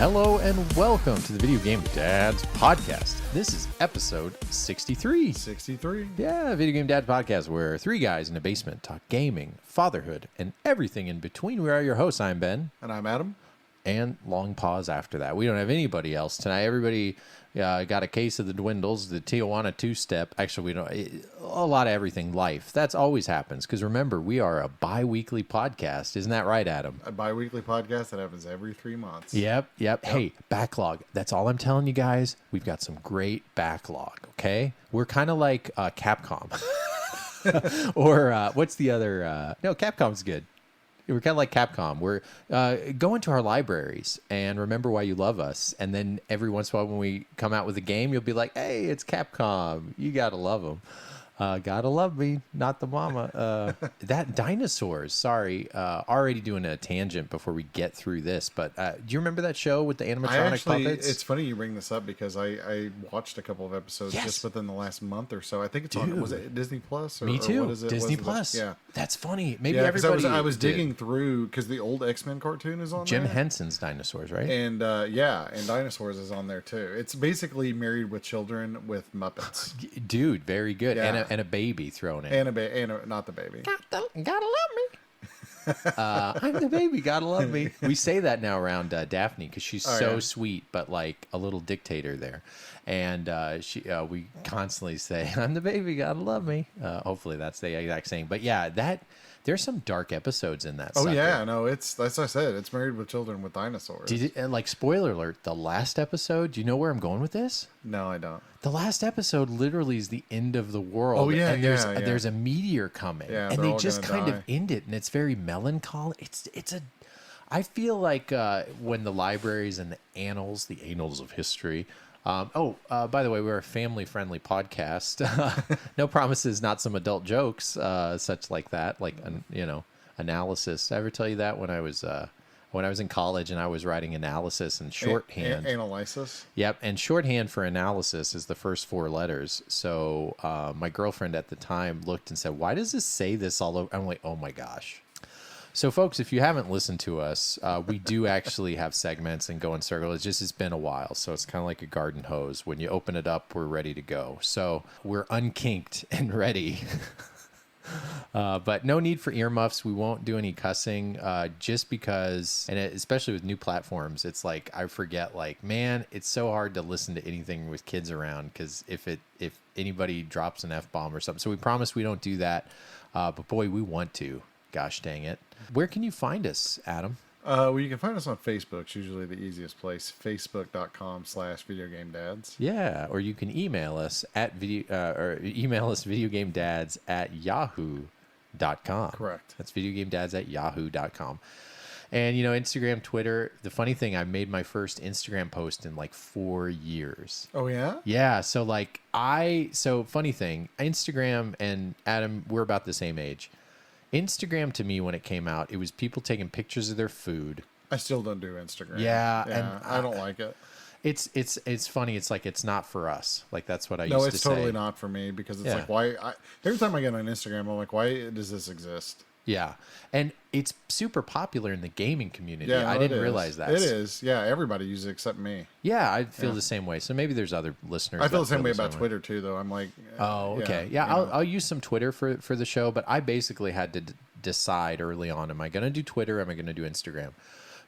Hello and welcome to the Video Game Dads podcast. This is episode 63. 63. Yeah, Video Game Dad podcast, where three guys in a basement talk gaming, fatherhood, and everything in between. We are your hosts. I'm Ben. And I'm Adam. And long pause after that. We don't have anybody else tonight. Everybody got a case of the dwindles, the Tijuana two-step. Actually, we don't. A lot of everything. Life. That's always happens. Because remember, we are a bi-weekly podcast. Isn't that right, Adam? A bi-weekly podcast that happens every 3 months. Yep. Hey, backlog. That's all I'm telling you guys. We've got some great backlog. Okay, we're kind of like Capcom, or what's the other? No, Capcom's good. We're kind of like Capcom. We're go into our libraries and remember why you love us. And then every once in a while when we come out with a game, you'll be like, hey, it's Capcom. You got to love them. Gotta love me, not the mama. That Dinosaurs, sorry. Already doing a tangent before we get through this. But do you remember that show with the animatronic puppets? It's funny you bring this up because I watched a couple of episodes just within the last month or so. I think it's on, was it Disney Plus? Me too. Or what is it? Disney Plus. Yeah. That's funny. Maybe everybody I was digging through because the old X-Men cartoon is on Jim there. Henson's Dinosaurs, right? And and Dinosaurs is on there too. It's basically Married with Children with Muppets. Dude, very good. Yeah. And a baby thrown in. And not the baby. Gotta love me. I'm the baby, gotta love me. We say that now around Daphne because she's sweet, but like a little dictator there. And we constantly say, I'm the baby, gotta love me. Hopefully that's the exact saying. But yeah, there's some dark episodes in that. Oh yeah, no, that's what I said. It's Married with Children with Dinosaurs. Like, spoiler alert, the last episode, do you know where I'm going with this? No, I don't. The last episode literally is the end of the world. Oh yeah, and there's a meteor coming. Yeah, and they just kind of end it, and it's very melancholy. I feel like when the libraries and the annals of history. By the way, we're a family-friendly podcast. No promises, not some adult jokes, such like that, like analysis. Did I ever tell you that when I was in college and I was writing analysis and shorthand? Analysis. Yep, and shorthand for analysis is the first four letters. So my girlfriend at the time looked and said, "Why does this say this all over?" I'm like, "Oh my gosh." So, folks, if you haven't listened to us, we do actually have segments and go in circles. It's been a while, so it's kind of like a garden hose. When you open it up, we're ready to go. So we're unkinked and ready. But no need for earmuffs. We won't do any cussing just because, and especially with new platforms, it's like I forget, like, man, it's so hard to listen to anything with kids around because if anybody drops an F-bomb or something. So we promise we don't do that. But, boy, we want to. Gosh dang it. Where can you find us, Adam? Well, you can find us on Facebook. It's usually the easiest place. Facebook.com/videogamedads. Yeah, or you can email us at videogamedads@yahoo.com. Correct. That's videogamedads@yahoo.com. And, Instagram, Twitter, the funny thing, I made my first Instagram post in like 4 years. Oh, yeah? Yeah, so funny thing, Instagram and Adam, we're about the same age. Instagram, to me, when it came out, it was people taking pictures of their food. I still don't do Instagram. Yeah, and I don't like it. It's funny. It's like it's not for us. Like that's what I used to say. No, it's totally not for me because it's like why. Every time I get on Instagram, I'm like, why does this exist? Yeah, and it's super popular in the gaming community. Yeah, I didn't realize that. It is. Yeah, everybody uses it except me. Yeah, I feel the same way. So maybe there's other listeners. I feel the same way about Twitter too, though. I'm like, oh, okay, yeah. I'll use some Twitter for the show, but I basically had to decide early on: am I going to do Twitter? Am I going to do Instagram?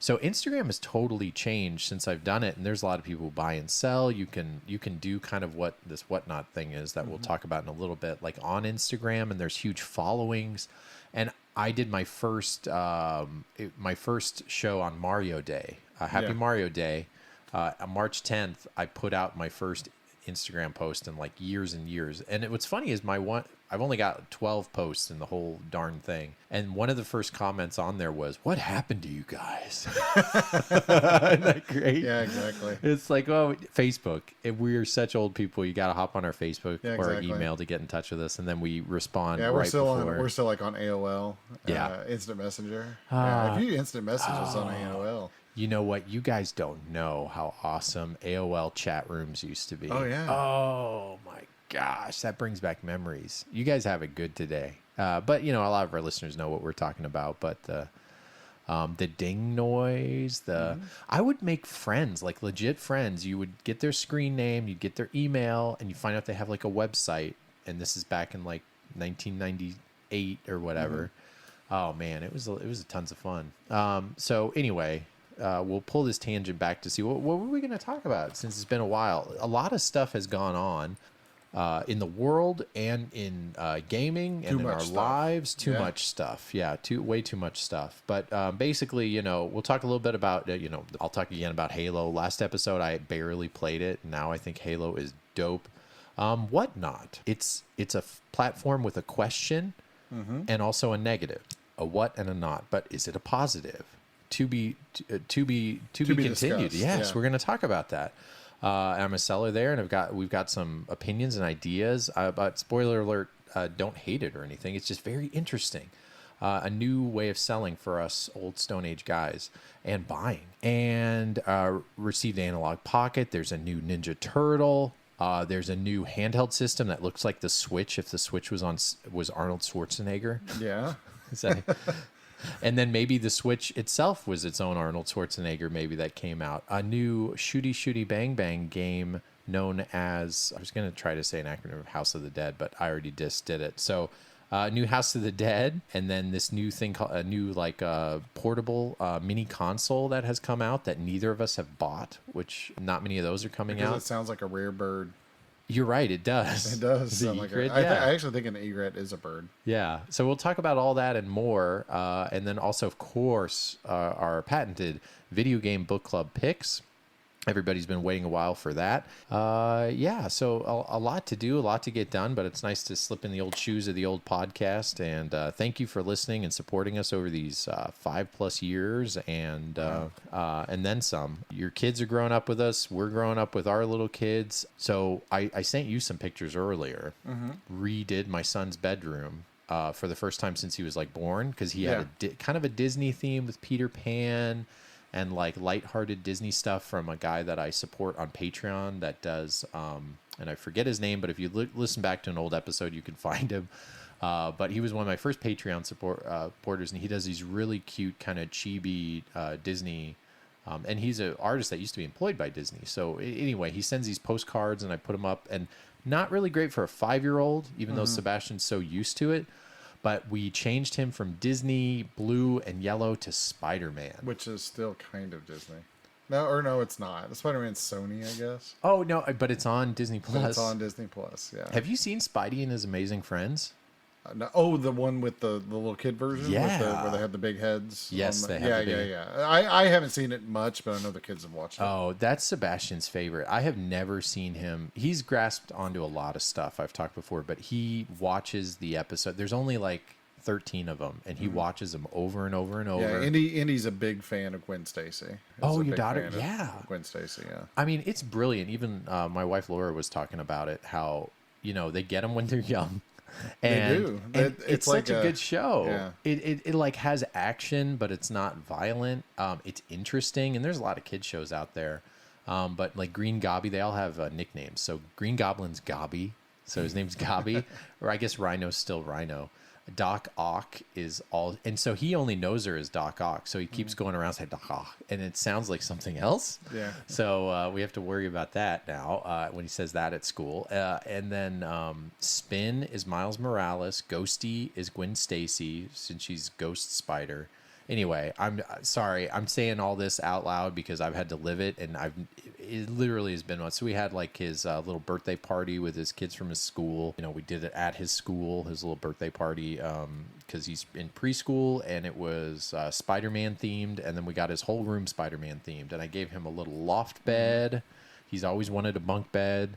So Instagram has totally changed since I've done it, and there's a lot of people who buy and sell. You can do kind of what this WhatNot thing is that we'll talk about in a little bit, like on Instagram, and there's huge followings. And I did my first show on Mario Day. Happy Mario Day. On March 10th, I put out my first Instagram post in like years and years. And what's funny is I've only got 12 posts in the whole darn thing. And one of the first comments on there was, "What happened to you guys?" Isn't that great? Yeah, exactly. It's like, oh, Facebook. If we're such old people, you got to hop on our Facebook or email to get in touch with us, and then we respond. Yeah, we're still like on AOL. Yeah, Instant Messenger. If you instant messages on AOL. You know what? You guys don't know how awesome AOL chat rooms used to be. Oh yeah. Oh my gosh, that brings back memories. You guys have it good today. But a lot of our listeners know what we're talking about. But The ding noise. I would make friends, like legit friends. You would get their screen name, you'd get their email, and you find out they have like a website. And this is back in like 1998 or whatever. Oh man, it was tons of fun. So anyway, we'll pull this tangent back to see what were we going to talk about since it's been a while. A lot of stuff has gone on. In the world and in gaming and in our lives, too much stuff. Yeah, way too much stuff. But basically, we'll talk a little bit about, I'll talk again about Halo. Last episode, I barely played it. Now I think Halo is dope. WhatNot. It's a platform with a question and also a negative, a what and a not. But is it a positive? To be continued. Discussed. Yes, we're going to talk about that. I'm a seller there, and we've got some opinions and ideas. But spoiler alert, don't hate it or anything. It's just very interesting. A new way of selling for us old Stone Age guys and buying. And received Analog Pocket. There's a new Ninja Turtle. There's a new handheld system that looks like the Switch. If the Switch was Arnold Schwarzenegger. Yeah. And then maybe the Switch itself was its own Arnold Schwarzenegger, maybe that came out. A new Shooty Bang Bang game known as, I was going to try to say an acronym of House of the Dead, but I already just did it. So new House of the Dead, and then this new thing called a new portable mini console that has come out that neither of us have bought, which not many of those are coming out. It sounds like a rare bird. You're right, it does. It does The sound like egret, I actually think an egret is a bird. Yeah. So we'll talk about all that and more. And then also, of course, our patented video game book club picks. Everybody's been waiting a while for that. Yeah, so a lot to do, a lot to get done, but it's nice to slip in the old shoes of the old podcast. And thank you for listening and supporting us over these 5+ years and then some. Your kids are growing up with us. We're growing up with our little kids. So I sent you some pictures earlier. Redid my son's bedroom. For the first time since he was born, because he had kind of a Disney theme with Peter Pan and lighthearted Disney stuff from a guy that I support on Patreon that does, and I forget his name, but if you listen back to an old episode, you can find him. But he was one of my first Patreon supporters, and he does these really cute kind of chibi Disney. And he's an artist that used to be employed by Disney. So anyway, he sends these postcards, and I put them up, and not really great for a 5-year-old, even though Sebastian's so used to it. But we changed him from Disney, blue and yellow, to Spider-Man. Which is still kind of Disney. No, it's not. Spider-Man's Sony, I guess. Oh, no, but it's on Disney+. It's on Disney+, yeah. Have you seen Spidey and His Amazing Friends? No, the one with the little kid version? Yeah. Where they have the big heads? Yes, they have the big... Yeah. I haven't seen it much, but I know the kids have watched it. Oh, that's Sebastian's favorite. I have never seen him. He's grasped onto a lot of stuff I've talked before, but he watches the episode. There's only 13 of them, and he watches them over and over and over. Yeah, Indy's a big fan of Gwen Stacy. Your daughter? Yeah. Gwen Stacy, yeah. I mean, it's brilliant. Even my wife Laura was talking about it, how, they get them when they're young. And, they do. And it's such a good show. Yeah. It has action, but it's not violent. It's interesting, and there's a lot of kids shows out there. But Green Gobby, they all have nicknames. So Green Goblin's Gobby, so his name's Gobby, or I guess Rhino's still Rhino. Doc Ock is all, and so he only knows her as Doc Ock, so he keeps going around saying Doc Ock, and it sounds like something else. Yeah. So we have to worry about that now when he says that at school. And then Spin is Miles Morales. Ghosty is Gwen Stacy, since she's Ghost Spider. Anyway, I'm sorry. I'm saying all this out loud because I've had to live it, and it literally has been one. So we had his little birthday party with his kids from his school. We did it at his school, his little birthday party, because he's in preschool, and it was Spider-Man themed, and then we got his whole room Spider-Man themed, and I gave him a little loft bed. He's always wanted a bunk bed.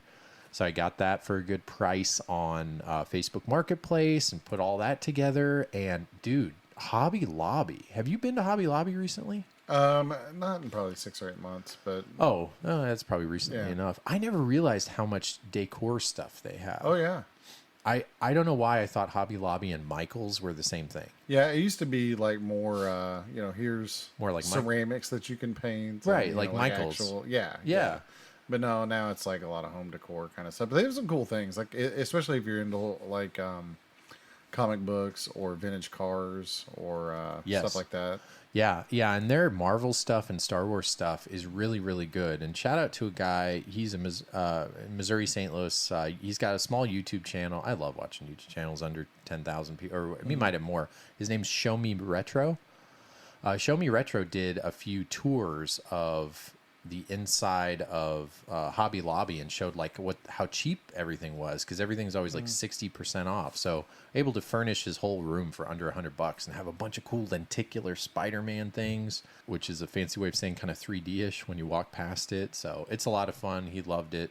So I got that for a good price on Facebook Marketplace and put all that together. And dude, Hobby Lobby. Have you been to Hobby Lobby recently? Not in probably 6 or 8 months, but that's probably recently enough. I never realized how much decor stuff they have. Oh yeah. I don't know why I thought Hobby Lobby and Michael's were the same thing. Yeah, it used to be more here's more like ceramics that you can paint. Right, and, like Michael's. Yeah. But no, now it's a lot of home decor kind of stuff. But they have some cool things, especially if you're into comic books or vintage cars or stuff like that. Yeah, yeah, and their Marvel stuff and Star Wars stuff is really, really good. And shout out to a guy, he's in Missouri, St. Louis. He's got a small YouTube channel. I love watching YouTube channels under 10,000 people, or he might have more. His name's Show Me Retro. Show Me Retro did a few tours of the inside of Hobby Lobby and showed like how cheap everything was, because everything's always like 60% off. So able to furnish his whole room for under $100 and have a bunch of cool lenticular Spider-Man things, which is a fancy way of saying kind of 3D-ish when you walk past it. So it's a lot of fun. He loved it.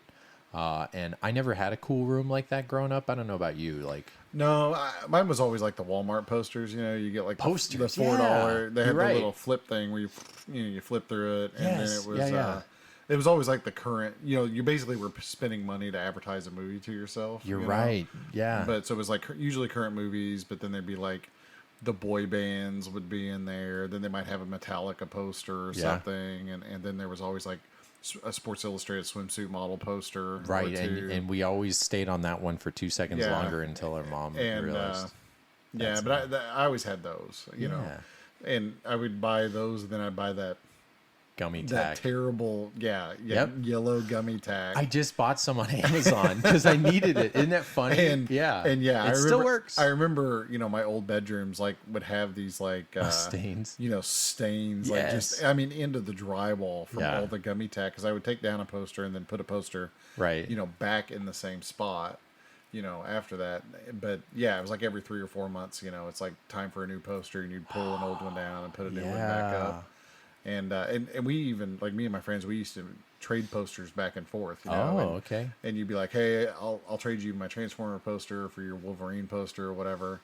And I never had a cool room like that growing up. I don't know about you. Like, no, mine was always like the Walmart posters. You know, you get like posters, the $4. They had the right. little flip thing where you flip through it, and Yes. then it was it was always like the current. You know, you basically were spending money to advertise a movie to yourself. You're you right. know? Yeah. But so it was like usually current movies, but then there'd be like the boy bands would be in there. Then they might have a Metallica poster or something, and then there was always like a Sports Illustrated swimsuit model poster, right? And we always stayed on that one for 2 seconds longer until our mom realized. But I always had those, you know, and I would buy those, and then I'd buy that gummy tack. That terrible, yellow gummy tack. I just bought some on Amazon because I needed it. Isn't that funny? And it still works. I remember, you know, my old bedrooms like would have these like stains. You know, stains, Yes. like just into the drywall from all the gummy tack. Because I would take down a poster and then put a poster, right, you know, back in the same spot. You know, after that, but it was like every 3 or 4 months. You know, it's like time for a new poster, and you'd pull an old one down and put a new one back up. And we even, like, me and my friends, we used to trade posters back and forth. You know? Okay. And you'd be like, hey, I'll trade you my Transformer poster for your Wolverine poster or whatever.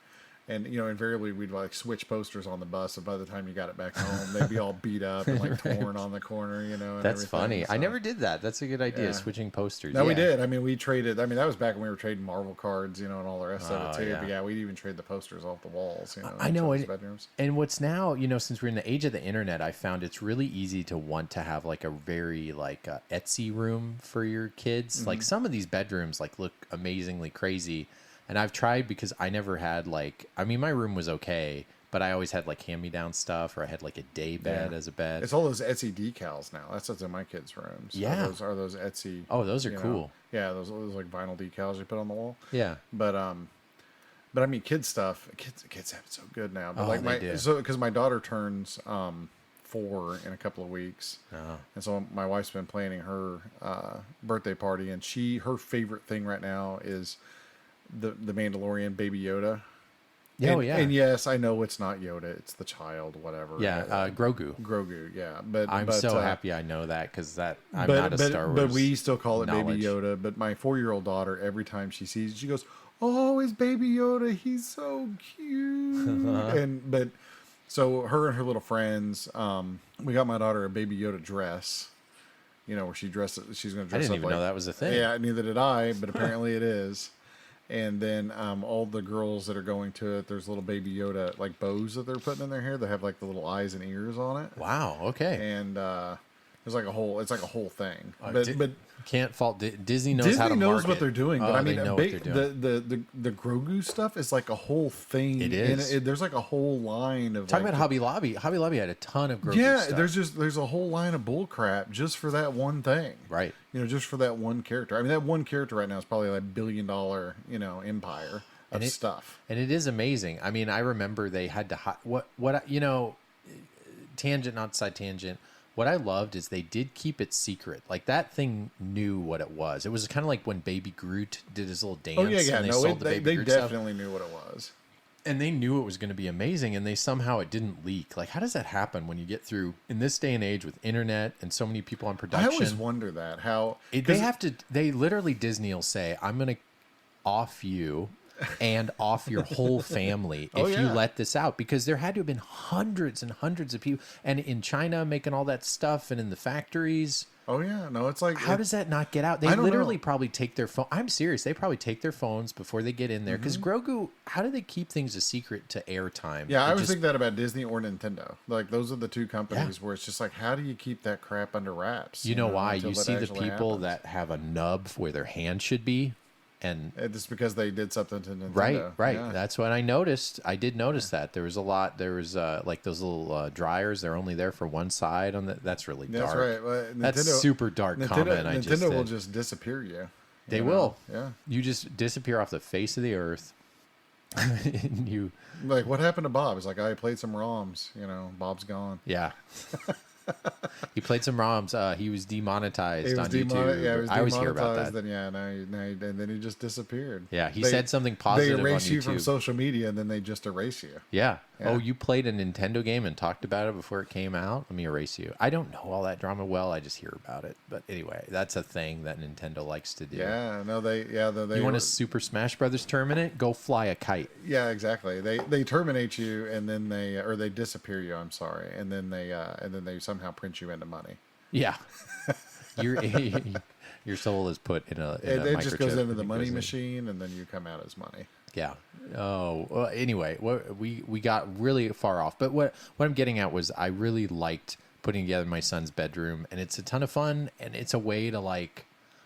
And, you know, invariably we'd like switch posters on the bus. And by the time you got it back home, they'd be all beat up and like torn on the corner, you know. And that's everything. funny. So, I never did that. That's a good idea. Switching posters. No, we did. I mean, we traded. I mean, that was back when we were trading Marvel cards, you know, and all the rest of it too. Yeah. But we'd even trade the posters off the walls, you know. I know. Bedrooms. And what's now, you know, since we're in the age of the internet, I found it's really easy to want to have like a very like Etsy room for your kids. Mm-hmm. Like some of these bedrooms like look amazingly crazy. And I've tried because I never had like, I mean, my room was okay, but I always had like hand-me-down stuff, or I had like a day bed as a bed. It's all those Etsy decals now. That's what's in my kids' rooms. Yeah. Are those Etsy. Oh, those are cool. Know, yeah, those like vinyl decals you put on the wall. Yeah. But I mean, kids stuff. Kids have it so good now. But like because my daughter turns 4 in a couple of weeks, and so my wife's been planning her birthday party, and her favorite thing right now is the Mandalorian Baby Yoda. And yes, I know it's not Yoda; it's the child, whatever. Yeah, Grogu. Grogu, yeah. But I'm so happy I know that, because I'm not a Star Wars. But we still call it knowledge. Baby Yoda. But my 4-year-old daughter, every time she sees it, she goes, "Oh, it's Baby Yoda. He's so cute." So her and her little friends, we got my daughter a Baby Yoda dress. You know, where she's going to dress up. I didn't even know that was a thing. Yeah, neither did I, but apparently it is. And then all the girls that are going to it, there's little Baby Yoda like bows that they're putting in their hair. They have like the little eyes and ears on it. Wow. Okay. And it's like a whole thing. But can't fault Disney knows how to market. What they're doing. But I mean, they know what they're doing. The Grogu stuff is like a whole thing. It is. There's like a whole line of about Hobby Lobby. Hobby Lobby had a ton of Grogu stuff. There's a whole line of bull crap just for that one thing. Right. You know, just for that one character. I mean, that one character right now is probably like $1 billion, empire of stuff. And it is amazing. I mean, I remember they had to tangent, not side tangent. What I loved is they did keep it secret. Like, that thing knew what it was. It was kind of like when Baby Groot did his little dance. Oh, yeah. And they definitely knew what it was. And they knew it was going to be amazing, and it didn't leak. Like, how does that happen when you get through, in this day and age with internet and so many people on production? I always wonder that. They literally, Disney will say, I'm going to off you and off your whole family if you let this out, because there had to have been hundreds and hundreds of people, and in China making all that stuff, and in the factories. Oh yeah, no, it's like, how does that not get out? They literally probably take their phone. I'm serious. They probably take their phones before they get in there, because Grogu. How do they keep things a secret to airtime? Yeah, I always think that about Disney or Nintendo. Like, those are the two companies where it's just like, how do you keep that crap under wraps? You know why? You see the people that have a nub where their hand should be, And just because they did something to Nintendo. Right. Yeah. That's what I noticed. I did notice that there was a lot. There was like those little dryers. They're only there for one side. That's really dark. That's right. Well, That's super dark comment. Nintendo will just disappear you. They will. Yeah. You just disappear off the face of the earth. And you like, what happened to Bob? It's like, I played some ROMs. Bob's gone. Yeah. He played some ROMs. He was demonetized on YouTube. Yeah, he was I always hear about that. Then and then he just disappeared. Yeah, he said something positive on YouTube. They erase you from social media, and then they just erase you. Yeah. Oh, you played a Nintendo game and talked about it before it came out? Let me erase you. I don't know all that drama well. I just hear about it. But anyway, that's a thing that Nintendo likes to do. Yeah, no, they You want a Super Smash Brothers tournament? Go fly a kite. Yeah, exactly. They terminate you, and then they disappear you. I'm sorry, and then they somehow print you into money. Yeah. Your soul is put in a it just goes into the money machine, and then you come out as money. Yeah. Oh. Well, anyway, we got really far off, but what I'm getting at was I really liked putting together my son's bedroom, and it's a ton of fun, and it's a way to like.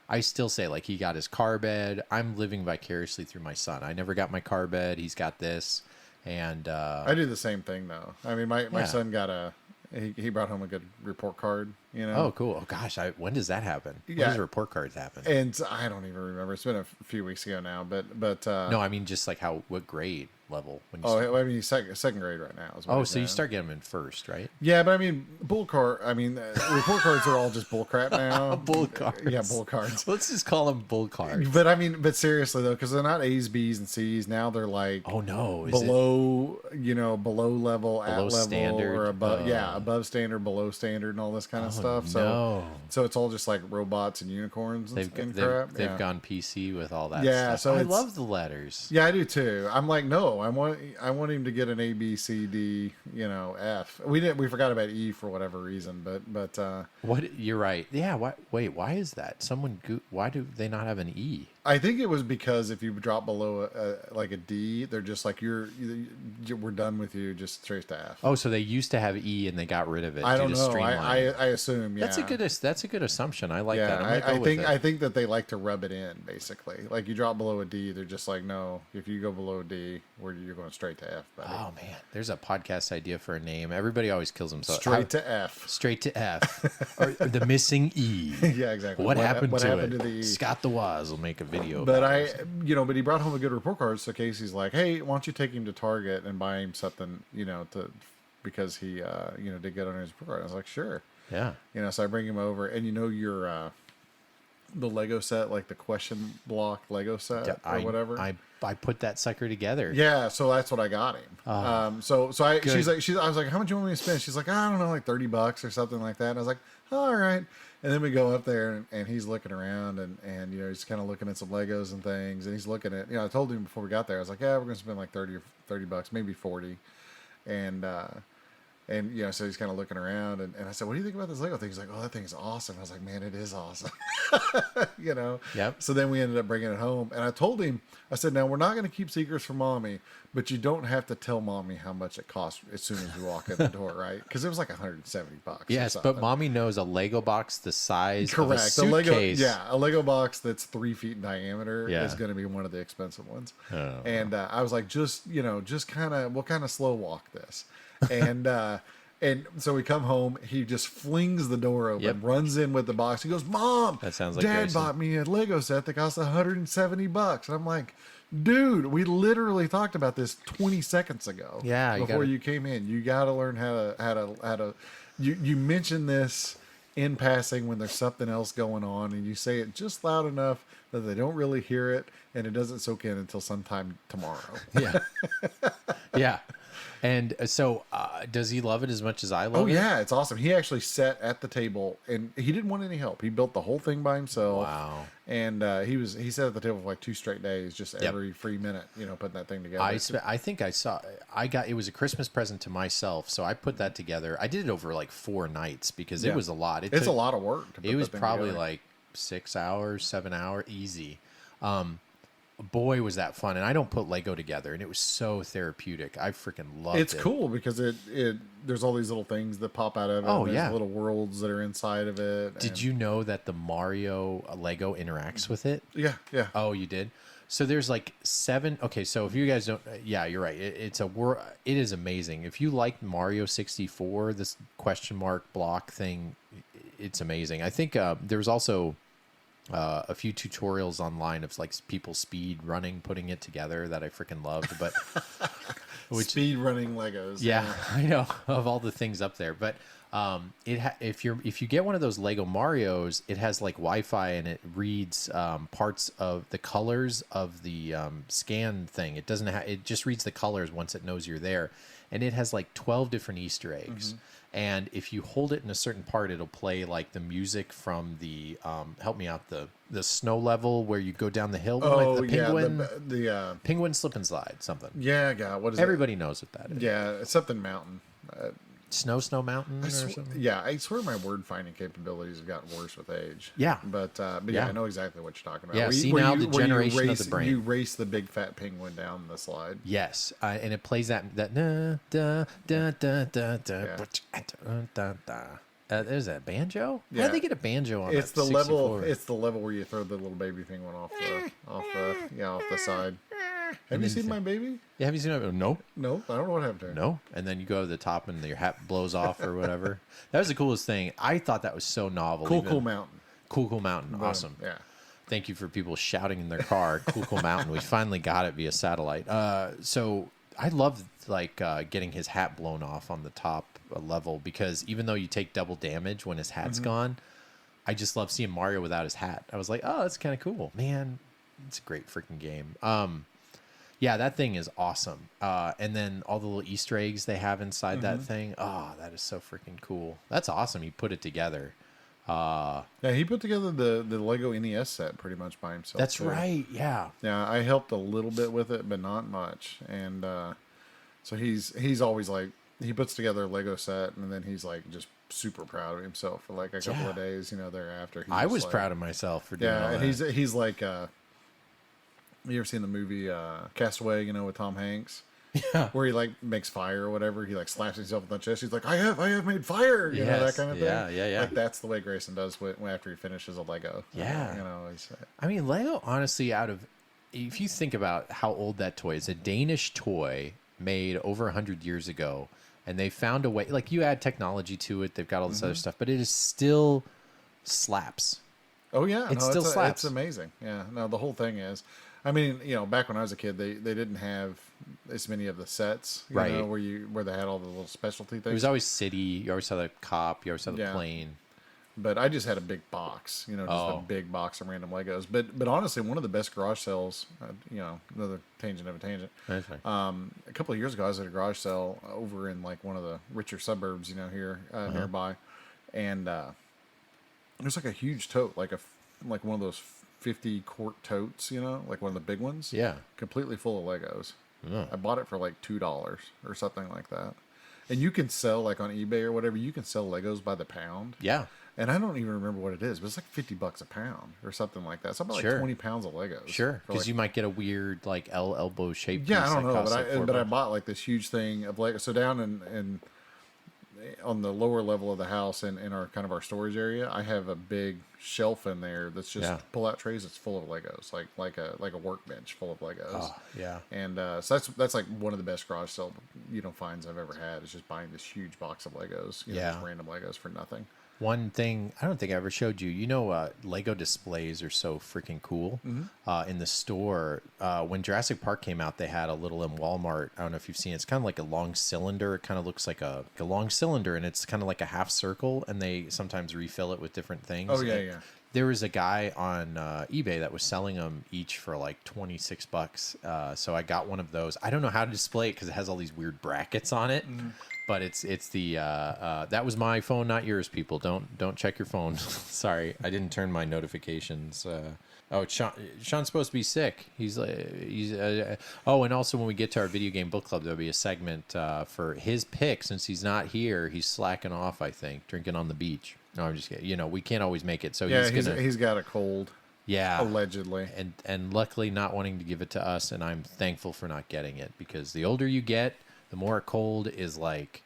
I still say like he got his car bed. I'm living vicariously through my son. I never got my car bed. He's got this, and I do the same thing though. I mean, my son got he brought home a good report card. Oh, cool. Oh, gosh. When does that happen? When does report cards happen? And I don't even remember. It's been a few weeks ago now, but no, I mean just like what grade level? When you I mean second grade right now. So you start getting them in first, right? Yeah, but I mean report cards are all just bull crap now. Bull cards. Yeah, bull cards. Let's just call them bull cards. But seriously though, because they're not A's, B's, and C's. Now they're like below level, at level, standard, or above. Above standard, below standard, and all this kind of stuff. So it's all just like robots and unicorns and crap. They've gone PC with all that. Yeah, stuff. so I love the letters. Yeah, I do too. I'm like, no, I want him to get an A, B, C, D, F. We forgot about E for whatever reason, but what? You're right. Yeah. Why is that? Why do they not have an E? I think it was because if you drop below like a D, they're just like we're done with you, just straight to F. Oh, so they used to have E and they got rid of it. I don't know. I assume. Yeah, that's a good assumption. I like that. I think that they like to rub it in basically. Like you drop below a D, they're just like, no. If you go below a D, you're going straight to F. Buddy. Oh man, there's a podcast idea for a name. Everybody always kills themselves. Straight to F. Straight to F. Or the missing E. Yeah, exactly. What happened to the E? Scott the Waz will make a video. But but he brought home a good report card. So Casey's like, hey, why don't you take him to Target and buy him something, because he, did good on his report card. I was like, sure. Yeah. So I bring him over, and your the Lego set, like the question block Lego set or whatever. I put that sucker together. Yeah, so that's what I got him. I was like, how much you want me to spend? She's like, I don't know, like $30 or something like that. And I was like, all right. And then we go up there, and he's looking around, and he's kind of looking at some Legos and things, and he's looking at, I told him before we got there, I was like, yeah, we're gonna spend like $30 maybe 40, and so he's kind of looking around, and I said, what do you think about this Lego thing? He's like, oh, that thing's awesome. I was like, man, it is awesome. Yep. So then we ended up bringing it home, and I told him, I said, now we're not going to keep secrets from mommy, but you don't have to tell mommy how much it costs as soon as we walk in the door, right? Because it was like $170. Yes, but mommy knows a Lego box the size of a suitcase. A Lego box that's 3 feet in diameter is going to be one of the expensive ones. Oh. And I was like, we'll kind of slow walk this. And so we come home. He just flings the door open, runs in with the box. He goes, Mom, that sounds like Dad Grayson. bought me a Lego set that cost $170. And I'm like, dude, we literally talked about this 20 seconds ago. Yeah, before you came in. You got to learn how to. You mention this in passing when there's something else going on, and you say it just loud enough that they don't really hear it, and it doesn't soak in until sometime tomorrow. Yeah. Yeah. And so, does he love it as much as I love it? Oh, yeah, it's awesome. He actually sat at the table, and he didn't want any help. He built the whole thing by himself. Wow. And he sat at the table for like 2 straight days, just every free minute, putting that thing together. It was a Christmas present to myself, so I put that together. I did it over like 4 nights because it was a lot. It's a lot of work to put it was that thing probably together. like 6 hours, 7 hours, easy. boy, was that fun. And I don't put Lego together, and it was so therapeutic. I freaking loved it. It's cool because it there's all these little things that pop out of it. Oh, there's yeah. little worlds that are inside of it. Did you know that the Mario Lego interacts with it? Yeah, yeah. Oh, you did? So there's like 7. Okay, so if you guys don't, yeah, you're right. It's a It is amazing. If you like Mario 64, this question mark block thing, it's amazing. I think there was also a few tutorials online of like people speed running, putting it together that I freaking loved. But speed running Legos. Yeah, I know, of all the things up there. But if you get one of those Lego Marios, it has like Wi-Fi and it reads parts of the colors of the scan thing. It doesn't it just reads the colors once it knows you're there, and it has like 12 different Easter eggs. Mm-hmm. And if you hold it in a certain part, it'll play like the music from the help me out, the snow level where you go down the hill. Oh, like the penguin, the penguin slip and slide, something. Yeah, God, what is Everybody it? knows what that is. Yeah, it's something mountain. Snow Mountain or something? Yeah, I swear my word finding capabilities have gotten worse with age. Yeah. But yeah, I know exactly what you're talking about. Yeah, the generation of the brain. You race the big fat penguin down the slide. Yes, and it plays that da da da da da da da. There's that banjo. Yeah. How did they get a banjo on? It's that the 64? level. It's the level where you throw the little baby penguin off the side. Have you seen my baby? Yeah, have you seen it? No. No, I don't know what happened to her. No. And then you go to the top and your hat blows off or whatever. That was the coolest thing. I thought that was so novel. Cool Mountain. Cool Mountain. Awesome. Yeah. Thank you for people shouting in their car. Cool Mountain. We finally got it via satellite. So I love like getting his hat blown off on the top level, because even though you take double damage when his hat's gone, I just love seeing Mario without his hat. I was like, oh, that's kind of cool, man. It's a great freaking game. Yeah, that thing is awesome. And then all the little Easter eggs they have inside that thing. Oh, that is so freaking cool. That's awesome. He put it together. Yeah, he put together the Lego NES set pretty much by himself. That's right. Yeah. Yeah, I helped a little bit with it, but not much. And so he's always like, he puts together a Lego set, and then he's like just super proud of himself for like a couple of days, thereafter. I was like, proud of myself for doing all that. Yeah, he's like, you ever seen the movie Castaway, with Tom Hanks? Yeah. Where he like makes fire or whatever. He like slaps himself in the chest. He's like, I have made fire. You know, that kind of thing. Yeah. Like that's the way Grayson does after he finishes a Lego. Yeah. He's, I mean, Lego, honestly, if you think about how old that toy is, a Danish toy made over 100 years ago, and they found a way, like you add technology to it, they've got all this other stuff, but it is still slaps. Oh yeah. It still slaps. It's amazing. Yeah. No, the whole thing is, I mean, back when I was a kid, they didn't have as many of the sets, right? Where they had all the little specialty things. It was always city. You always saw the cop. You always saw the plane. But I just had a big box, a big box of random Legos. But honestly, one of the best garage sales, another tangent of a tangent. That's right. A couple of years ago, I was at a garage sale over in like one of the richer suburbs, here nearby, and there's like a huge tote, like one of those 50-quart totes, like one of the big ones. Yeah. Completely full of Legos. Yeah. I bought it for like $2 or something like that. And you can sell, like on eBay or whatever, you can sell Legos by the pound. Yeah. And I don't even remember what it is, but it's like $50 a pound or something like that. Something like 20 pounds of Legos. Sure. Because you might get a weird like elbow shaped. Yeah, I don't know, but I bought like this huge thing of Legos. So down in on the lower level of the house in our kind of our storage area, I have a big shelf in there that's just pull out trays that's full of Legos, like a workbench full of Legos. Oh, yeah. And so that's like one of the best garage sale finds I've ever had, is just buying this huge box of Legos, just random Legos for nothing. One thing I don't think I ever showed you, Lego displays are so freaking cool. In the store, when Jurassic Park came out, they had a little in Walmart. I don't know if you've seen it. It's kind of like a long cylinder. It kind of looks like a long cylinder, and it's kind of like a half circle, and they sometimes refill it with different things. Oh, yeah. There was a guy on eBay that was selling them each for like $26. So I got one of those. I don't know how to display it because it has all these weird brackets on it. But it's the that was my phone, not yours. People, don't check your phone. Sorry, I didn't turn my notifications. Sean's supposed to be sick. He's and also when we get to our video game book club, there'll be a segment for his pick. Since he's not here, he's slacking off. I think drinking on the beach. No, I'm just kidding. We can't always make it. So he's got a cold. Yeah. Allegedly. And luckily not wanting to give it to us, and I'm thankful for not getting it, because the older you get, the more a cold is like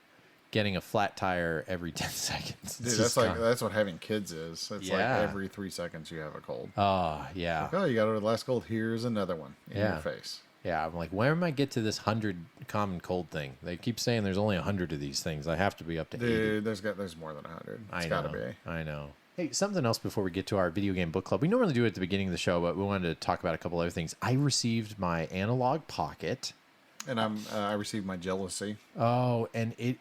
getting a flat tire every 10 seconds. Dude, that's what having kids is. It's like every 3 seconds you have a cold. Oh, yeah. Like, oh, you got over the last cold. Here's another one in your face. Yeah, I'm like, where am I get to this 100 common cold thing? They keep saying there's only 100 of these things. I have to be up to 80. Dude, there's more than 100. It's got to be. I know. Hey, something else before we get to our video game book club. We normally do it at the beginning of the show, but we wanted to talk about a couple other things. I received my analog pocket. And I received my jealousy. Oh, and it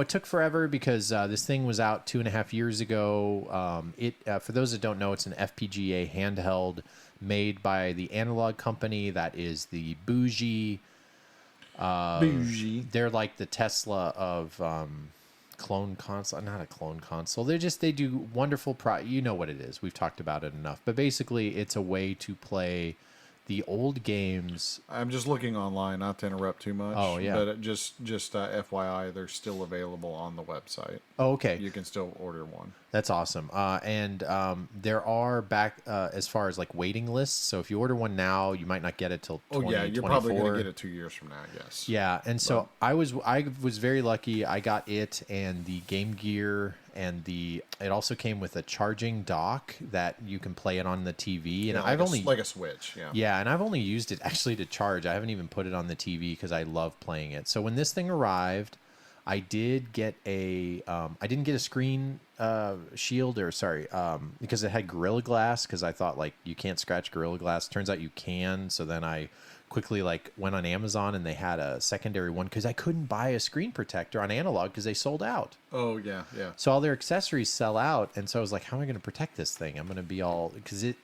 took forever because this thing was out 2.5 years ago. For those that don't know, it's an FPGA handheld made by the Analog Company. That is the bougie. They're like the Tesla of clone console. Not a clone console. They do wonderful. You know what it is. We've talked about it enough. But basically, it's a way to play the old games. I'm just looking online, not to interrupt too much. Oh, yeah. But just FYI, they're still available on the website. Oh, okay. You can still order one. That's awesome. And there are back as far as like waiting lists. So if you order one now, you might not get it till 2024. You're probably going to get it 2 years from now, yes. Yeah, and so I was very lucky. I got it and the Game Gear, and it also came with a charging dock that you can play it on the TV. And I've only like a Switch, yeah. Yeah, and I've only used it actually to charge. I haven't even put it on the TV because I love playing it. So when this thing arrived, I did get I didn't get a screen shield because it had Gorilla Glass, because I thought like you can't scratch Gorilla Glass. Turns out you can. So then I quickly went on Amazon and they had a secondary one because I couldn't buy a screen protector on Analog because they sold out. Oh yeah, yeah. So all their accessories sell out, and so I was like, how am I going to protect this thing? I'm going to be all because it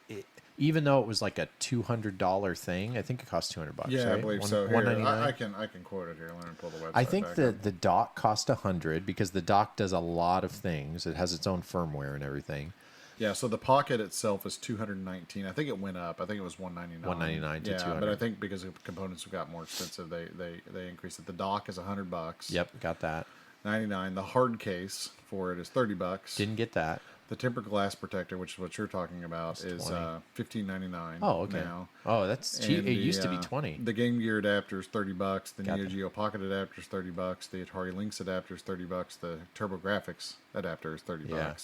even though it was like a $200 thing, I think it cost $200. Yeah, right? I believe so. Here, I can quote it here. Let me pull the website. I think the dock cost $100 because the dock does a lot of things. It has its own firmware and everything. Yeah, so the Pocket itself is $219. I think it went up. I think it was $199. $199 to $200. But I think because the components have got more expensive, they increased it. The dock is $100. Yep, got that. $99. The hard case for it is $30. Didn't get that. The tempered glass protector, which is what you're talking about, is $15.99. Oh, okay. Now. Oh, that's cheap. It used to be $20. The Game Gear adapter is $30. The Neo Geo Pocket adapter is $30. The Atari Lynx adapter is $30. The TurboGrafx adapter is $30. Yeah.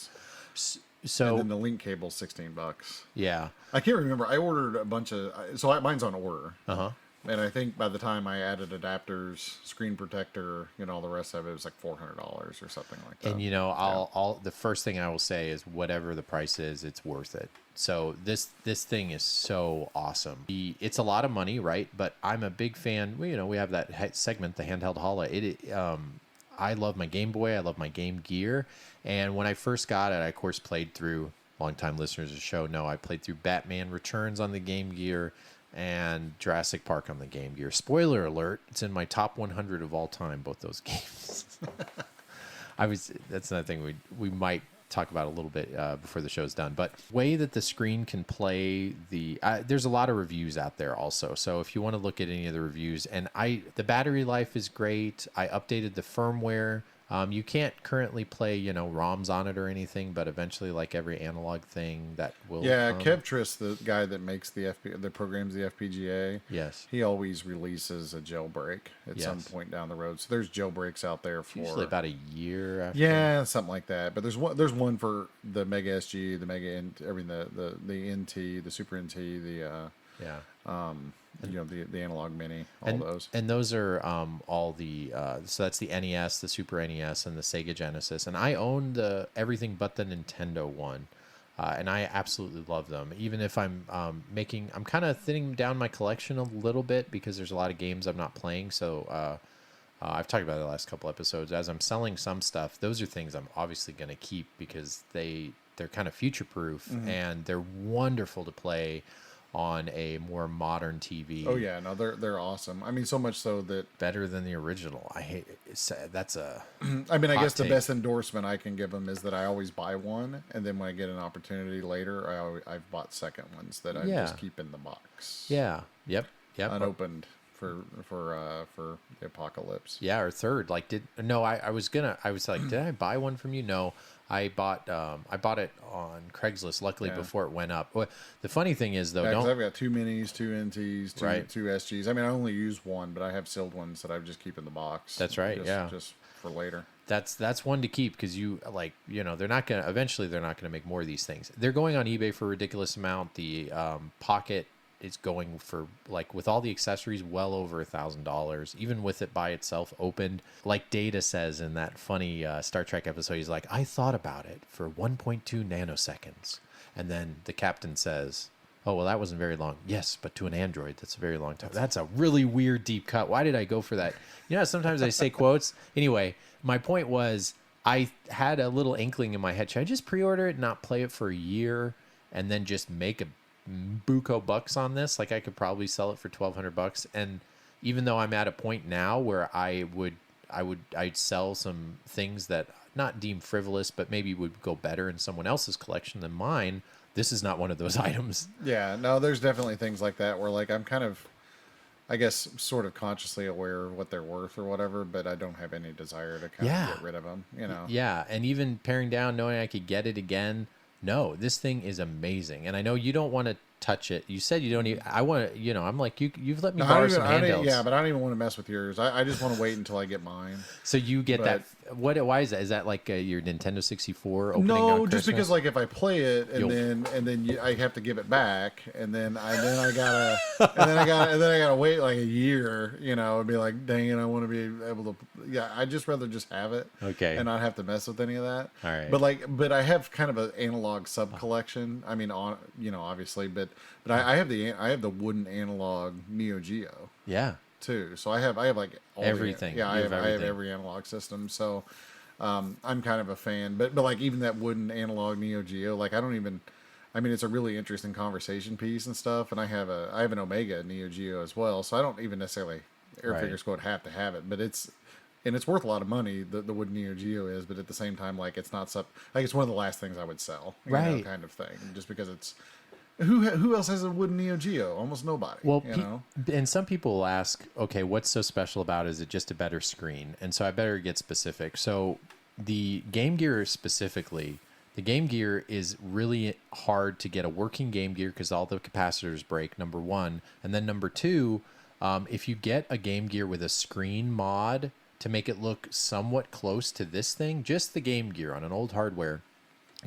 So and then the link cable is $16. Yeah. I can't remember. I ordered a bunch of mine's on order. Uh-huh. And I think by the time I added adapters, screen protector, all the rest of it was like $400 or something like that. And I'll the first thing I will say is whatever the price is, it's worth it. So this thing is so awesome. It's a lot of money, right? But I'm a big fan. We have that segment, the handheld holla. I love my Game Boy. I love my Game Gear. And when I first got it, I of course played through. Longtime listeners of the show know I played through Batman Returns on the Game Gear and Jurassic Park on the Game Gear. Spoiler alert, it's in my top 100 of all time, both those games. That's another thing we might talk about a little bit before the show's done. But way that the screen can play there's a lot of reviews out there also. So if you want to look at any of the reviews, and the battery life is great. I updated the firmware. You can't currently play, ROMs on it or anything, but eventually, like every analog thing, that will. Yeah, Kevtris, the guy that makes the programs the FPGA. Yes. He always releases a jailbreak at some point down the road. So there's jailbreaks out there for usually about a year after. Yeah, something like that. But there's one for the Mega SG, the Mega the NT, the Super NT, the the Analog Mini, those. And those are all the so that's the NES, the Super NES, and the Sega Genesis. And I own everything but the Nintendo one, and I absolutely love them. Even if I'm I'm kind of thinning down my collection a little bit because there's a lot of games I'm not playing. So I've talked about it the last couple episodes. As I'm selling some stuff, those are things I'm obviously going to keep because they're kind of future proof and they're wonderful to play on a more modern TV. Oh yeah, no, they're awesome. I mean, so much so that better than the original. I hate it. That's a. I mean, I guess the best endorsement I can give them is that I always buy one, and then when I get an opportunity later, I've bought second ones that I just keep in the box. Yeah. Yep. Unopened for the apocalypse. Yeah, or third. Like, I was like, did I buy one from you? No, I bought it on Craigslist. Luckily, before it went up. Well, the funny thing is though, because I've got 2 minis, 2 NTs, two SGs. I mean, I only use one, but I have sealed ones that I just keep in the box. That's right. Just for later. That's one to keep because they're not gonna eventually they're not gonna make more of these things. They're going on eBay for a ridiculous amount. The Pocket is going for, like, with all the accessories, well over $1,000, even with it by itself opened. Like Data says in that funny Star Trek episode, he's like, I thought about it for 1.2 nanoseconds. And then the captain says, oh, well, that wasn't very long. Yes, but to an android, that's a very long time. That's a really weird deep cut. Why did I go for that? Sometimes I say quotes. Anyway, my point was, I had a little inkling in my head. Should I just pre-order it and not play it for a year and then just make a buco bucks on this? Like, I could probably sell it for $1,200. And even though I'm at a point now where I'd sell some things that not deemed frivolous, but maybe would go better in someone else's collection than mine, this is not one of those items. Yeah, no, there's definitely things like that where, like, I'm kind of, I guess, sort of consciously aware of what they're worth or whatever, but I don't have any desire to kind of get rid of them, Yeah, and even paring down, knowing I could get it again. No, this thing is amazing. And I know you don't want to touch it. You said you don't even, I want to, I'm like, you've let me borrow some handhelds. Yeah, but I don't even want to mess with yours. I just want to wait until I get mine. So you get that. Why is that? Is that like your Nintendo 64 opening? No, just because, like, if I play it and then I have to give it back, and then I gotta wait like a year, and be like, dang it, I want to be able to. Yeah, I just rather just have it, and not have to mess with any of that. All right. But I have kind of an analog sub collection. I mean, obviously, but I have the wooden analog Neo Geo. Yeah. Too, so I have like all everything. I have every analog system. So I'm kind of a fan. But like, even that wooden analog Neo Geo, like, I mean, it's a really interesting conversation piece and stuff. And I have an Omega Neo Geo as well. So I don't even necessarily Airfigures Squad have to have it, but it's worth a lot of money. The wooden Neo Geo is, but at the same time, like, it's not like, it's one of the last things I would sell, kind of thing, just because it's. Who else has a wooden Neo Geo? Almost nobody. Well, and some people will ask, okay, what's so special about it? Is it just a better screen? And so I better get specific. So the Game Gear specifically, the Game Gear is really hard to get a working Game Gear because all the capacitors break, number one. And then number two, if you get a Game Gear with a screen mod to make it look somewhat close to this thing, just the Game Gear on an old hardware,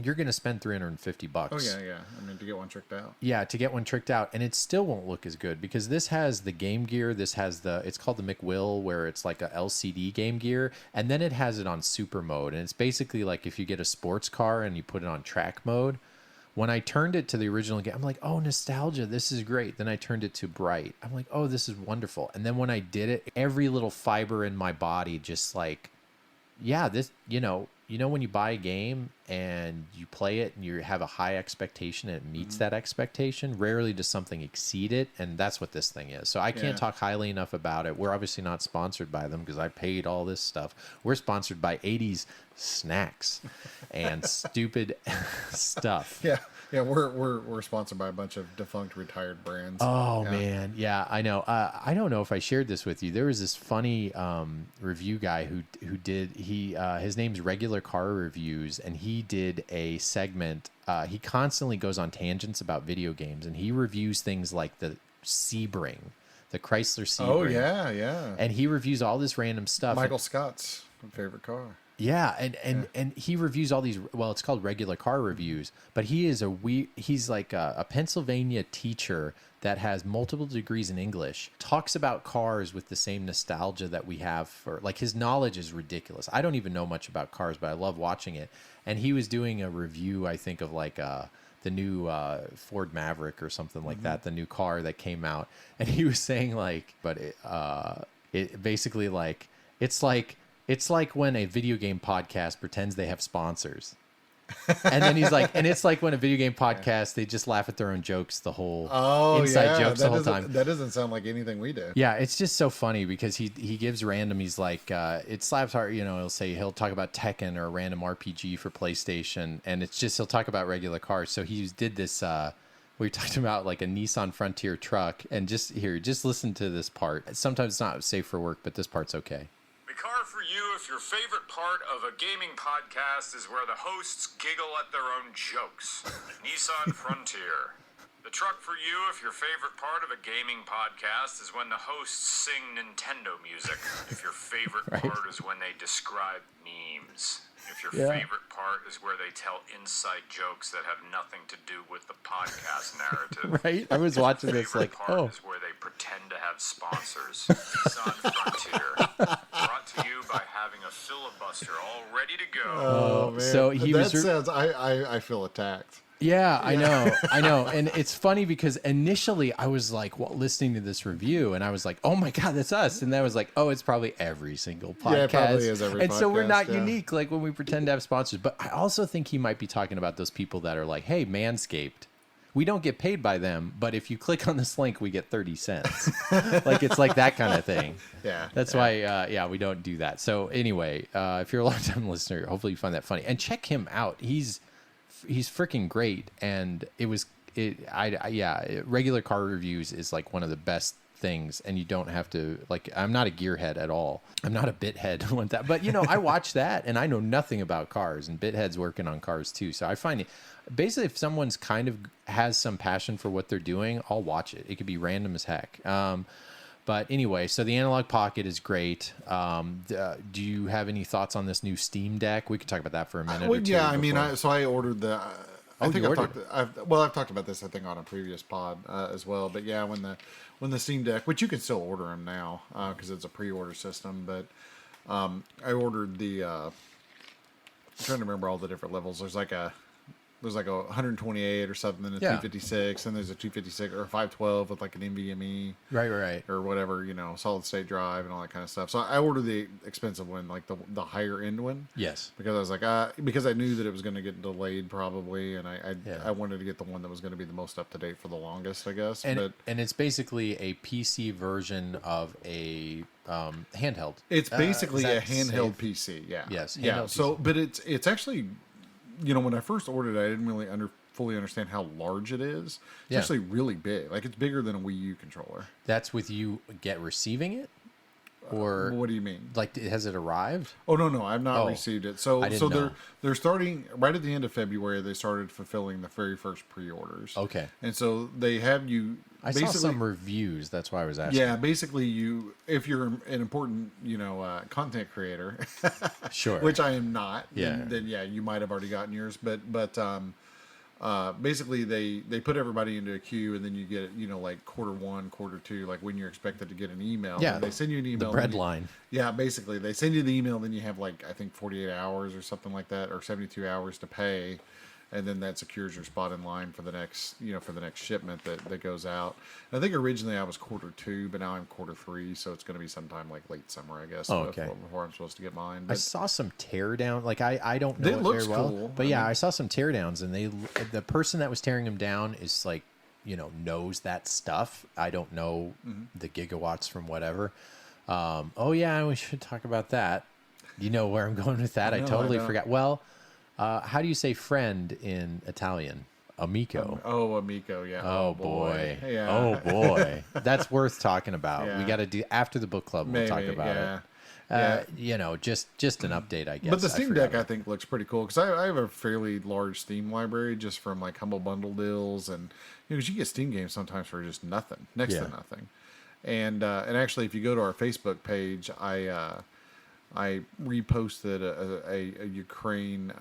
you're going to spend $350. Oh, yeah. I mean, to get one tricked out. Yeah, to get one tricked out. And it still won't look as good because this has the Game Gear. This has it's called the McWill, where it's like a LCD Game Gear. And then it has it on super mode. And it's basically like if you get a sports car and you put it on track mode. When I turned it to the original game, I'm like, oh, nostalgia, this is great. Then I turned it to bright. I'm like, oh, this is wonderful. And then when I did it, every little fiber in my body just like, yeah, this, when you buy a game and you play it and you have a high expectation and it meets that expectation, rarely does something exceed it. And that's what this thing is. So I can't talk highly enough about it. We're obviously not sponsored by them because I paid all this stuff. We're sponsored by 80s snacks and stupid stuff. Yeah. Yeah, we're sponsored by a bunch of defunct retired brands. Oh, man. Yeah, I know. I don't know if I shared this with you. There was this funny review guy who did, his name's Regular Car Reviews, and he did a segment. He constantly goes on tangents about video games, and he reviews things like the Sebring, the Chrysler Sebring. Oh, yeah. And he reviews all this random stuff. Michael Scott's favorite car. Yeah, and he reviews all these. Well, it's called Regular Car Reviews, but he's like a Pennsylvania teacher that has multiple degrees in English. Talks about cars with the same nostalgia that we have for, like, his knowledge is ridiculous. I don't even know much about cars, but I love watching it. And he was doing a review, I think, of like the new Ford Maverick or something like that, the new car that came out, and he was saying like, but it basically like it's like when a video game podcast pretends they have sponsors. And then he's like, and it's like when a video game podcast, they just laugh at their own jokes the whole inside jokes the whole time. That doesn't sound like anything we do. Yeah, it's just so funny because he gives random, he's like, it slaps hard, he'll talk about Tekken or a random RPG for PlayStation, and it's just, he'll talk about regular cars. So he did this We talked about like a Nissan Frontier truck, and just listen to this part. Sometimes it's not safe for work, but this part's okay. The car for you if your favorite part of a gaming podcast is where the hosts giggle at their own jokes. Nissan Frontier. The truck for you if your favorite part of a gaming podcast is when the hosts sing Nintendo music. If your favorite part is when they describe memes. If your favorite part is where they tell inside jokes that have nothing to do with the podcast narrative. Right? I was watching this like, part is where they pretend to have sponsors. Nissan Frontier. Brought to you by having a filibuster all ready to go. Oh, man. So I feel attacked. Yeah, I know. And it's funny because initially I was like, listening to this review, and I was like, oh my God, that's us. And then I was like, oh, it's probably every single podcast. Yeah, it probably is every podcast. And so we're not unique, like when we pretend to have sponsors. But I also think he might be talking about those people that are like, hey, Manscaped. We don't get paid by them, but if you click on this link, we get 30 cents. Like, it's like that kind of thing. Yeah. That's why, we don't do that. So anyway, if you're a long-time listener, hopefully you find that funny. And check him out. He's freaking great, and regular car reviews is like one of the best things, and you don't have to like. I'm not a gearhead at all. I'm not a bithead, but I watch that, and I know nothing about cars, and bitheads working on cars too. So I find it basically if someone's kind of has some passion for what they're doing, I'll watch it. It could be random as heck. But anyway, so the Analog Pocket is great. Do you have any thoughts on this new Steam Deck? We could talk about that for a minute. Or two. Yeah, I mean, I ordered the. I've talked about this, I think, on a previous pod as well. But yeah, when the Steam Deck, which you can still order them now because it's a pre-order system. But I ordered the. I'm trying to remember all the different levels. There's like a 128 or something, and a 256, and there's a 256 or a 512 with like an NVMe, right, or whatever, solid state drive and all that kind of stuff. So I ordered the expensive one, like the higher end one. Yes, because I was like, because I knew that it was going to get delayed probably, and I wanted to get the one that was going to be the most up to date for the longest, I guess. And it's basically a PC version of a handheld. It's basically a handheld PC. Yeah. Yes. Yeah. So, but it's actually. When I first ordered it, I didn't really fully understand how large it is. It's actually really big. Like, it's bigger than a Wii U controller. That's with you receiving it? Or what do you mean? Like, has it arrived? Oh, no, I've not received it. So they're starting right at the end of February. They started fulfilling the very first pre-orders. Okay. And so they have you. I saw some reviews. That's why I was asking. Yeah, basically, if you're an important, content creator, sure, which I am not, then you might have already gotten yours. But basically, they put everybody into a queue, and then you get like quarter one, quarter two, like when you're expected to get an email. Yeah, and they send you an email. The bread line. Yeah, basically, they send you the email, then you have like I think 48 hours or something like that, or 72 hours to pay. And then that secures your spot in line for the next, shipment that goes out. And I think originally I was quarter two, but now I'm quarter three, so it's going to be sometime like late summer, I guess. Before I'm supposed to get mine. But I saw some teardown. Like I don't know it very well, cool. But I saw some teardowns, and the person that was tearing them down is like, knows that stuff. I don't know the gigawatts from whatever. We should talk about that. You know where I'm going with that? I totally forgot. Well. How do you say friend in Italian? Amico. Amico, yeah. Oh boy. Yeah. Oh boy. That's worth talking about. Yeah. We got to do after the book club. We'll talk about it. Just an update, I guess. But the Steam Deck, I think, looks pretty cool because I have a fairly large Steam library just from like Humble Bundle deals, and because you get Steam games sometimes for just nothing, next to nothing. And actually, if you go to our Facebook page, I reposted a Ukraine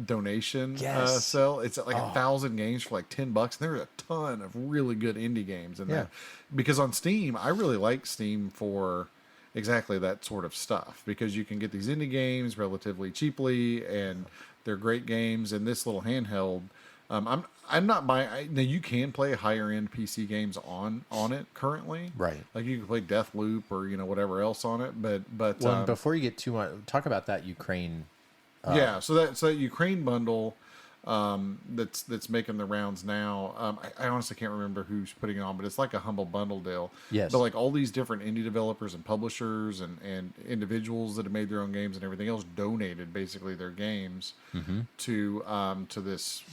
donation sell. It's like 1,000 games for like $10. And there's a ton of really good indie games in there. Because on Steam, I really like Steam for exactly that sort of stuff. Because you can get these indie games relatively cheaply, and they're great games. And this little handheld, I'm not buying. Now you can play higher end PC games on it currently, right? Like you can play Deathloop or whatever else on it. But before you get too much, talk about that Ukraine. So that Ukraine bundle that's making the rounds now. I honestly can't remember who's putting it on, but it's like a Humble Bundle deal. Yes. But like all these different indie developers and publishers and individuals that have made their own games and everything else donated basically their games to this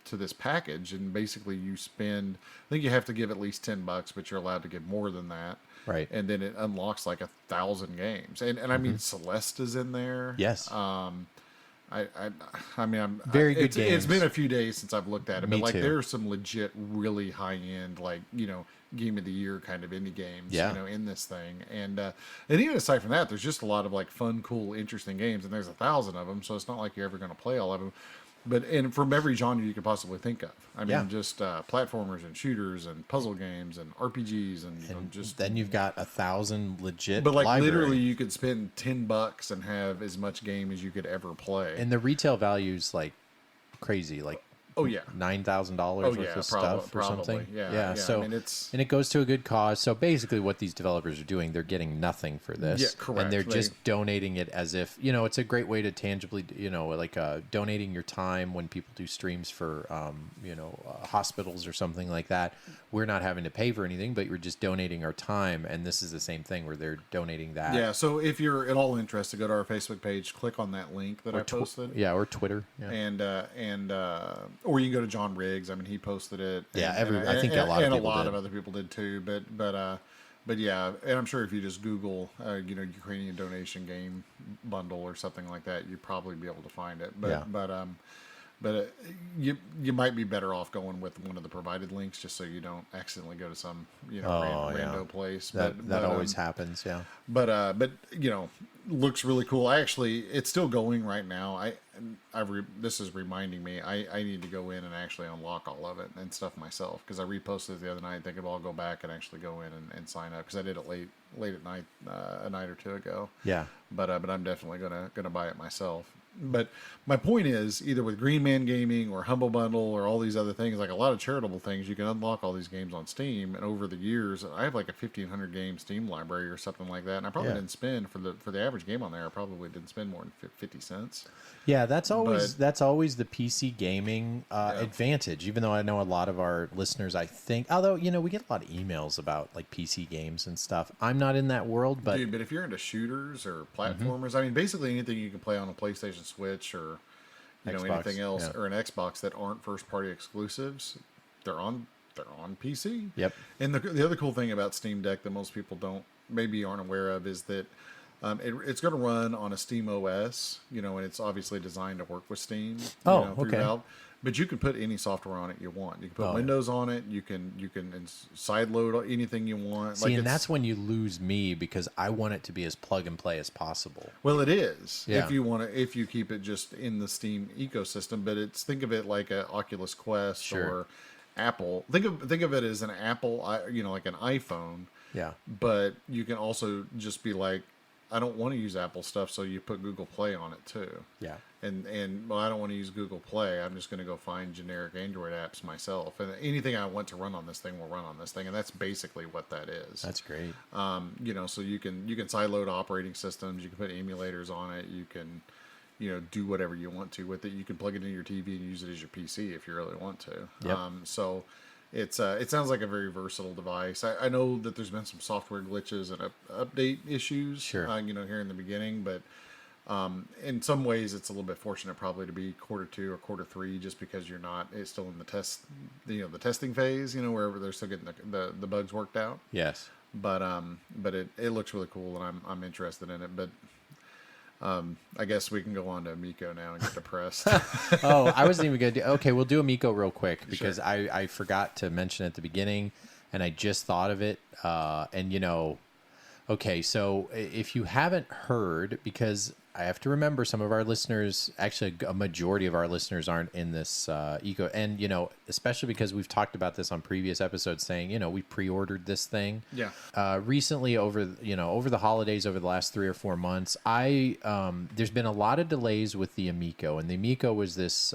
to this package, and basically you spend. I think you have to give at least $10, but you're allowed to give more than that. Right. And then it unlocks like 1,000 games, and I mean Celeste is in there. Yes. I mean, I'm very good games. It's been a few days since I've looked at it, Me but like too. there are some legit, really high end, like game of the year kind of indie games, in this thing, and even aside from that, there's just a lot of like fun, cool, interesting games, and there's 1,000 of them, so it's not like you're ever going to play all of them. And from every genre you could possibly think of. I mean, just platformers and shooters and puzzle games and RPGs and just. Then you've got 1,000 legit. But like library. literally, you could spend $10 and have as much game as you could ever play. And the retail value's like crazy, like $9,000 worth of stuff or something. Yeah. So I mean, and it goes to a good cause. So basically, what these developers are doing, they're getting nothing for this. Yeah, correct. And they're just donating it as if it's a great way to tangibly, like donating your time when people do streams for, hospitals or something like that. We're not having to pay for anything, but we're just donating our time. And this is the same thing where they're donating that. Yeah. So if you're at all interested, go to our Facebook page, click on that link that I posted. Or Twitter. Yeah. And or you can go to John Riggs. I mean, he posted it. I think a lot of other people did too. But yeah, and I'm sure if you just Google, Ukrainian donation game bundle or something like that, you'd probably be able to find it. But you might be better off going with one of the provided links, just so you don't accidentally go to some rando place. That always happens. Yeah. But looks really cool. It's still going right now. This is reminding me. I need to go in and actually unlock all of it and stuff myself, because I reposted it the other night, thinking, well, I'll go back and actually go in and sign up, because I did it late at night a night or two ago. Yeah. But I'm definitely gonna buy it myself. But my point is, either with Green Man Gaming or Humble Bundle or all these other things, like a lot of charitable things, you can unlock all these games on Steam. And over the years, I have like a 1,500 game Steam library or something like that. And I probably didn't spend for the average game on there. I probably didn't spend more than 50 cents. Yeah, that's always the PC gaming advantage. Even though I know a lot of our listeners, I think, although we get a lot of emails about like PC games and stuff. I'm not in that world, but dude, but if you're into shooters or platformers, I mean, basically anything you can play on a PlayStation Switch or Xbox, anything else or an Xbox that aren't first party exclusives, they're on PC. Yep. And the other cool thing about Steam Deck that most people aren't aware of is that it's going to run on a Steam OS, and it's obviously designed to work with Steam. Through Valve. But you can put any software on it you want. You can put Windows on it. You can sideload anything you want. See, and that's when you lose me, because I want it to be as plug and play as possible. Well, it is if you keep it just in the Steam ecosystem. But think of it like a Oculus Quest or Apple. Think of it as an Apple, like an iPhone. Yeah. But you can also just be like, I don't want to use Apple stuff, so you put Google Play on it too. Yeah. And I don't want to use Google Play. I'm just going to go find generic Android apps myself, and anything I want to run on this thing will run on this thing, and that's basically what that is. That's great. So you can sideload operating systems. You can put emulators on it. You can, do whatever you want to with it. You can plug it into your TV and use it as your PC if you really want to. Yep. So it sounds like a very versatile device. I know that there's been some software glitches and update issues, here in the beginning, but in some ways it's a little bit fortunate probably to be Q2 or Q3, just because it's still in the testing phase, wherever they're still getting the bugs worked out. Yes. But it looks really cool, and I'm interested in it. But I guess we can go on to Amico now and get depressed. Oh, I wasn't even going to do... Okay, we'll do Amico real quick, because I forgot to mention at the beginning, and I just thought of it. Okay, so if you haven't heard, because I have to remember some of our listeners, actually a majority of our listeners aren't in this eco, and especially because we've talked about this on previous episodes, saying we pre-ordered this thing. Yeah. Recently, over the holidays, over the last 3 or 4 months, there's been a lot of delays with the Amico, and the Amico was this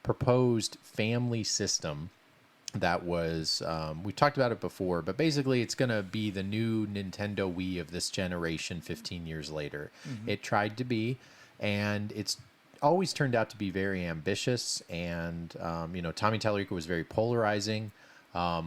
proposed family system that was, we talked about it before, but basically it's going to be the new Nintendo Wii of this generation 15 years later. Mm-hmm. It tried to be, and it's always turned out to be very ambitious, and, Tommy Tallarico was very polarizing. There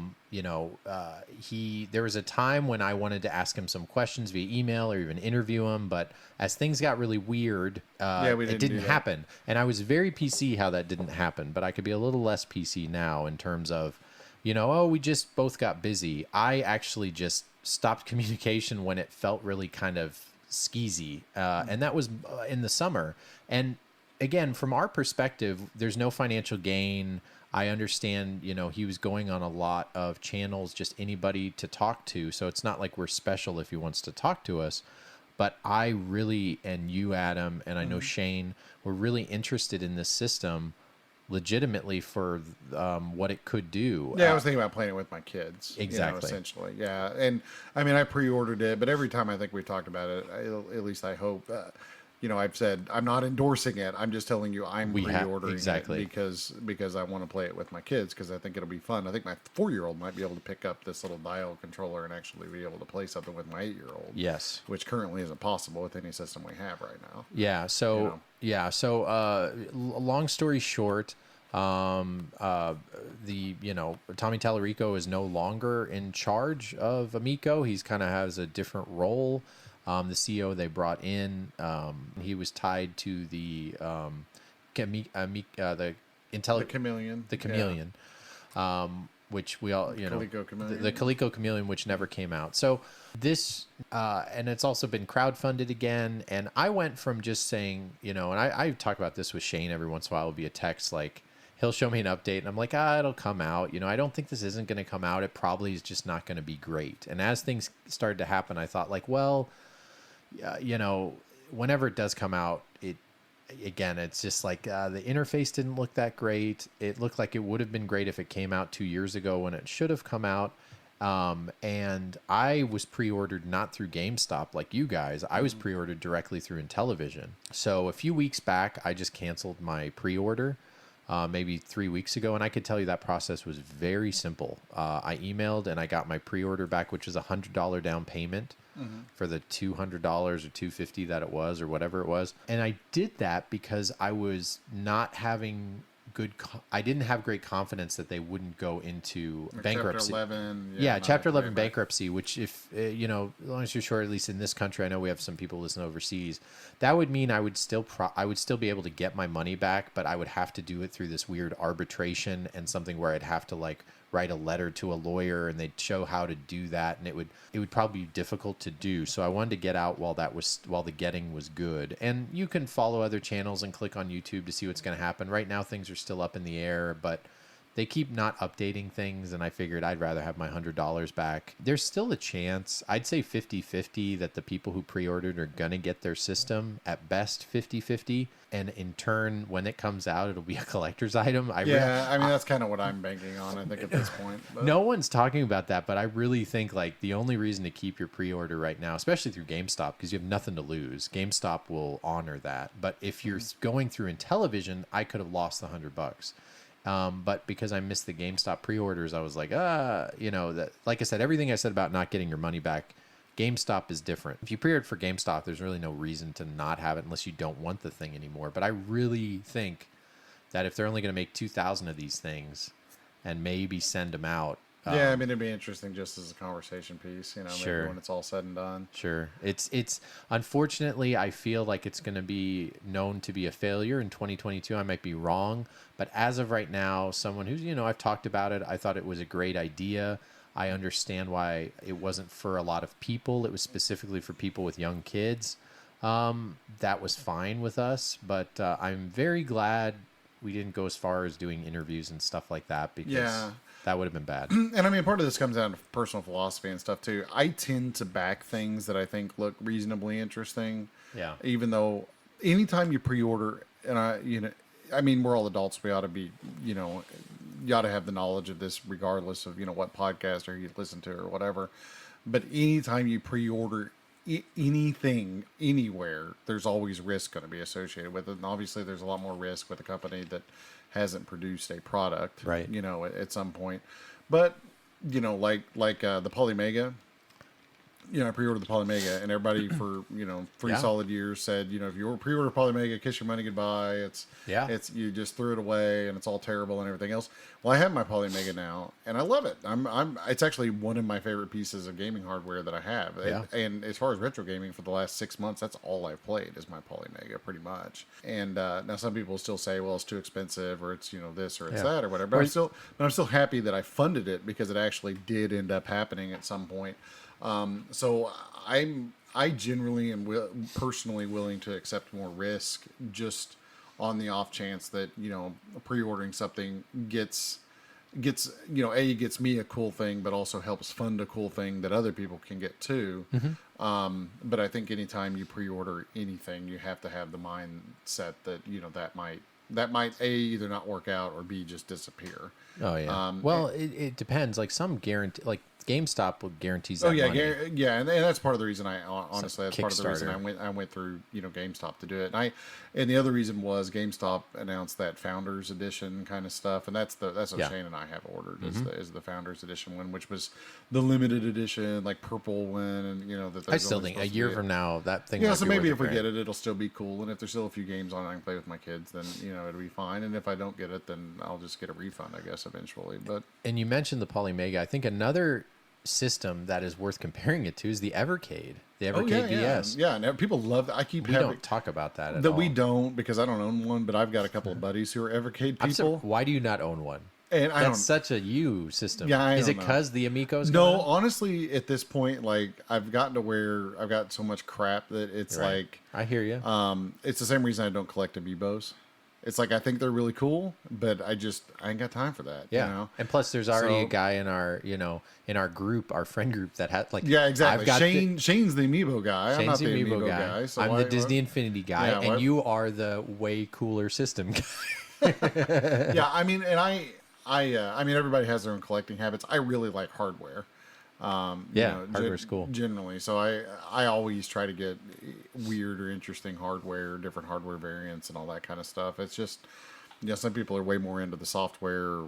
was a time when I wanted to ask him some questions via email or even interview him, but as things got really weird, it didn't happen. And I was very PC how that didn't happen, but I could be a little less PC now in terms of, we just both got busy. I actually just stopped communication when it felt really kind of skeezy. And that was in the summer. And again, from our perspective, there's no financial gain. I understand, he was going on a lot of channels, just anybody to talk to. So it's not like we're special if he wants to talk to us. But I really, and you, Adam, and I know Shane, were really interested in this system legitimately for what it could do. Yeah, I was thinking about playing it with my kids. Exactly. Essentially, yeah. And I mean, I pre-ordered it, but every time I think we've talked about it, at least I hope, I've said I'm not endorsing it. I'm just telling you I'm pre-ordering it because I want to play it with my kids because I think it'll be fun. I think my 4-year-old might be able to pick up this little dial controller and actually be able to play something with my 8-year-old. Yes, which currently isn't possible with any system we have right now. Yeah. So long story short, Tommy Tallarico is no longer in charge of Amico. He's kind of has a different role. The CEO they brought in, he was tied to the Chameleon. The Chameleon, which we all, Coleco Chameleon. The Coleco Chameleon, which never came out. So this, and it's also been crowdfunded again. And I went from just saying, and I talk about this with Shane every once in a while via text, like he'll show me an update and I'm like, it'll come out. I don't think this isn't going to come out. It probably is just not going to be great. And as things started to happen, I thought like, well, whenever it does come out, it's just like the interface didn't look that great. It looked like it would have been great if it came out 2 years ago when it should have come out. And I was pre-ordered not through GameStop like you guys. I was pre-ordered directly through Intellivision. So a few weeks back, I just canceled my pre-order. Maybe 3 weeks ago, and I could tell you that process was very simple. I emailed and I got my pre-order back, which is $100 down payment for the $200 or $250 that it was, or whatever it was. And I did that because I was not having I didn't have great confidence that they wouldn't go into bankruptcy. Chapter 11. Yeah, Chapter 11 bankruptcy, which if, as long as you're sure, at least in this country, I know we have some people listening overseas, that would mean I would still be able to get my money back, but I would have to do it through this weird arbitration and something where I'd have to like write a letter to a lawyer and they'd show how to do that, and it would probably be difficult to do. So I wanted to get out while the getting was good. And you can follow other channels and click on YouTube to see what's going to happen. Right now things are still up in the air, but they keep not updating things, and I figured I'd rather have my $100 back. There's still a chance, I'd say 50-50, that the people who pre-ordered are going to get their system, at best 50-50, and in turn, when it comes out, it'll be a collector's item. That's kind of what I'm banking on, I think, at this point. But. No one's talking about that, but I really think like the only reason to keep your pre-order right now, especially through GameStop, because you have nothing to lose, GameStop will honor that. But if you're going through Intellivision, I could have lost the $100. But because I missed the GameStop pre-orders, I was like, that, like I said, everything I said about not getting your money back, GameStop is different. If you pre-ordered for GameStop, there's really no reason to not have it unless you don't want the thing anymore. But I really think that if they're only going to make 2,000 of these things and maybe send them out. It'd be interesting just as a conversation piece, sure. Maybe when it's all said and done. Sure. It's unfortunately, I feel like it's going to be known to be a failure in 2022. I might be wrong, but as of right now, someone who's, I've talked about it. I thought it was a great idea. I understand why it wasn't for a lot of people. It was specifically for people with young kids. That was fine with us, but I'm very glad we didn't go as far as doing interviews and stuff like that, because that would have been bad. And part of this comes down to personal philosophy and stuff too. I tend to back things that I think look reasonably interesting. Yeah. Even though anytime you pre-order, and we're all adults. We ought to be, you ought to have the knowledge of this regardless of, what podcast or you listen to or whatever. But anytime you pre-order anything, anywhere, there's always risk going to be associated with it. And obviously there's a lot more risk with a company that hasn't produced a product, right? At some point. But, like the Polymega, I pre-ordered the Polymega, and everybody for 3 solid years said, if you pre-order Polymega, kiss your money goodbye. It's you just threw it away, and it's all terrible and everything else. Well, I have my Polymega now, and I love it. It's actually one of my favorite pieces of gaming hardware that I have. Yeah. And as far as retro gaming, for the last 6 months, that's all I've played is my Polymega, pretty much. And now some people still say, well, it's too expensive, or it's this, or it's that, or whatever. But I'm still happy that I funded it because it actually did end up happening at some point. So I generally am personally willing to accept more risk just on the off chance that, pre-ordering something gets me a cool thing, but also helps fund a cool thing that other people can get too. Mm-hmm. But I think anytime you pre-order anything, you have to have the mindset that, that might A, either not work out, or B, just disappear. Oh yeah. Well, it depends. Like some guarantee, like GameStop will guarantees that money. And that's part of the reason that's part of the reason I went through GameStop to do it. And the other reason was GameStop announced that Founders Edition kind of stuff, and that's what Shane and I have ordered is the Founders Edition one, which was the limited edition, like purple one, and that I still think a year from now that thing. Yeah, so maybe if we get it, it'll still be cool, and if there's still a few games on it I can play with my kids, then it'll be fine. And if I don't get it, then I'll just get a refund, I guess, eventually. But and you mentioned the Polymega. I think another system that is worth comparing it to is the Evercade. The Evercade DS. Yeah, and people love that. We don't talk about that at all. We don't, because I don't own one, but I've got a couple of buddies who are Evercade people. Why do you not own one? And that's such a you system. Yeah, is it because the Amico's No, honestly, at this point, like I've gotten to where I've got so much crap that it's like I hear you. It's the same reason I don't collect Amiibos. It's like I think they're really cool, but I ain't got time for that. Yeah, and plus there's already a guy in our in our group, our friend group that had like exactly. Shane's the Amiibo guy. I'm not the Amiibo guy. So I'm the Disney Infinity guy, and you are the way cooler system guy. Yeah, I mean, and I mean, everybody has their own collecting habits. I really like hardware. Hardware's cool generally. So I always try to get weird or interesting hardware, different hardware variants, and all that kind of stuff. It's just, some people are way more into the software,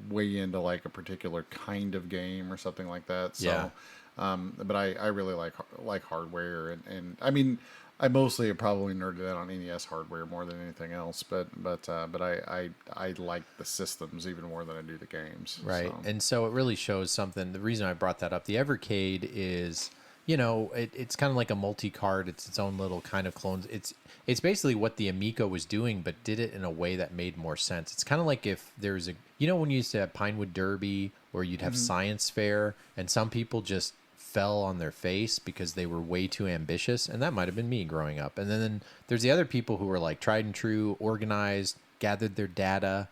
way into like a particular kind of game or something like that. So, but I really like hardware, and I mean, I mostly have probably nerded out on NES hardware more than anything else, but I like the systems even more than I do the games. Right, so. And so it really shows something. The reason I brought that up, the Evercade is, it's kind of like a multi-card. It's its own little kind of clone. It's basically what the Amico was doing, but did it in a way that made more sense. It's kind of like if there's when you used to have Pinewood Derby, or you'd have Science Fair, and some people just fell on their face because they were way too ambitious, and that might have been me growing up. And then there's the other people who were like tried and true, organized, gathered their data,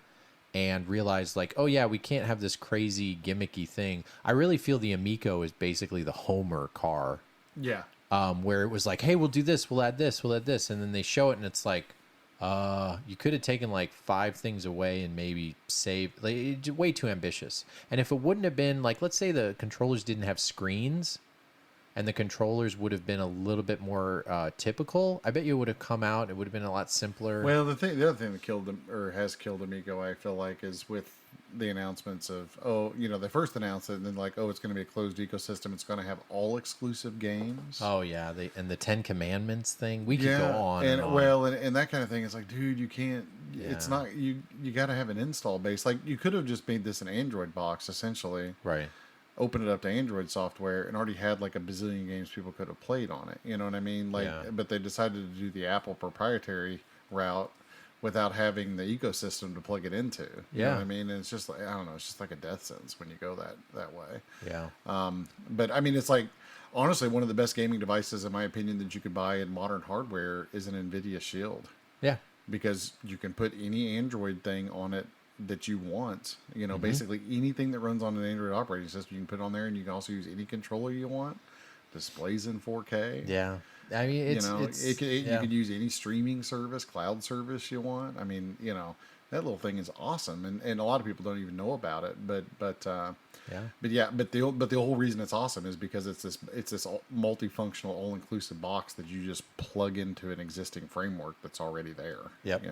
and realized like, oh yeah, we can't have this crazy gimmicky thing. I really feel the Amico is basically the Homer car. Yeah. Where it was like, hey, we'll do this, we'll add this, and then they show it, and it's like, you could have taken like 5 things away and maybe saved, like, way too ambitious. And if it wouldn't have been like, let's say the controllers didn't have screens, and the controllers would have been a little bit more typical, I bet you it would have come out. It would have been a lot simpler. Well, the other thing that killed them, or has killed Amigo, I feel like, is with the announcements of, they first announced it, and then like, it's going to be a closed ecosystem. It's going to have all exclusive games. Oh yeah, and the 10 Commandments thing. We could go on and on. Well, and that kind of thing is like, dude, you can't. Yeah. It's not you. You got to have an install base. Like you could have just made this an Android box essentially. Right. Open it up to Android software and already had like a bazillion games people could have played on it. You know what I mean? Like, but they decided to do the Apple proprietary route without having the ecosystem to plug it into. You know what I mean? And it's just like, I don't know, it's just like a death sentence when you go that way. Yeah. But I mean, it's like, honestly, one of the best gaming devices, in my opinion, that you could buy in modern hardware is an NVIDIA Shield. Yeah. Because you can put any Android thing on it that you want. Basically anything that runs on an Android operating system, you can put on there, and you can also use any controller you want. Displays in 4K. Yeah. I mean, you could use any streaming service, cloud service you want. I mean, that little thing is awesome, and a lot of people don't even know about it. But the whole reason it's awesome is because it's this multifunctional, all-inclusive box that you just plug into an existing framework that's already there. Yep.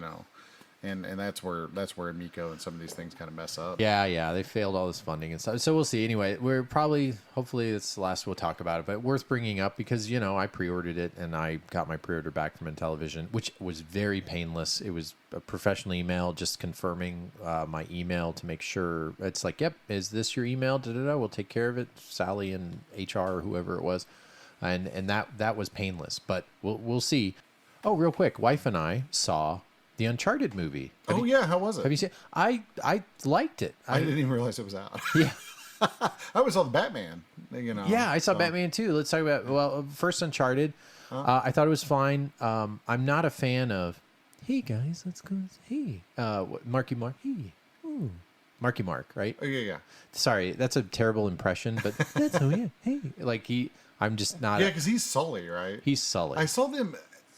And that's where Amico and some of these things kind of mess up. Yeah, they failed all this funding and stuff. So we'll see. Anyway, hopefully it's the last we'll talk about it, but worth bringing up because, I pre-ordered it and I got my pre-order back from Intellivision, which was very painless. It was a professional email, just confirming my email to make sure it's like, yep, is this your email? We'll take care of it. Sally and HR or whoever it was. And that was painless, but we'll see. Oh, real quick. Wife and I saw the Uncharted movie. How was it? Have you seen? I liked it. I didn't even realize it was out. Yeah, I always saw the Batman. Yeah, I saw Batman too. Let's talk about first Uncharted. I thought it was fine. I'm not a fan of. Hey guys, let's go. Hey, Marky Mark. Hey, ooh. Marky Mark, right? Oh yeah. Sorry, that's a terrible impression, but that's Hey, I'm just not. Yeah, because he's Sully, right? He's Sully. I saw them.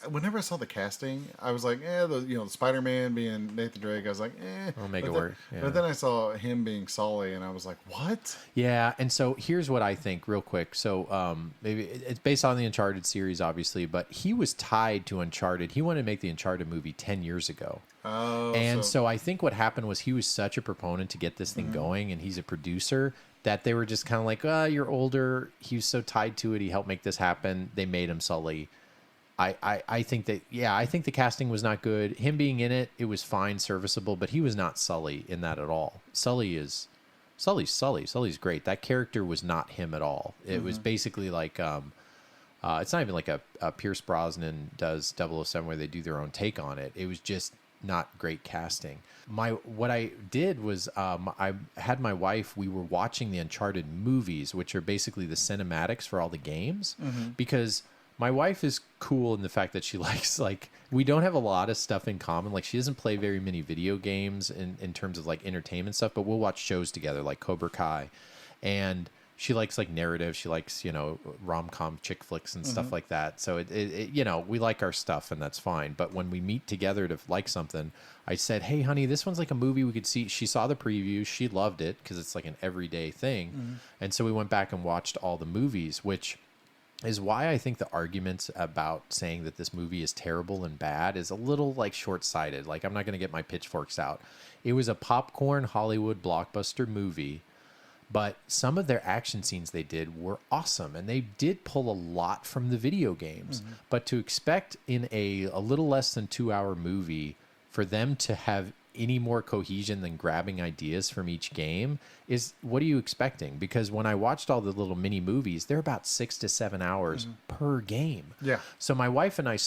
Whenever I saw the casting, I was like, the Spider-Man being Nathan Drake, I was like, I'll make it work. Yeah. But then I saw him being Sully, and I was like, what? Yeah, and so here's what I think, real quick. So maybe it's based on the Uncharted series, obviously, but he was tied to Uncharted. He wanted to make the Uncharted movie 10 years ago. Oh, and so I think what happened was he was such a proponent to get this thing going, and he's a producer, that they were just kind of like, you're older. He was so tied to it. He helped make this happen. They made him Sully. I think that, I think the casting was not good. Him being in it, it was fine, serviceable, but he was not Sully in that at all. Sully's great. That character was not him at all. It was basically like, it's not even like a Pierce Brosnan does 007 where they do their own take on it. It was just not great casting. What I did was I had my wife, we were watching the Uncharted movies, which are basically the cinematics for all the games, because my wife is cool in the fact that she likes, we don't have a lot of stuff in common. Like, she doesn't play very many video games in terms of, entertainment stuff, but we'll watch shows together, like Cobra Kai. And she likes, narrative. She likes, rom-com chick flicks and stuff like that. So, we like our stuff, and that's fine. But when we meet together to like something, I said, hey, honey, this one's like a movie we could see. She saw the preview. She loved it because it's like an everyday thing. And so we went back and watched all the movies, which is why I think the arguments about saying that this movie is terrible and bad is a little short-sighted. I'm not going to get my pitchforks out. It was a popcorn Hollywood blockbuster movie, but some of their action scenes they did were awesome, and they did pull a lot from the video games. But to expect in a little less than 2-hour movie for them to have any more cohesion than grabbing ideas from each game is, what are you expecting? Because when I watched all the little mini movies, they're about 6 to 7 hours per game. Yeah. So my wife and I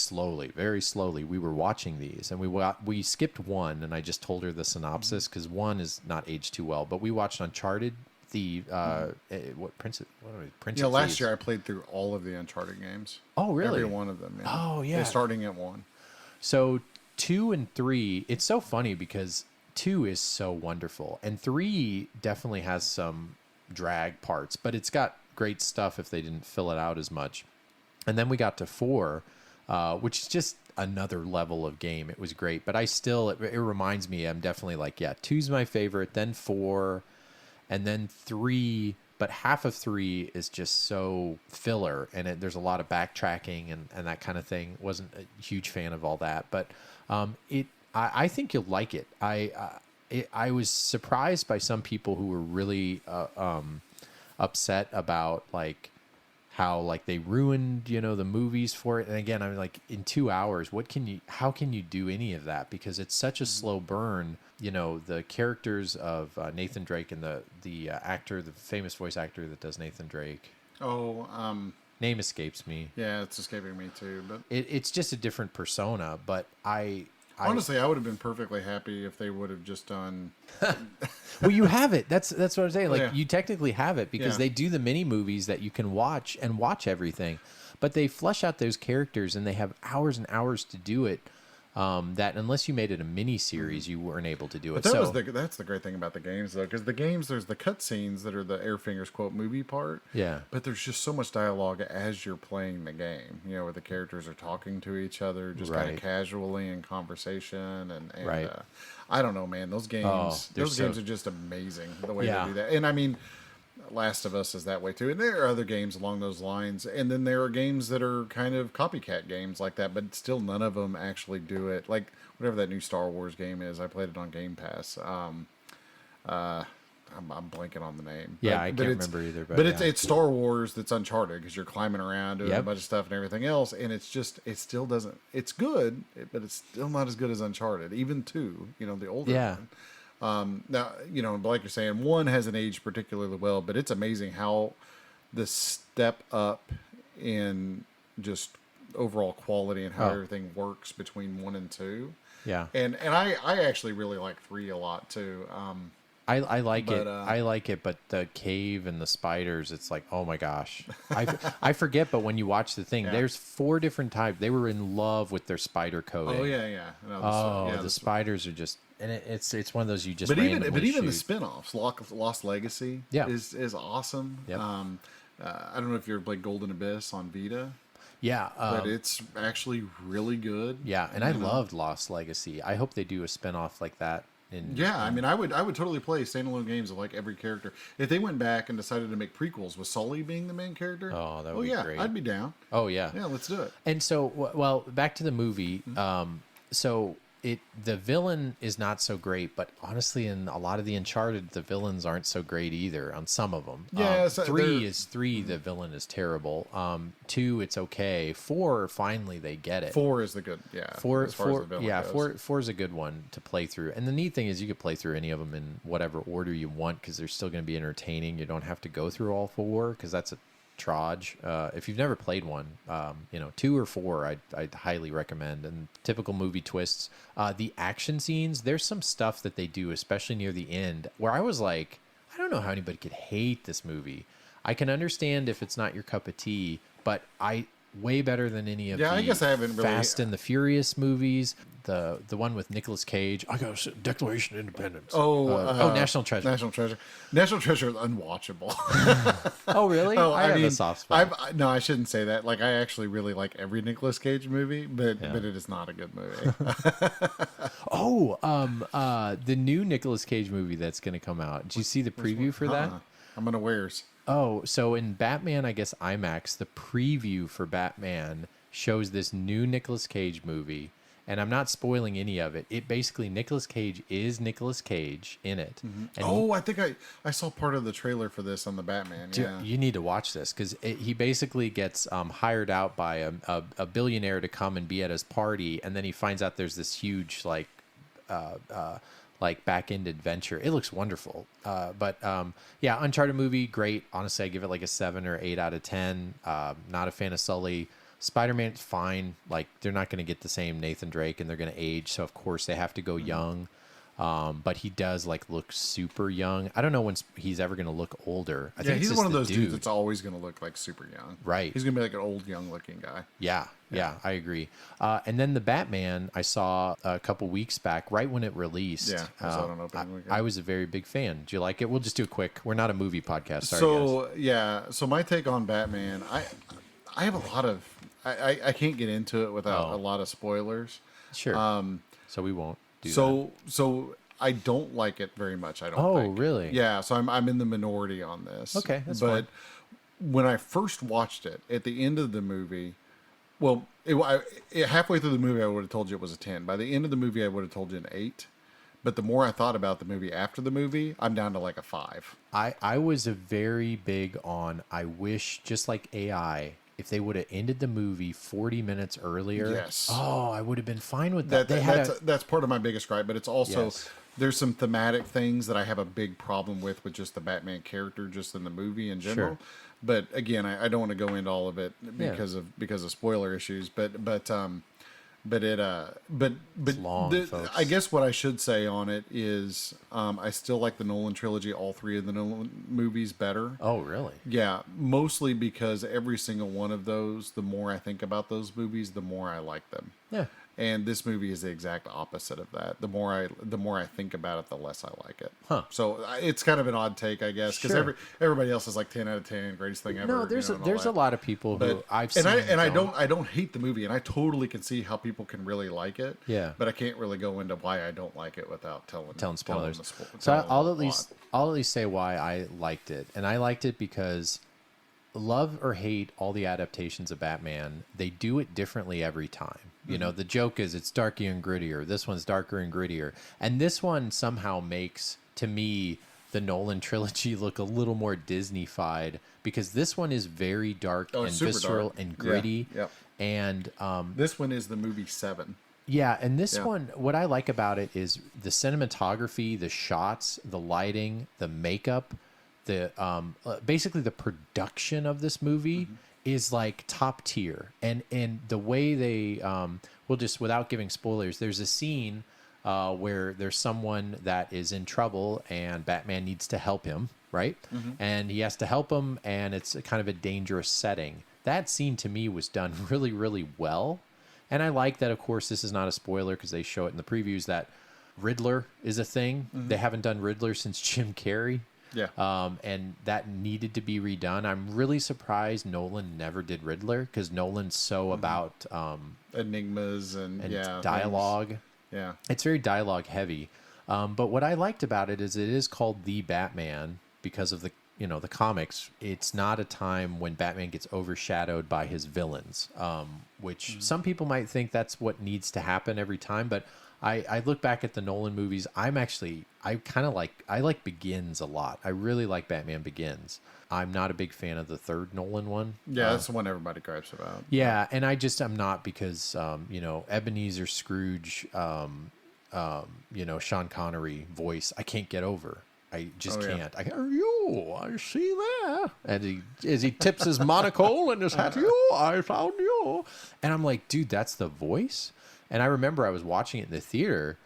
very slowly, we were watching these, and we skipped one, and I just told her the synopsis because one is not aged too well. But we watched Uncharted, Prince of last Thieves. year I played through all of the Uncharted games. Oh, really? Every one of them. Yeah. Oh, yeah. Starting at 1. So 2 and 3, it's so funny because 2 is so wonderful, and 3 definitely has some drag parts, but it's got great stuff if they didn't fill it out as much. And then we got to 4, which is just another level of game. It was great, but it reminds me, I'm definitely 2's my favorite, then 4, and then 3. But half of 3 is just so filler, and there's a lot of backtracking and that kind of thing. Wasn't a huge fan of all that, but I think you'll like it. I was surprised by some people who were really upset about how they ruined the movies for it. And again, I'm in 2 hours, how can you do any of that? Because it's such a slow burn. The characters of Nathan Drake and the actor, the famous voice actor that does Nathan Drake. Name escapes me. Yeah, it's escaping me too. But it's just a different persona. But honestly, I would have been perfectly happy if they would have just done. Well, you have it. That's what I'm saying. Yeah. You technically have it because they do the mini movies that you can watch everything, but they flesh out those characters and they have hours and hours to do it. That unless you made it a mini series, you weren't able to do it. But that's the great thing about the games, though, because the games, there's the cutscenes that are the Air Fingers quote movie part. Yeah. But there's just so much dialogue as you're playing the game. Where the characters are talking to each other, just kind of casually in conversation, and I don't know, man. Those games, games are just amazing the way they do that. And I mean, Last of Us is that way too, and there are other games along those lines, and then there are games that are kind of copycat games like that, but still none of them actually do it. whatever that new Star Wars game is. I played it on Game Pass. I'm blanking on the name. Yeah, I can't remember either. But it's Star Wars that's Uncharted because you're climbing around doing a bunch of stuff and everything else, and it still doesn't. It's good, but it's still not as good as Uncharted. Even 2, the older one. Now, like you're saying, 1 hasn't aged particularly well, but it's amazing how the step up in just overall quality and how everything works between 1 and 2. Yeah, and I actually really like 3 a lot too. I like it. I like it, but the cave and the spiders, it's like, oh my gosh. I forget, but when you watch the thing, there's 4 different types. They were in love with their spider coating. Oh yeah. No, the spiders are just, and it's one of those you just. But even shoot. the spin-offs, Lost Legacy, is awesome. Yep. I don't know if you're played Golden Abyss on Vita. Yeah, but it's actually really good. Yeah, and I loved Lost Legacy. I hope they do a spin-off like that. I mean, I would totally play standalone games of like every character. If they went back and decided to make prequels with Sully being the main character, that would be great. I'd be down. Oh yeah, yeah, let's do it. And so, well, back to the movie. So the villain is not so great, but honestly, in a lot of the Uncharted, the villains aren't so great either. On some of them, yeah. 3, the villain is terrible. 2, it's okay. 4, finally they get it. 4 is the good, 4 is a good one to play through. And the neat thing is you could play through any of them in whatever order you want because they're still going to be entertaining. You don't have to go through all 4 because that's a trudge. If you've never played one, 2 or 4 I'd highly recommend. And typical movie twists, the action scenes, there's some stuff that they do, especially near the end, where I was like, I don't know how anybody could hate this movie. I can understand if it's not your cup of tea, but way better than any of the I guess I haven't really... Fast and the Furious movies. The one with Nicolas Cage. I got Declaration of Independence. National Treasure. National Treasure is unwatchable. Oh, really? I have a soft spot. No, I shouldn't say that. Like, I actually really like every Nicolas Cage movie, but it is not a good movie. The new Nicolas Cage movie that's going to come out. Did you see the preview for that? I'm unawares. Oh, so in Batman, I guess IMAX, the preview for Batman shows this new Nicolas Cage movie. And I'm not spoiling any of it. It basically, Nicolas Cage is Nicolas Cage in it. Mm-hmm. And I think I saw part of the trailer for this on the Batman. Dude, you need to watch this because he basically gets hired out by a billionaire to come and be at his party, and then he finds out there's this huge back-end adventure. It looks wonderful. Uncharted movie, great. Honestly, I give it like a 7 or 8 out of 10. Not a fan of Sully. Spider-Man's fine. Like, they're not going to get the same Nathan Drake, and they're going to age, so of course they have to go young. But he does look super young. I don't know when he's ever going to look older. I think he's one of those dudes that's always going to look like super young. Right. He's going to be like an old, young-looking guy. Yeah, I agree. And then the Batman I saw a couple weeks back, right when it released. Yeah, I saw it on opening weekend. I was a very big fan. Did you like it? We'll just do a quick. We're not a movie podcast. Sorry, guys. So my take on Batman, I have a lot of. I can't get into it without a lot of spoilers. Sure. So we won't do that. So I don't like it very much. I don't. Oh, think. Really? Yeah. So I'm in the minority on this. Okay, that's fine. But when I first watched it, at the end of the movie, halfway through the movie, I would have told you it was a 10. By the end of the movie, I would have told you an 8. But the more I thought about the movie after the movie, I'm down to like a 5. I was a very big on. I wish, just like AI, if they would have ended the movie 40 minutes earlier, yes. I would have been fine with that. That's part of my biggest gripe, but it's also there's some thematic things that I have a big problem with just the Batman character, just in the movie in general. Sure. But again, I don't want to go into all of it because of spoiler issues. But I guess what I should say on it is I still like the Nolan trilogy, all 3 of the Nolan movies better. Oh, really? Yeah, mostly because every single one of those, the more I think about those movies, the more I like them. Yeah. And this movie is the exact opposite of that. The more I think about it, the less I like it. Huh. So it's kind of an odd take, I guess, because everybody else is like 10 out of 10, greatest thing ever. No, there's a lot of people who I've seen. I don't hate the movie, and I totally can see how people can really like it. Yeah. But I can't really go into why I don't like it without telling spoilers. So I'll at least say why I liked it, and I liked it because love or hate all the adaptations of Batman, they do it differently every time. You know, the joke is it's darker and grittier. This one's darker and grittier. And this one somehow makes, to me, the Nolan trilogy look a little more Disney-fied, because this one is very dark and visceral and gritty. Yeah. Yep. And this one is the movie 7. Yeah, and this one, what I like about it is the cinematography, the shots, the lighting, the makeup, the basically the production of this movie is like top tier. And the way they, well, just without giving spoilers, there's a scene where there's someone that is in trouble and Batman needs to help him, right? And he has to help him, and it's kind of a dangerous setting. That scene to me was done really, really well. And I like that, of course, this is not a spoiler because they show it in the previews that Riddler is a thing. They haven't done Riddler since Jim Carrey. Yeah. And that needed to be redone. I'm really surprised Nolan never did Riddler, because Nolan's so about enigmas and dialogue. Things. Yeah. It's very dialogue heavy. But what I liked about it is called The Batman because of the comics. It's not a time when Batman gets overshadowed by his villains, which some people might think that's what needs to happen every time. But I look back at the Nolan movies. I like Begins a lot. I really like Batman Begins. I'm not a big fan of the third Nolan one. Yeah, that's the one everybody gripes about. Yeah, and I'm not, because Ebenezer Scrooge, Sean Connery voice, I can't get over. I just can't. I see there. And as he tips his monocle and his hat, I found you. And I'm like, dude, that's the voice? And I remember I was watching it in the theater,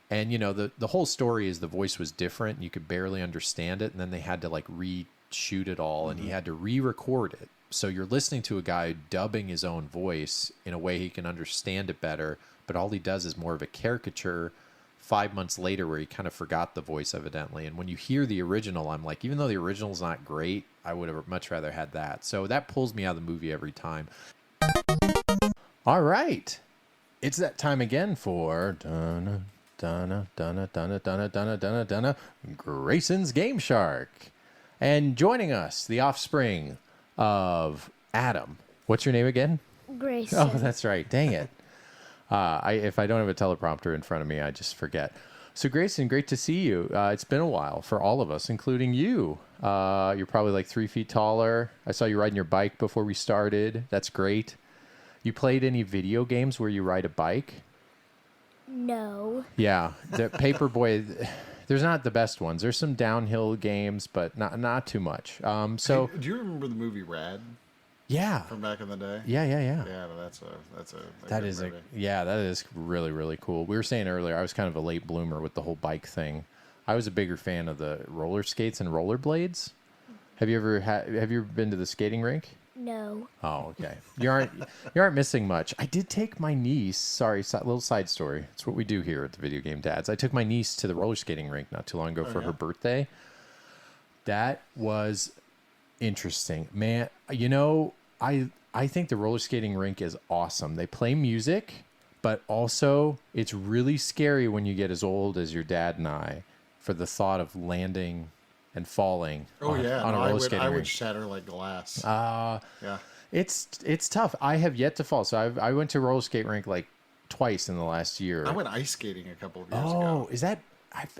and, the whole story is the voice was different. You could barely understand it. And then they had to, like, reshoot it all, and he had to re-record it. So you're listening to a guy dubbing his own voice in a way he can understand it better, but all he does is more of a caricature 5 months later where he kind of forgot the voice evidently. And when you hear the original, I'm like, even though the original's not great, I would have much rather had that. So that pulls me out of the movie every time. All right. It's that time again for Graysons Gameshark. And joining us, the offspring of Adam. What's your name again? Grayson. Oh, that's right. Dang it. If I don't have a teleprompter in front of me, I just forget. So, Grayson, great to see you. It's been a while for all of us, including you. You're probably like 3 feet taller. I saw you riding your bike before we started. That's great. You played any video games where you ride a bike? No. Yeah. The Paperboy, there's not the best ones. There's some downhill games, but not too much. So, do you remember the movie Rad? Yeah. From back in the day? Yeah. Yeah, that is really, really cool. We were saying earlier, I was kind of a late bloomer with the whole bike thing. I was a bigger fan of the roller skates and rollerblades. Have you ever been to the skating rink? No. Oh, okay. You aren't missing much. I did take my niece. Sorry, little side story. It's what we do here at the Video Game Dads. I took my niece to the roller skating rink not too long ago for her birthday. That was interesting, man. I think the roller skating rink is awesome. They play music, but also it's really scary when you get as old as your dad and I, for the thought of landing and falling on a roller skating rink. I would shatter like glass. Yeah. It's tough. I have yet to fall. So I went to roller skate rink like twice in the last year. I went ice skating a couple of years ago. Oh, is that...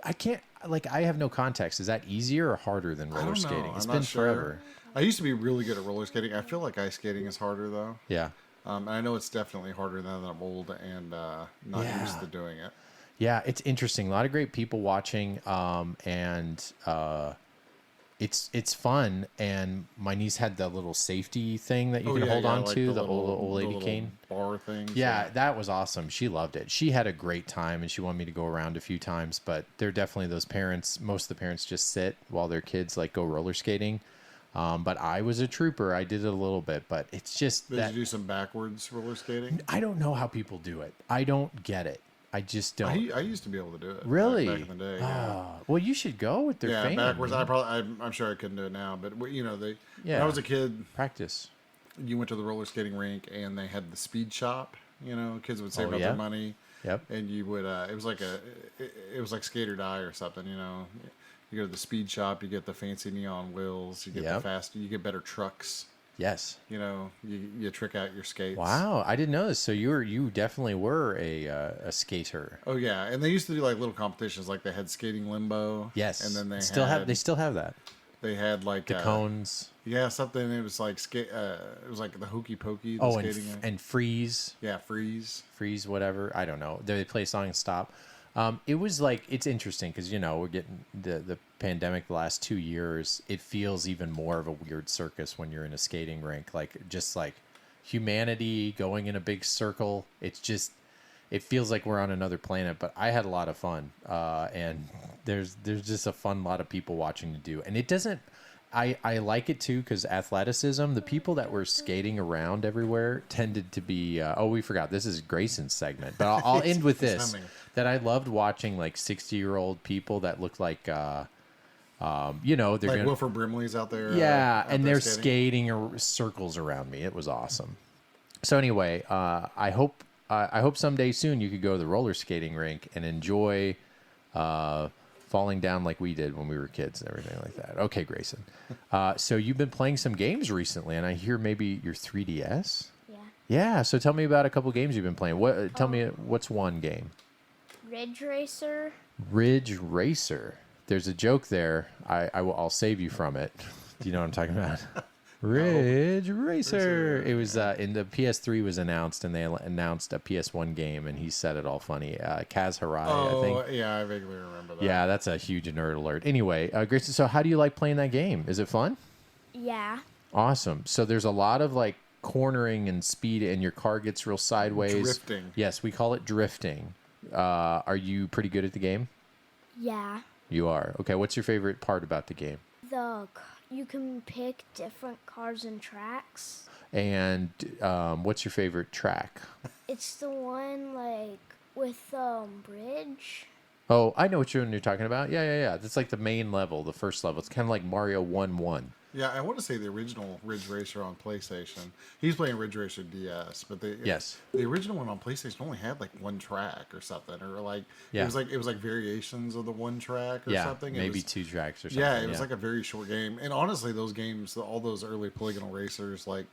I can't... Like, I have no context. Is that easier or harder than roller skating? It's been forever. I used to be really good at roller skating. I feel like ice skating is harder, though. Yeah. And I know it's definitely harder now that I'm old and not used to doing it. Yeah, it's interesting. A lot of great people watching, and it's fun. And my niece had the little safety thing that you can hold on to, the old lady cane. Bar thing. Yeah, that was awesome. She loved it. She had a great time, and she wanted me to go around a few times. But there are definitely those parents. Most of the parents just sit while their kids like go roller skating. But I was a trooper. I did it a little bit, but it's just Did you do some backwards roller skating? I don't know how people do it. I don't get it. I just don't. I used to be able to do it. Really? Back in the day. Yeah. Well, you should go with their fan. Yeah, backwards. I'm sure I couldn't do it now, but when I was a kid, practice. You went to the roller skating rink and they had the speed shop. Kids would save up their money. Yep. And you would. It was like Skate or Die or something. You go to the speed shop, you get the fancy neon wheels, you get the faster, you get better trucks. Yes. You know, you trick out your skates. Wow, I didn't know this. So you definitely were a skater. Oh yeah, and they used to do like little competitions, like they had skating limbo. Yes, and then they still have that. They had like The cones. Yeah, something. It was like it was like the hokey pokey. Oh, and freeze. Yeah, freeze, whatever. I don't know. They play a song and stop. It was like, it's interesting because, you know, we're getting the pandemic the last 2 years. It feels even more of a weird circus when you're in a skating rink, like just like humanity going in a big circle. It's just, it feels like we're on another planet, but I had a lot of fun. And there's just a fun lot of people watching to do. And it doesn't, I like it too because athleticism, the people that were skating around everywhere tended to be, we forgot, this is Grayson's segment, but I'll end with this. That I loved watching like 60-year-old people that looked like, you know, they're like gonna, Wilford Brimley's out there. And they're skating circles around me. It was awesome. So anyway, I hope someday soon you could go to the roller skating rink and enjoy falling down like we did when we were kids and everything like that. Okay, Grayson. So you've been playing some games recently, and I hear maybe your 3DS. Yeah. Yeah. So tell me about a couple games you've been playing. Tell me what's one game. Ridge Racer. Ridge Racer. There's a joke there. I'll save you from it. Do you know what I'm talking about? Ridge Racer. It was in the PS3 was announced, and they announced a PS1 game, and he said it all funny. Kaz Hirai, I think. Oh, yeah, I vaguely remember that. Yeah, that's a huge nerd alert. Anyway, Grayson, so how do you like playing that game? Is it fun? Yeah. Awesome. So there's a lot of like cornering and speed, and your car gets real sideways. Drifting. Yes, we call it drifting. Are you pretty good at the game? Yeah. You are. Okay, what's your favorite part about the game? You can pick different cars and tracks. And what's your favorite track? It's the one like with bridge. Oh, I know what you're talking about. Yeah. That's like the main level, the first level. It's kind of like Mario 1-1. Yeah, I want to say the original Ridge Racer on PlayStation. He's playing Ridge Racer DS, but the original one on PlayStation only had like one track or something, or like it was like variations of the one track or something. Maybe 2 tracks or something. Yeah, it was like a very short game. And honestly, those games, all those early polygonal racers like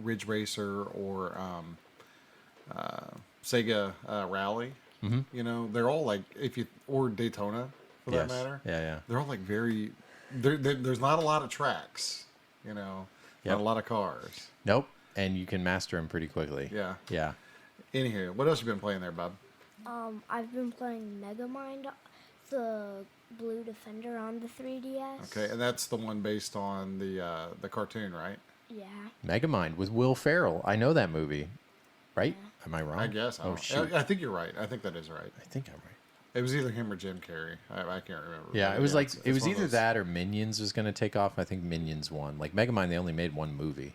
Ridge Racer or Sega Rally, you know, they're all like or Daytona for that matter. Yeah. They're all like very. There's not a lot of tracks, you know, not a lot of cars. Nope, and you can master them pretty quickly. Yeah. Anywho, what else you been playing there, Bob? I've been playing Megamind, the Blue Defender on the 3DS. Okay, and that's the one based on the cartoon, right? Yeah. Megamind with Will Ferrell. I know that movie, right? Yeah. Am I wrong? I guess. Shoot. I think you're right. I think that is right. I think I'm right. It was either him or Jim Carrey. I can't remember. Yeah, it was it was either that or Minions was going to take off. I think Minions won. Like Megamind, they only made one movie,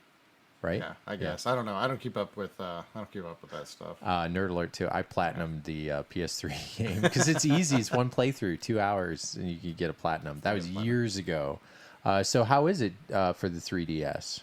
right? Yeah, I guess. I don't know. I don't keep up with that stuff. Nerd alert too. I platinumed the PS3 game because it's easy. It's one playthrough, 2 hours, and you can get a platinum. That was years ago. So how is it for the 3DS?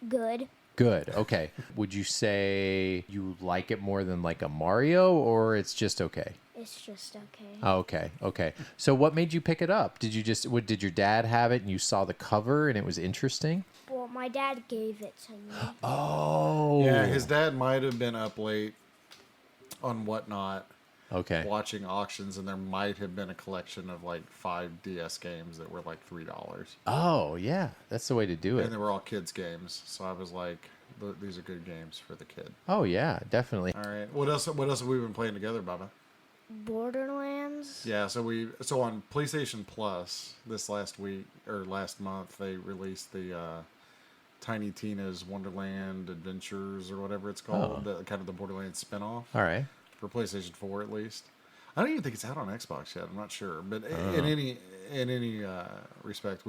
Good. Good. Okay. Would you say you like it more than like a Mario, or it's just okay? It's just okay. Oh, okay. So what made you pick it up? Did did your dad have it and you saw the cover and it was interesting? Well, my dad gave it to me. Oh. Yeah, his dad might have been up late on WhatNot. Okay. Watching auctions, and there might have been a collection of like 5 DS games that were like $3. Oh, yeah. That's the way to do it. And they were all kids games. So I was like, these are good games for the kid. Oh, yeah, definitely. All right. What else have we been playing together, Baba? Borderlands. Yeah, so on PlayStation Plus this last month they released the Tiny Tina's Wonderland Adventures or whatever it's called, kind of the Borderlands spinoff. All right. For PlayStation 4 at least. I don't even think it's out on Xbox yet. I'm not sure, but in any respect,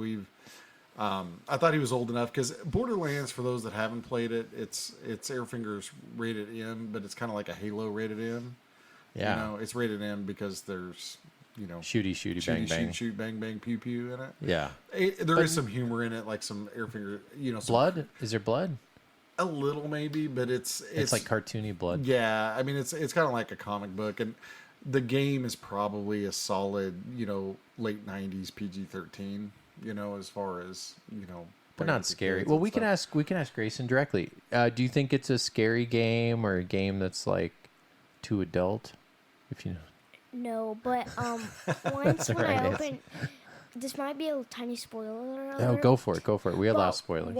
I thought he was old enough because Borderlands, for those that haven't played it, it's Airfinger's rated M, but it's kind of like a Halo rated M. Yeah. You know, it's rated M because there's, you know, shooty, bang, bang. Shoot, bang, bang, pew, pew in it. Yeah. There is some humor in it, like some Airfinger, you know. Blood? Is there blood? A little maybe, but it's like cartoony blood. Yeah, I mean, it's kind of like a comic book, and the game is probably a solid, late 90s PG-13, as far as, But not scary. Well, we can ask Grayson directly. Do you think it's a scary game or a game that's like too adult? If you know. No, but once when I opened, this might be a tiny spoiler alert. Oh, go for it. We allow But spoilers.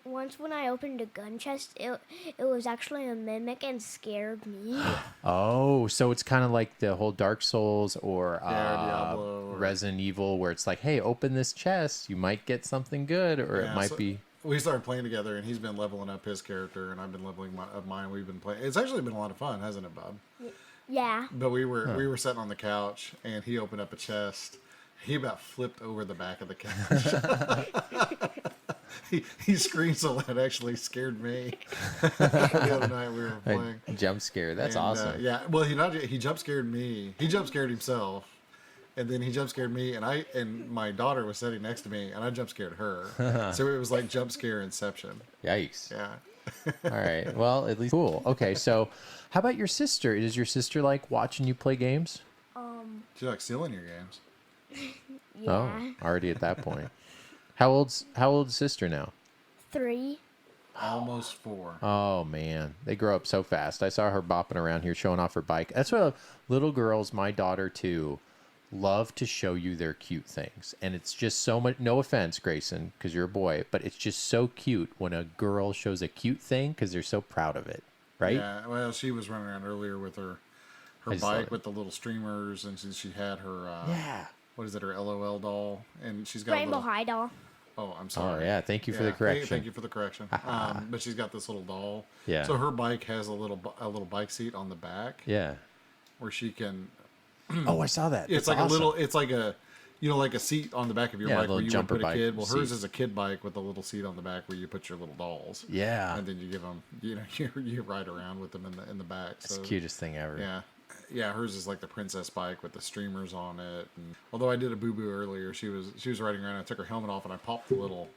Once when I opened a gun chest, it was actually a mimic and scared me. Oh, so it's kind of like the whole Dark Souls or Diablo or Resident Evil, where it's like, hey, open this chest, you might get something good, or it might be. We started playing together, and he's been leveling up his character, and I've been leveling up mine. We've been playing. It's actually been a lot of fun, hasn't it, Bob? Yeah. But we were sitting on the couch, and he opened up a chest. He about flipped over the back of the couch. he screamed so loud, it actually scared me. The other night we were playing. Jump scare. That's awesome. Yeah. Well, he jump scared me. He jump scared himself, and then he jump scared me, and my daughter was sitting next to me, and I jump scared her. So it was like jump scare inception. Yikes. Yeah. All right. Well, at least cool. Okay. So, how about your sister? Does your sister like watching you play games? She likes stealing your games. Yeah. Oh, already at that point. How old's sister now? 3. Almost 4. Oh man, they grow up so fast. I saw her bopping around here showing off her bike. That's what little girls, my daughter too, love to show you their cute things. And it's just so much, no offense, Grayson, because you're a boy, but it's just so cute when a girl shows a cute thing because they're so proud of it, right? Yeah, well, she was running around earlier with her bike with the little streamers, and she had her, what is it, her LOL doll, and she's got Rainbow High doll. Oh, I'm sorry. Oh, yeah, thank you for the correction. Thank you for the correction. But she's got this little doll. Yeah. So her bike has a little bike seat on the back. Yeah. Where she can. Oh, I saw that. It's That's like awesome. it's like a, like a seat on the back of your bike where you would put a kid. Well, hers is a kid bike with a little seat on the back where you put your little dolls. Yeah. And then you give them, you ride around with them in the back. It's the cutest thing ever. Yeah. Yeah, hers is like the princess bike with the streamers on it. And although I did a boo-boo earlier, she was riding around. I took her helmet off and I popped the little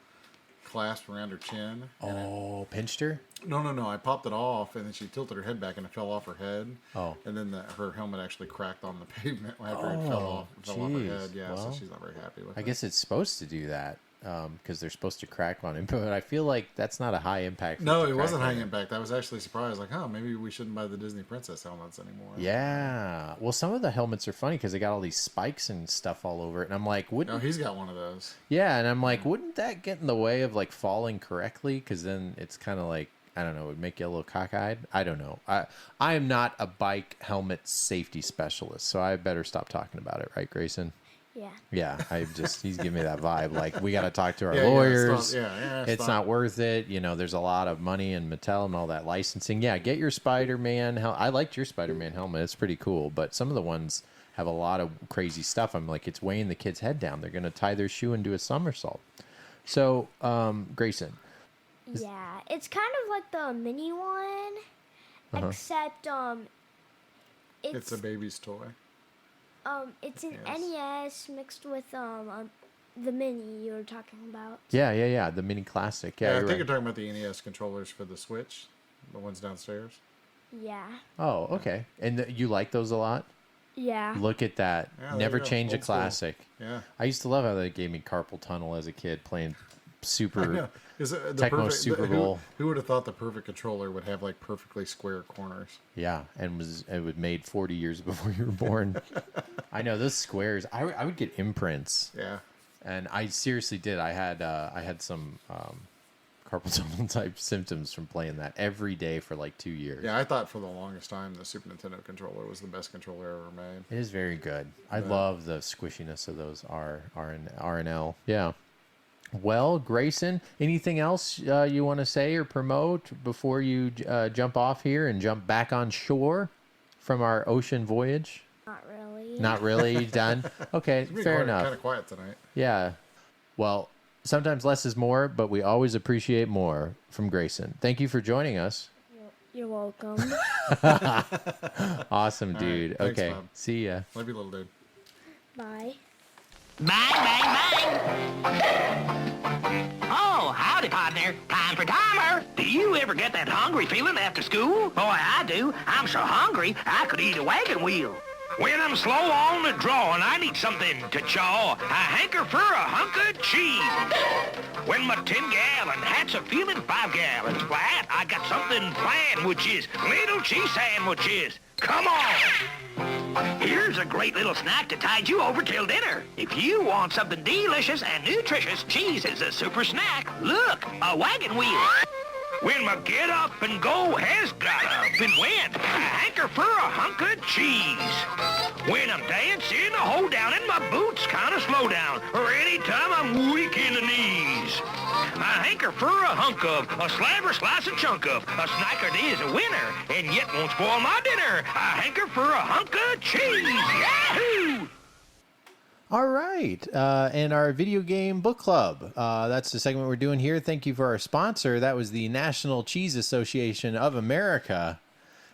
clasp around her chin. Oh, pinched her? No. I popped it off, and then she tilted her head back, and it fell off her head. Oh. And then her helmet actually cracked on the pavement after it fell off her head. Yeah, so she's not very happy with it. I guess it's supposed to do that because they're supposed to crack on it, but I feel like that's not a high impact. No, it wasn't high impact. I was actually surprised. Like, maybe we shouldn't buy the Disney Princess helmets anymore. Yeah. Well, some of the helmets are funny because they got all these spikes and stuff all over it, and I'm like, No, he's got one of those. Yeah, and I'm like, wouldn't that get in the way of like falling correctly? Because then it's kind of like, I don't know, it would make you a little cockeyed. I don't know. I am not a bike helmet safety specialist, so I better stop talking about it, right, Grayson? Yeah. Yeah, he's giving me that vibe. Like, we got to talk to our lawyers. It's not worth it. There's a lot of money in Mattel and all that licensing. Yeah, get your Spider-Man. I liked your Spider-Man helmet. It's pretty cool. But some of the ones have a lot of crazy stuff. I'm like, it's weighing the kid's head down. They're going to tie their shoe and do a somersault. So, Grayson. Yeah, it's kind of like the mini one, except it's a baby's toy. It's an NES mixed with the mini you were talking about. Yeah. The mini classic. Yeah, I think you're talking about the NES controllers for the Switch, the ones downstairs. Yeah. Oh, okay. And you like those a lot? Yeah. Look at that. Yeah, Never change a Old school. classic. Yeah. I used to love how they gave me carpal tunnel as a kid playing Super Is it Tecmo Super Bowl. Who would have thought the perfect controller would have like perfectly square corners? Yeah, and it was made 40 years before you were born. I know those squares. I would get imprints. Yeah. And I seriously did. I had some carpal tunnel type symptoms from playing that every day for like 2 years. Yeah, I thought for the longest time the Super Nintendo controller was the best controller ever made. It is very good. I love the squishiness of those R and L. Yeah. Well, Grayson, anything else you want to say or promote before you jump off here and jump back on shore from our ocean voyage? Not really. Not really? Done? Okay, fair enough. Kind of quiet tonight. Yeah. Well, sometimes less is more, but we always appreciate more from Grayson. Thank you for joining us. You're welcome. Awesome, dude. All right, thanks, okay, Bob. see ya. Love you, little dude. Bye. Bang, bang, bang. Oh, Well, howdy, partner. Time for timer. Do you ever get that hungry feeling after school? Boy, I do. I'm so hungry, I could eat a wagon wheel. When I'm slow on the draw and I need something to chaw, I hanker for a hunk of cheese. When my 10-gallon hat's a feeling 5 gallons flat, I got something planned, which is little cheese sandwiches. Come on! Here's a great little snack to tide you over till dinner. If you want something delicious and nutritious, cheese is a super snack. Look, a wagon wheel. When my get up and go has got up and went, I hanker for a hunk of cheese. When I'm dancing, I hold down and my boots kind of slow down, or anytime I'm weak in the knees. I hanker for a hunk of, a slab or slice and chunk of, a snacker is a winner, and yet won't spoil my dinner. I hanker for a hunk of cheese. Yahoo! All right. And our video game book club. That's the segment we're doing here. Thank you for our sponsor. That was the National Cheese Association of America.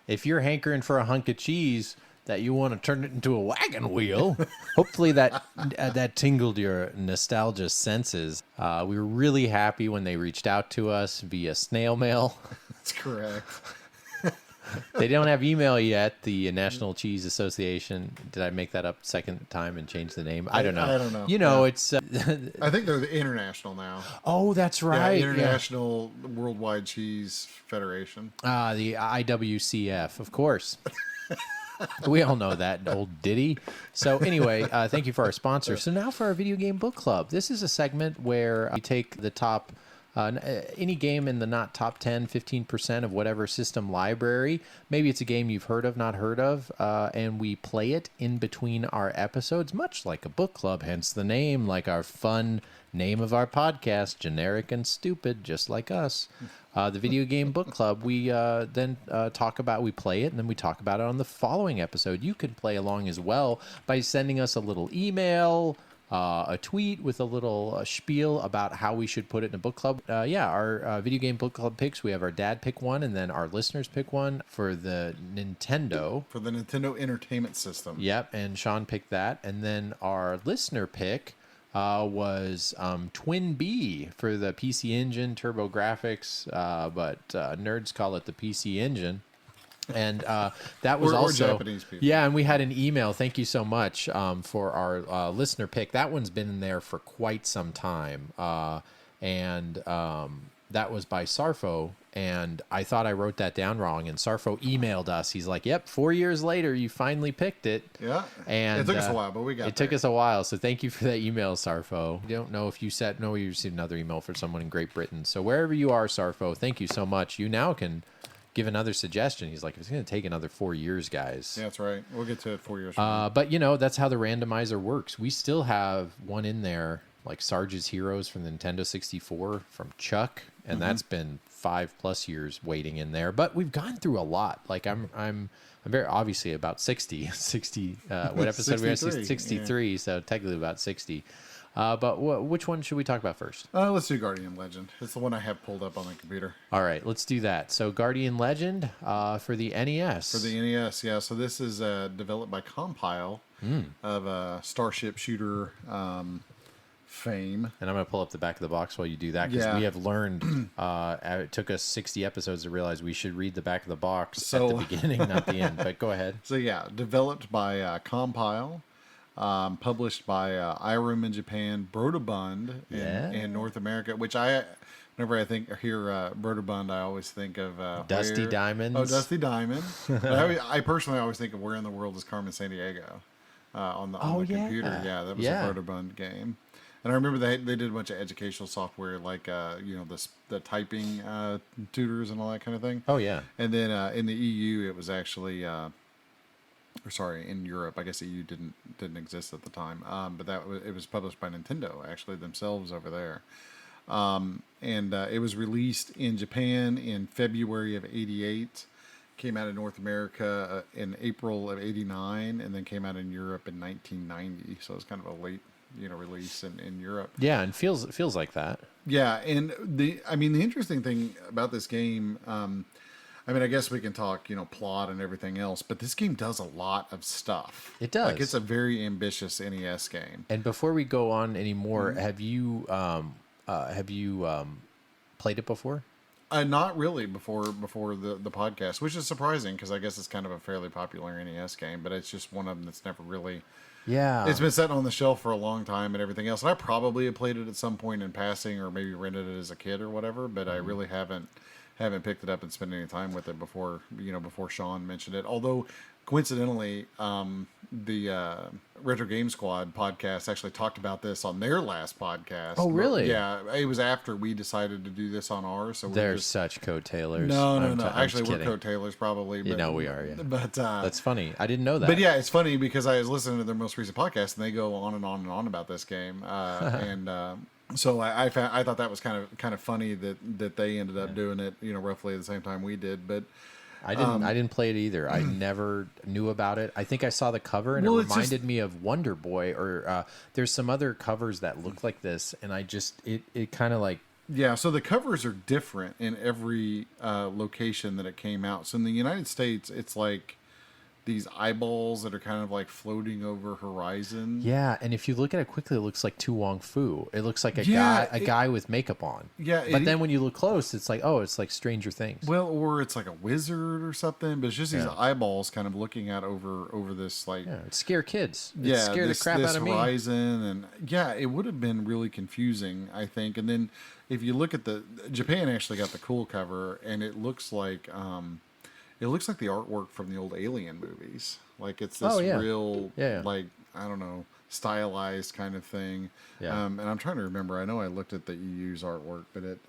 If you're hankering for a hunk of cheese that you want to turn it into a wagon wheel, hopefully that tingled your nostalgia senses. We were really happy when they reached out to us via snail mail. That's correct. They don't have email yet, the National Cheese Association. Did I make that up second time and change the name? I don't know. I don't know. You know, Yeah. it's... I think they're the international now. oh, that's right. Yeah, International Worldwide Cheese Federation. The IWCF, of course. We all know that old ditty. So anyway, thank you for our sponsor. So now for our video game book club. This is a segment where we take the top... any game in the not top 10, 15% of whatever system library. Maybe it's a game you've heard of, not heard of, and we play it in between our episodes, much like a book club, hence the name, like our fun name of our podcast, generic and stupid, just like us. The video game book club, we then we play it, and then we talk about it on the following episode. You can play along as well by sending us a little email, a tweet with a little spiel about how we should put it in a book club. Our video game book club picks, we have our dad pick one, and then our listeners pick one for the Nintendo. For the Nintendo Entertainment System. Yep, and Sean picked that. And then our listener pick was Twin B for the PC Engine, Turbo Graphics, but nerds call it the PC Engine. And that was also Japanese people. Yeah, and we had an email. Thank you so much for our listener pick. That one's been in there for quite some time, and that was by Sarfo. And I thought I wrote that down wrong. And Sarfo emailed us. He's like, "Yep, 4 years later, you finally picked it." Yeah, and it took us a while, but we got. It took us a while, so thank you for that email, Sarfo. I don't know if you said no. You received another email for someone in Great Britain. So wherever you are, Sarfo, thank you so much. You now can give another suggestion. He's like, it's going to take another 4 years, guys. Yeah, that's right. We'll get to it 4 years from now. But, you know, that's how the randomizer works. We still have one in there, like Sarge's Heroes from the Nintendo 64 from Chuck, and that's been 5+ years waiting in there. But we've gone through a lot. Like, I'm very obviously about 60. What episode we on? 63, yeah. So technically about 60. But which one should we talk about first? Let's do Guardian Legend. It's the one I have pulled up on the computer. All right, let's do that. So Guardian Legend for the NES. For the NES, yeah. So this is developed by Compile of Starship Shooter fame. And I'm going to pull up the back of the box while you do that, because we have learned, it took us 60 episodes to realize we should read the back of the box at the beginning, not the end. But go ahead. So yeah, developed by Compile. Published by iRoom in Japan, Brotobund in North America, which whenever I hear Brotobund, I always think of Dusty Diamonds. Oh, Dusty Diamond. I personally always think of Where in the World is Carmen Sandiego on the computer. Yeah, that was a Brotobund game. And I remember they did a bunch of educational software, like the typing tutors and all that kind of thing. Oh yeah. And then in the EU, it was actually. In Europe, I guess EU didn't exist at the time. But it was published by Nintendo actually themselves over there, and it was released in Japan in February of '88. Came out in North America in April of '89, and then came out in Europe in 1990. So it was kind of a late release in Europe. Yeah, and feels like that. Yeah, and the interesting thing about this game. I guess we can talk, plot and everything else, but this game does a lot of stuff. It does. Like, it's a very ambitious NES game. And before we go on anymore, have you played it before? Not really before the podcast, which is surprising because I guess it's kind of a fairly popular NES game, but it's just one of them that's never really. Yeah. It's been sitting on the shelf for a long time and everything else. And I probably have played it at some point in passing or maybe rented it as a kid or whatever, but I really haven't picked it up and spent any time with it before Sean mentioned it. Although coincidentally, the Retro Game Squad podcast actually talked about this on their last podcast. Oh, really? Yeah, it was after we decided to do this on ours. So they're such coat-tailers. No. Actually, we're coat-tailers probably. But, we are, yeah. But that's funny. I didn't know that. But yeah, it's funny because I was listening to their most recent podcast, and they go on and on and on about this game. So I thought that was kind of funny that they ended up doing it, roughly at the same time we did. But I didn't play it either. I never knew about it. I think I saw the cover and it reminded me of Wonder Boy, or there's some other covers that look like this, and it kind of like. Yeah, so the covers are different in every location that it came out. So in the United States, it's like these eyeballs that are kind of like floating over horizon. Yeah, and if you look at it quickly, it looks like Tu Wong Fu. It looks like a guy with makeup on. Yeah, but then when you look close, it's like, oh, it's like Stranger Things. Well, or it's like a wizard or something. But it's just these eyeballs kind of looking out over this like. Yeah, it scare kids. It scare the crap out of me. Horizon, and it would have been really confusing, I think. And then if you look at Japan actually got the cool cover, and it looks like. It looks like the artwork from the old Alien movies. Like it's this real, like, I don't know, stylized kind of thing. Yeah. And I'm trying to remember. I know I looked at the EU's artwork, but it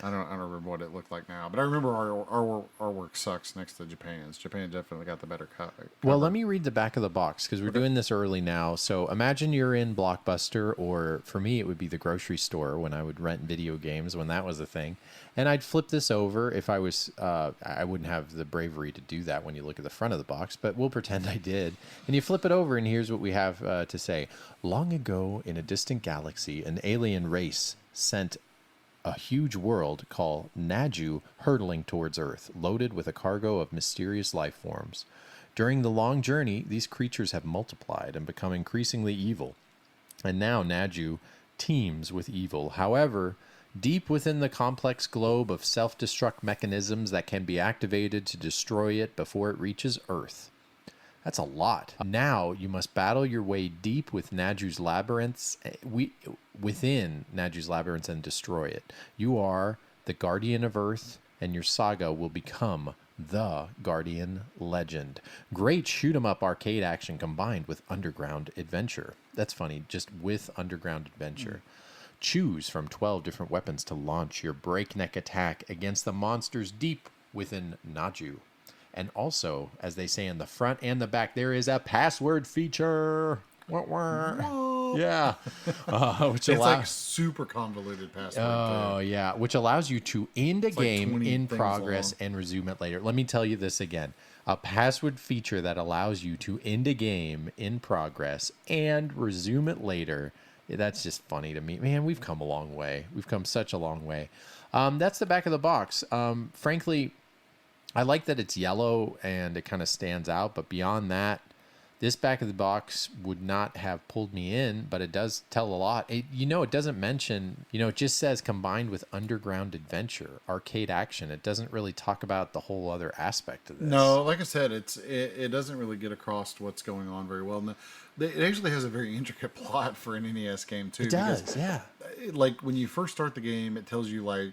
I don't remember what it looked like now. But I remember our artwork sucks next to Japan's. Japan definitely got the better cover. Well, let me read the back of the box because we're doing this early now. So imagine you're in Blockbuster, or for me, it would be the grocery store when I would rent video games when that was a thing. And I'd flip this over if I was, I wouldn't have the bravery to do that when you look at the front of the box, but we'll pretend I did. And you flip it over, and here's what we have to say. Long ago in a distant galaxy, an alien race sent a huge world called Naju hurtling towards Earth, loaded with a cargo of mysterious life forms. During the long journey, these creatures have multiplied and become increasingly evil. And now Naju teems with evil. However, deep within the complex globe of self-destruct mechanisms that can be activated to destroy it before it reaches Earth. That's a lot. Now you must battle your way deep with Naju's labyrinths, within Naju's labyrinths, and destroy it. You are the guardian of Earth, and your saga will become the Guardian Legend. Great shoot-'em-up arcade action combined with underground adventure. That's funny, just with underground adventure. Choose from 12 different weapons to launch your breakneck attack against the monsters deep within Naju. And also, as they say in the front and the back, there is a password feature. Yeah. Which it's like super convoluted password. Oh, yeah. Which allows you to end a game in progress and resume it later. Let me tell you this again. A password feature that allows you to end a game in progress and resume it later. That's just funny to me. Man, we've come a long way. We've come such a long way. That's the back of the box. Frankly, I like that it's yellow and it kind of stands out, but beyond that, this back of the box would not have pulled me in, but it does tell a lot. It doesn't mention, it just says combined with underground adventure, arcade action. It doesn't really talk about the whole other aspect of this. No, like I said, it doesn't really get across what's going on very well. It actually has a very intricate plot for an NES game, too. It does, yeah. Like, when you first start the game, it tells you, like,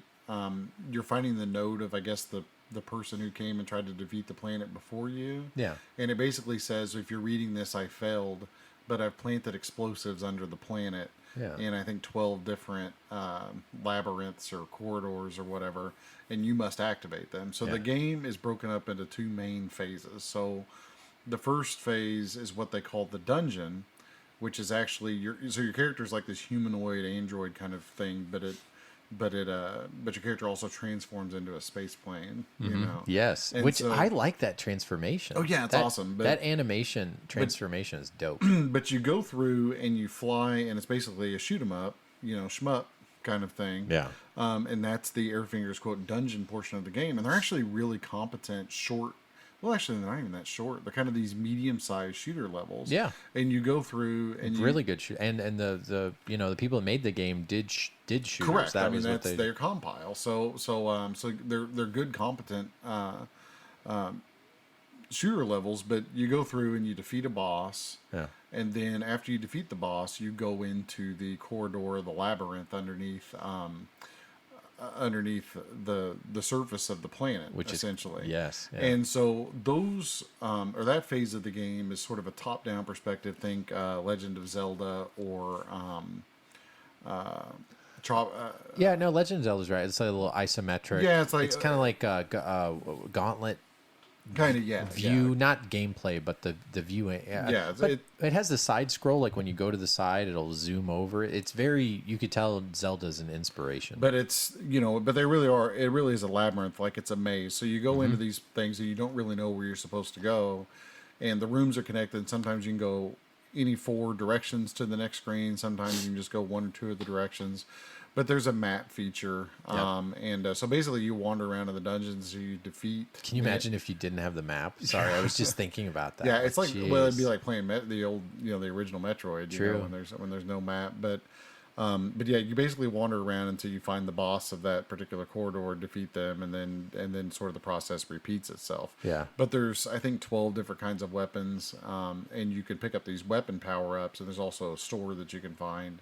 you're finding the node of, I guess, the person who came and tried to defeat the planet before you. Yeah. And it basically says, if you're reading this, I failed, but I've planted explosives under the planet. Yeah. In, I think, 12 different labyrinths or corridors or whatever, and you must activate them. So the game is broken up into two main phases. So the first phase is what they call the dungeon, which is actually your character is like this humanoid android kind of thing, but your character also transforms into a space plane, Yes, and which I like that transformation. Oh yeah, it's awesome. That animation transformation is dope. But you go through and you fly, and it's basically a shoot 'em up, shmup kind of thing. Yeah. And that's the Airfingers quote dungeon portion of the game, and they're actually really competent short Well, actually, they're not even that short. They're kind of these medium-sized shooter levels. Yeah. And you go through and really good shoot, and the the people that made the game did shooters. Correct. That I mean, was that's what they... their compile. So they're good, competent shooter levels. But you go through and you defeat a boss. Yeah. And then after you defeat the boss, you go into the corridor, the labyrinth underneath the surface of the planet, which essentially. Yes. Yeah. And so those or that phase of the game is sort of a top-down perspective. Think Legend of Zelda or Legend of Zelda's right. It's like a little isometric. Yeah, it's like it's kind of like Gauntlet. Kind of, yeah. View, not gameplay, but the view. Yeah, it has the side scroll. Like when you go to the side, it'll zoom over. It's very. You could tell Zelda's an inspiration. But it's but they really are. It really is a labyrinth, like it's a maze. So you go into these things and you don't really know where you're supposed to go, and the rooms are connected. Sometimes you can go any 4 directions to the next screen. Sometimes you can just go 1 or 2 of the directions. But there's a map feature, and so basically you wander around in the dungeons, you defeat. Can you imagine if you didn't have the map? Sorry, I was just thinking about that. Yeah, it's like it'd be like playing the old, the original Metroid. True. When there's no map, but yeah, you basically wander around until you find the boss of that particular corridor, defeat them, and then sort of the process repeats itself. Yeah. But there's I think 12 different kinds of weapons, and you can pick up these weapon power ups, and there's also a store that you can find.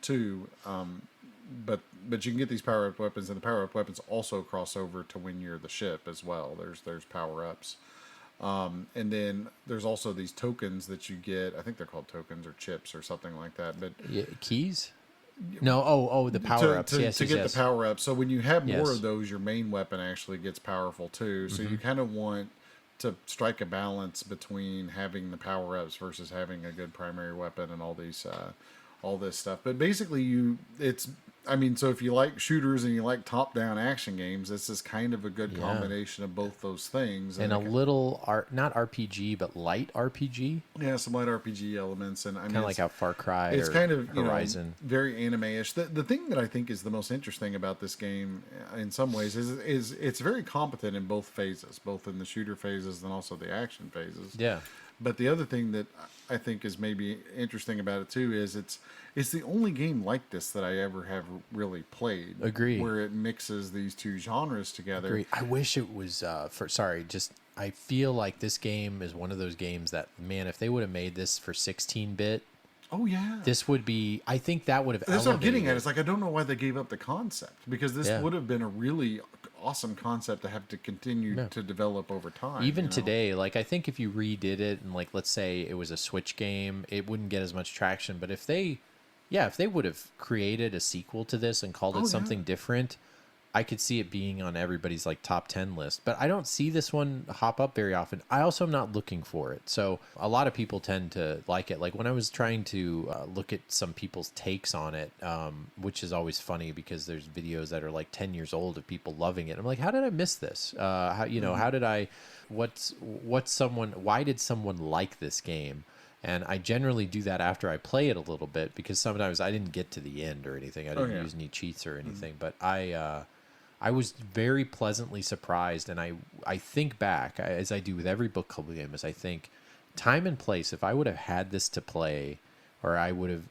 Too, but you can get these power up weapons, and the power up weapons also cross over to when you're the ship as well. There's power ups, and then there's also these tokens that you get. I think they're called tokens or chips or something like that. But keys? No, the power ups. To get the power up. So when you have more Yes. of those, your main weapon actually gets powerful too. So you kind of want to strike a balance between having the power ups versus having a good primary weapon and all these. All this stuff, but basically so if you like shooters and you like top-down action games, this is kind of a good combination of both those things. And a little not RPG, but light RPG. Yeah, some light RPG elements, and Kind of like how Far Cry. It's or kind of Horizon. Very anime-ish. The thing that I think is the most interesting about this game, in some ways, is it's very competent in both phases, both in the shooter phases and also the action phases. Yeah. But the other thing that I think is maybe interesting about it too is it's the only game like this that I ever have really played. Agree. Where it mixes these two genres together. Agree. I wish it was I feel like this game is one of those games that, man, if they would have made this for 16-bit, oh yeah, this would be. I think that would have. That's what I'm getting at. It's like I don't know why they gave up the concept, because this would have been a really awesome concept to have to continue to develop over time. Even today, like I think if you redid it and like let's say it was a Switch game, it wouldn't get as much traction. But if they would have created a sequel to this and called it something different, I could see it being on everybody's like top 10 list. But I don't see this one hop up very often. I also am not looking for it. So a lot of people tend to like it. Like when I was trying to look at some people's takes on it, which is always funny because there's videos that are like 10 years old of people loving it. I'm like, how did I miss this? How did I, why did someone like this game? And I generally do that after I play it a little bit, because sometimes I didn't get to the end or anything. I didn't use any cheats or anything, but I was very pleasantly surprised, and I think back, as I do with every book club game, as I think time and place, if I would have had this to play, or I would have,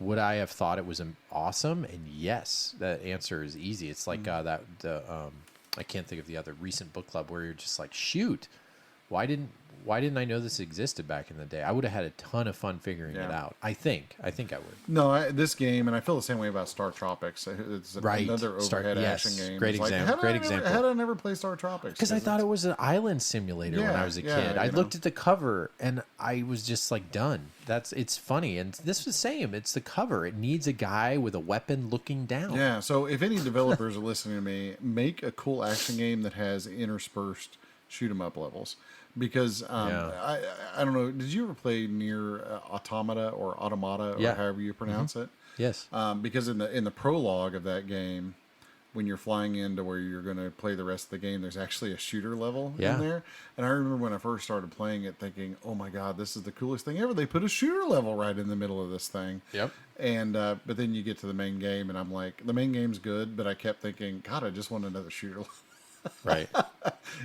would I have thought it was awesome? And yes, that answer is easy. It's like I can't think of the other recent book club where you're just like, shoot, why didn't I know this existed back in the day? I would have had a ton of fun figuring it out. I think I would. No, this game, and I feel the same way about Star Tropics. It's another overhead action game. Great example. How did I never play Star Tropics? Because I thought it was an island simulator when I was a kid. I looked at the cover and I was just like done. It's funny, and this is the same. It's the cover. It needs a guy with a weapon looking down. Yeah. So if any developers are listening to me, make a cool action game that has interspersed shoot 'em up levels. Because I don't know, did you ever play Nier Automata or Automata or however you pronounce it? Yes. Because in the prologue of that game, when you're flying into where you're going to play the rest of the game, there's actually a shooter level in there. And I remember when I first started playing it thinking, oh my God, this is the coolest thing ever. They put a shooter level right in the middle of this thing. Yep. And but then you get to the main game and I'm like, the main game's good, but I kept thinking, God, I just want another shooter level. Right.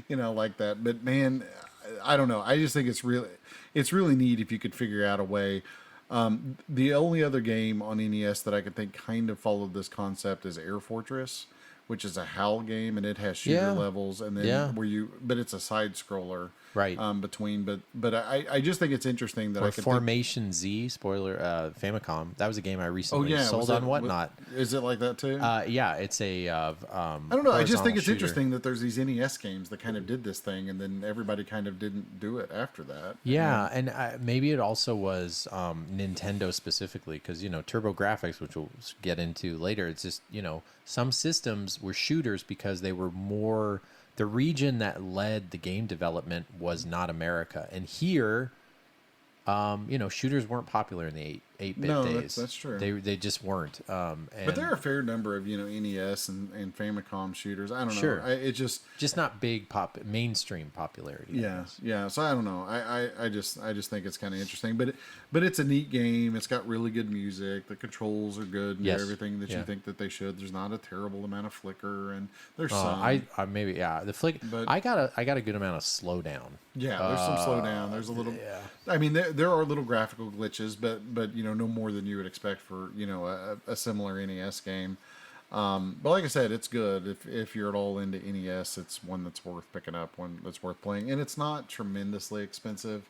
Like that. But man, I don't know. I just think it's really neat if you could figure out a way. The only other game on NES that I could think kind of followed this concept is Air Fortress, which is a HAL game, and it has shooter levels, and then but it's a side scroller, right? But I just think it's interesting that I could Formation Z, spoiler, Famicom. That was a game I recently sold on WhatNot. Is it like that too? Yeah, it's a. I don't know. I just think it's interesting that there's these NES games that kind of did this thing, and then everybody kind of didn't do it after that. Yeah, and maybe it also was Nintendo specifically, because TurboGrafx, which we'll get into later, it's just some systems were shooters because they were more. The region that led the game development was not America, and here, shooters weren't popular in the 8-bit days. That's true. They just weren't. But there are a fair number of NES and Famicom shooters. I don't know. Sure. It just not big mainstream popularity. Yeah. So I don't know. I just think it's kind of interesting. But it's a neat game. It's got really good music. The controls are good and everything that you think that they should. There's not a terrible amount of flicker, and there's some. The flick. But I got a good amount of slowdown. Yeah, there's some slowdown. There's a little. Yeah. I mean, there are little graphical glitches, but no more than you would expect for a similar NES game. But like I said, it's good if you're at all into NES. It's one that's worth picking up, one that's worth playing, and it's not tremendously expensive.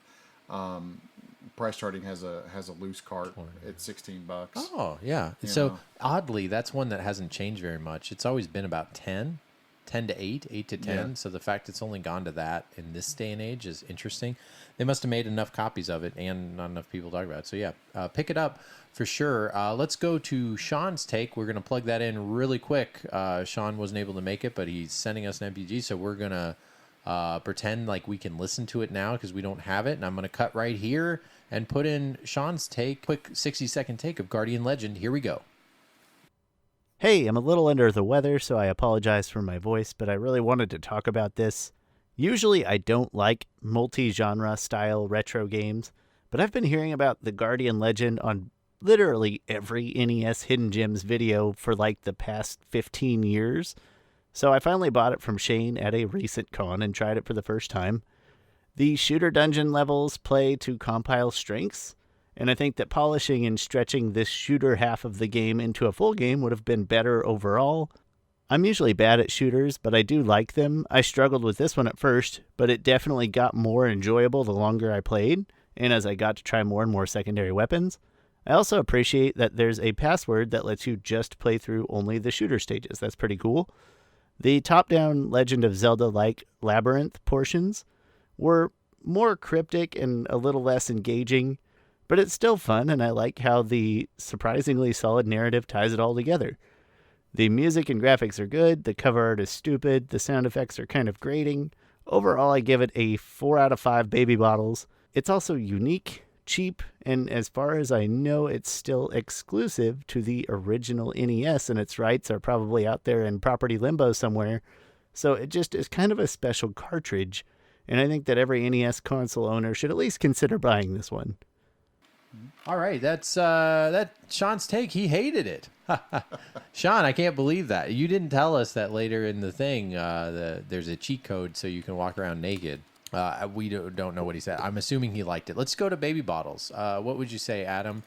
Price Charting has a loose cart at $16. Oh yeah. So oddly, that's one that hasn't changed very much. It's always been about 10 to 8 to 10. Yeah. So the fact it's only gone to that in this day and age is interesting. They must have made enough copies of it and not enough people talk about it. So yeah, pick it up for sure. Let's go to Sean's take. We're going to plug that in really quick. Sean wasn't able to make it, but he's sending us an MPG. So we're going to pretend like we can listen to it now because we don't have it. And I'm going to cut right here and put in Sean's take, quick 60-second take of Guardian Legend. Here we go. Hey, I'm a little under the weather, so I apologize for my voice, but I really wanted to talk about this. Usually I don't like multi-genre style retro games, but I've been hearing about the Guardian Legend on literally every NES Hidden Gems video for like the past 15 years. So I finally bought it from Shane at a recent con and tried it for the first time. The shooter dungeon levels play to compile strengths, and I think that polishing and stretching this shooter half of the game into a full game would have been better overall. I'm usually bad at shooters, but I do like them. I struggled with this one at first, but it definitely got more enjoyable the longer I played, and as I got to try more and more secondary weapons. I also appreciate that there's a password that lets you just play through only the shooter stages. That's pretty cool. The top-down Legend of Zelda-like labyrinth portions were more cryptic and a little less engaging, but it's still fun, and I like how the surprisingly solid narrative ties it all together. The music and graphics are good, the cover art is stupid, the sound effects are kind of grating. Overall, I give it a 4 out of 5 baby bottles. It's also unique, cheap, and as far as I know, it's still exclusive to the original NES, and its rights are probably out there in property limbo somewhere. So it just is kind of a special cartridge, and I think that every NES console owner should at least consider buying this one. All right, that's Sean's take. He hated it. Sean, I can't believe that. You didn't tell us that later in the thing there's a cheat code so you can walk around naked. We don't know what he said. I'm assuming he liked it. Let's go to baby bottles. What would you say, Adam?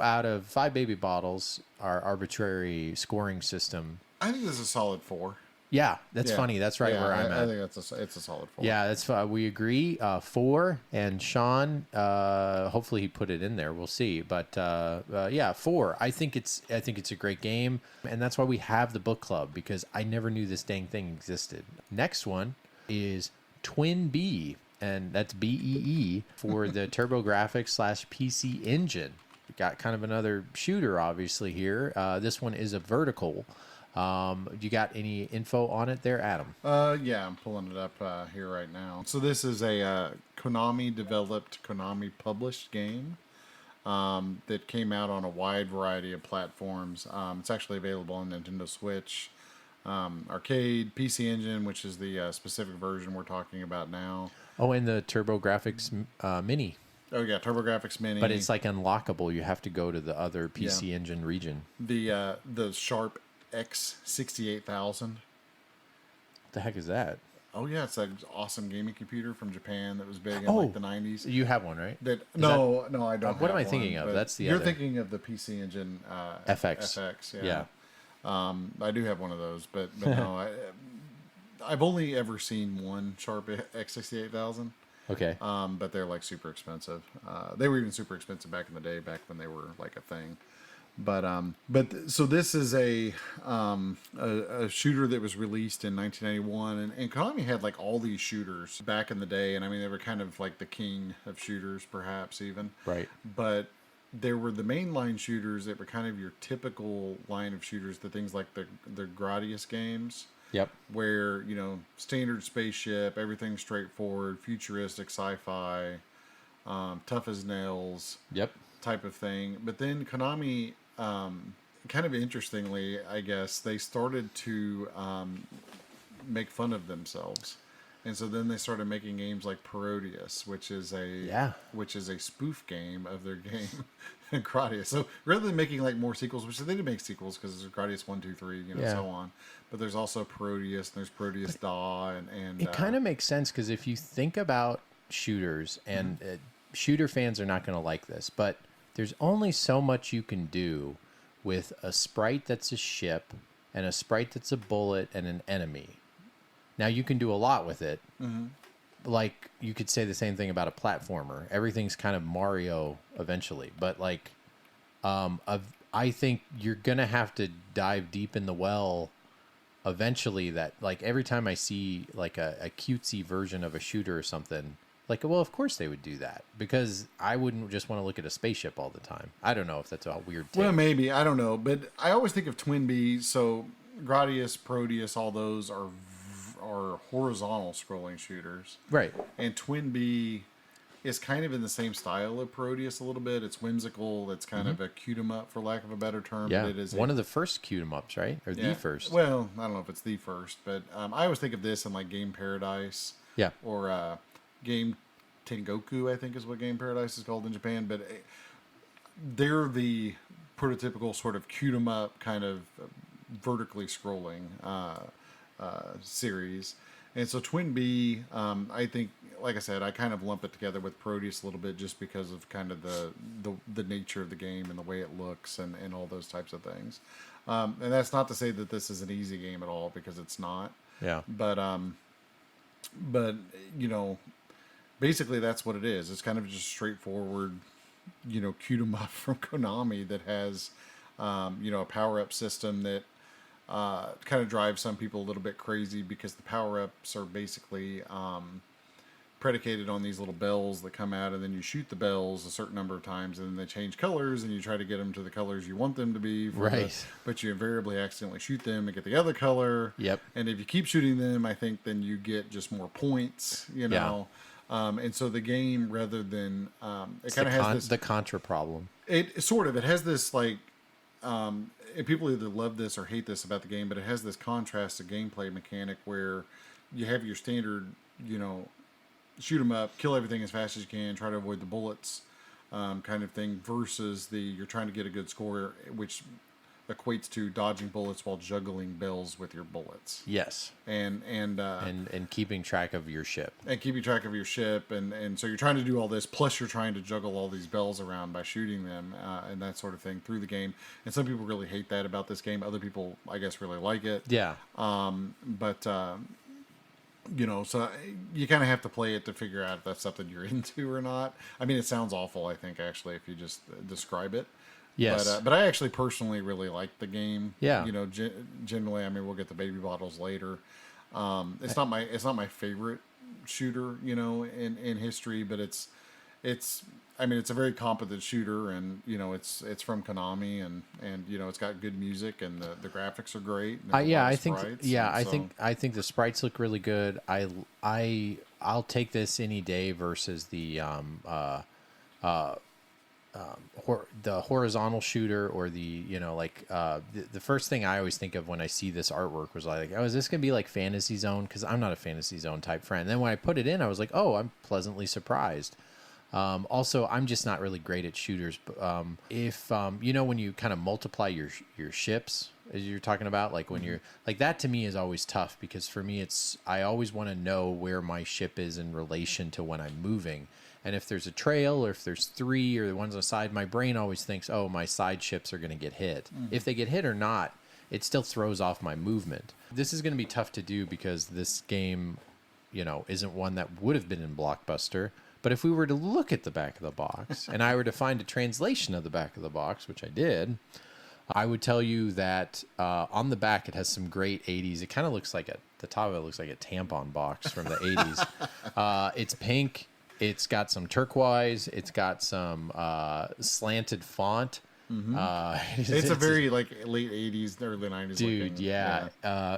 Out of 5 baby bottles, our arbitrary scoring system. I think this is a solid 4. Yeah, that's funny. That's right where I'm at. I think it's a solid 4. Yeah, that's we agree. 4, and Sean, hopefully he put it in there. We'll see, but 4. I think it's a great game, and that's why we have the book club, because I never knew this dang thing existed. Next one is Twin B, and that's BEE for the TurboGrafx/PC Engine. We got kind of another shooter, obviously here. This one is a vertical. You got any info on it there, Adam? Yeah, I'm pulling it up here right now. So this is a Konami developed, Konami published game that came out on a wide variety of platforms. It's actually available on Nintendo Switch, arcade, PC Engine, which is the specific version we're talking about now. Oh, and the TurboGrafx Mini. Oh yeah, TurboGrafx Mini. But it's like unlockable. You have to go to the other PC Engine region. The Sharp X68000. The heck is that? Oh yeah, it's that awesome gaming computer from Japan that was big in Oh, like the 90s. You have one, right? No, I don't. What am I have thinking one, of? but That's the you're other. thinking of the PC Engine FX. FX, Yeah. I do have one of those, but no, I've only ever seen one Sharp X68000. Okay. But they're like super expensive. They were even super expensive back in the day, back when they were like a thing. So this is a shooter that was released in 1991, and Konami had like all these shooters back in the day, and I mean they were kind of like the king of shooters, perhaps even. Right. But there were the mainline shooters that were kind of your typical line of shooters, the things like the Gradius games. Yep. Where, standard spaceship, everything straightforward, futuristic sci-fi, tough as nails. Yep. Type of thing. But then Konami, kind of interestingly, I guess, they started to make fun of themselves. And so then they started making games like Parodius, which is a spoof game of their game, Gradius. So rather than making like more sequels, which they did make sequels because there's Gradius 1, 2, 3, so on. But there's also Parodius, and there's Parodius DAW, and it kind of makes sense because if you think about shooters, and shooter fans are not going to like this, but there's only so much you can do with a sprite that's a ship and a sprite that's a bullet and an enemy. Now, you can do a lot with it. Mm-hmm. Like, you could say the same thing about a platformer. Everything's kind of Mario eventually. But, like, I think you're going to have to dive deep in the well eventually. That, like, every time I see, like, a cutesy version of a shooter or something, like, well, of course they would do that. Because I wouldn't just want to look at a spaceship all the time. I don't know if that's a weird take. Well, maybe. I don't know. But I always think of Twin Bee. So, Gradius, Parodius, all those are horizontal scrolling shooters. Right. And Twin Bee is kind of in the same style of Parodius a little bit. It's whimsical. It's kind of a cute 'em up, for lack of a better term. Yeah. But it is one of the first cute 'em ups, right? Or the first. Well, I don't know if it's the first, but I always think of this in like Game Paradise. Yeah. Or Game Tengoku, I think is what Game Paradise is called in Japan. But they're the prototypical sort of cute 'em up kind of vertically scrolling series. And so Twin Bee, I think, like I said, I kind of lump it together with Parodius a little bit just because of kind of the nature of the game and the way it looks and all those types of things. And that's not to say that this is an easy game at all, because it's not. Yeah. But basically that's what it is. It's kind of just straightforward, cute 'em up from Konami that has, a power-up system that kind of drives some people a little bit crazy, because the power-ups are basically predicated on these little bells that come out, and then you shoot the bells a certain number of times, and then they change colors, and you try to get them to the colors you want them to be. But you invariably accidentally shoot them and get the other color. Yep. And if you keep shooting them, I think then you get just more points, know. And so the game, rather than it kind of has the Contra problem. It has this like. And people either love this or hate this about the game, but it has this contrast to gameplay mechanic where you have your standard, shoot 'em up, kill everything as fast as you can, try to avoid the bullets, kind of thing, versus you're trying to get a good score, which equates to dodging bullets while juggling bells with your bullets. Yes. And keeping track of your ship. And keeping track of your ship. And so you're trying to do all this, plus you're trying to juggle all these bells around by shooting them and that sort of thing through the game. And some people really hate that about this game. Other people, I guess, really like it. Yeah. So you kind of have to play it to figure out if that's something you're into or not. I mean, it sounds awful, I think, actually, if you just describe it. Yes. But I actually personally really like the game. Yeah. Generally, I mean, we'll get the baby bottles later. It's not my favorite shooter, in history, but it's a very competent shooter, and it's from Konami, and it's got good music, and the graphics are great. I think the sprites look really good. I'll take this any day versus the horizontal shooter, or the first thing I always think of when I see this artwork was like, oh, is this gonna be like Fantasy Zone? Because I'm not a Fantasy Zone type friend. And then when I put it in, I was like, oh, I'm pleasantly surprised. Also, I'm just not really great at shooters. But if you know, when you kind of multiply your ships, as you're talking about, like when you're like that, to me is always tough, because for me I always want to know where my ship is in relation to when I'm moving. And if there's a trail, or if there's 3 or the ones on the side, my brain always thinks, oh, my side ships are going to get hit. If they get hit or not, it still throws off my movement. This is going to be tough to do, because this game, you know, isn't one that would have been in Blockbuster. But if we were to look at the back of the box and I were to find a translation of the back of the box, which I did, I would tell you that on the back it has some great 80s. It kind of looks like the top of it looks like a tampon box from the 80s. It's pink. It's got some turquoise. It's got some slanted font. It's a very like late 80s, early 90s. Dude, looking. yeah.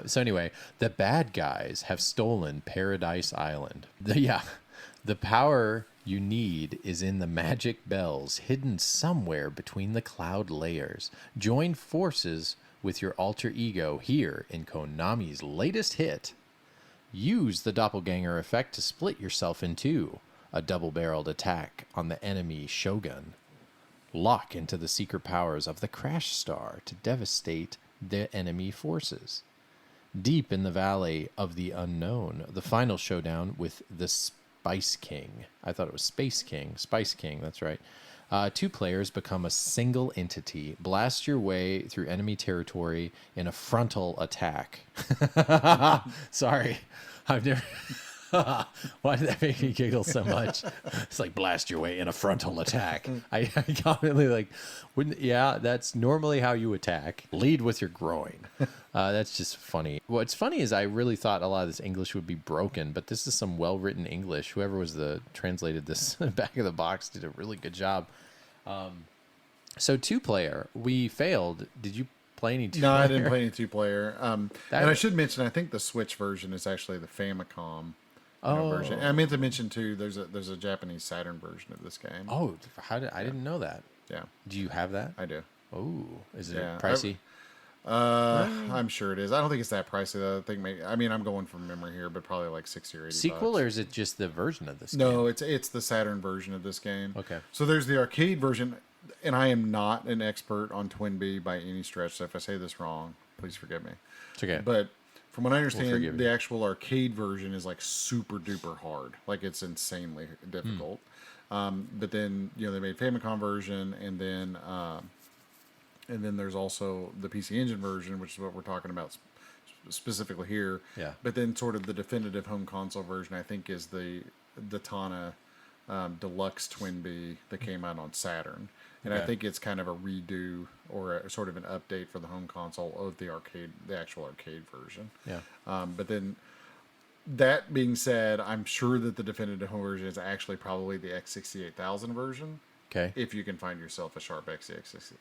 So anyway, the bad guys have stolen Paradise Island. The power you need is in the magic bells hidden somewhere between the cloud layers. Join forces with your alter ego here in Konami's latest hit. Use the doppelganger effect to split yourself in two. A double-barreled attack on the enemy Shogun. Lock into the secret powers of the Crash Star to devastate the enemy forces. Deep in the Valley of the Unknown, the final showdown with the Spice King. I thought it was Space King. Spice King, that's right. 2 players become a single entity. Blast your way through enemy territory in a frontal attack. Sorry, I've never... Why did that make me giggle so much? It's like, blast your way in a frontal attack. I commonly like, that's normally how you attack. Lead with your groin. That's just funny. What's funny is I really thought a lot of this English would be broken, but this is some well-written English. Whoever was translated this back of the box did a really good job. So 2-player, we failed. Did you play any 2-player? No, I didn't play any 2-player. And I should mention, I think the Switch version is actually the Famicom version. And I meant to mention too, there's a Japanese Saturn version of this game. Oh, I didn't know that. Yeah. Do you have that? I do. Oh, is it pricey? I'm sure it is. I don't think it's that pricey though. I'm going from memory here, but probably like 60 or 80 sequel, bucks. or is it just the version of this game? No, it's the Saturn version of this game. Okay. So there's the arcade version, and I am not an expert on Twin Bee by any stretch, so if I say this wrong, please forgive me. It's okay. But from what I understand, the actual arcade version is like super duper hard. Like it's insanely difficult. But then, they made Famicom version, and then there's also the PC Engine version, which is what we're talking about specifically here. Yeah. But then sort of the definitive home console version, I think, is the Tana Deluxe Twin Bee that came out on Saturn. And I think it's kind of a redo or a sort of an update for the home console of the actual arcade version. Yeah. But then, that being said, I'm sure that the definitive home version is actually probably the X68000 version. Okay. If you can find yourself a Sharp X68000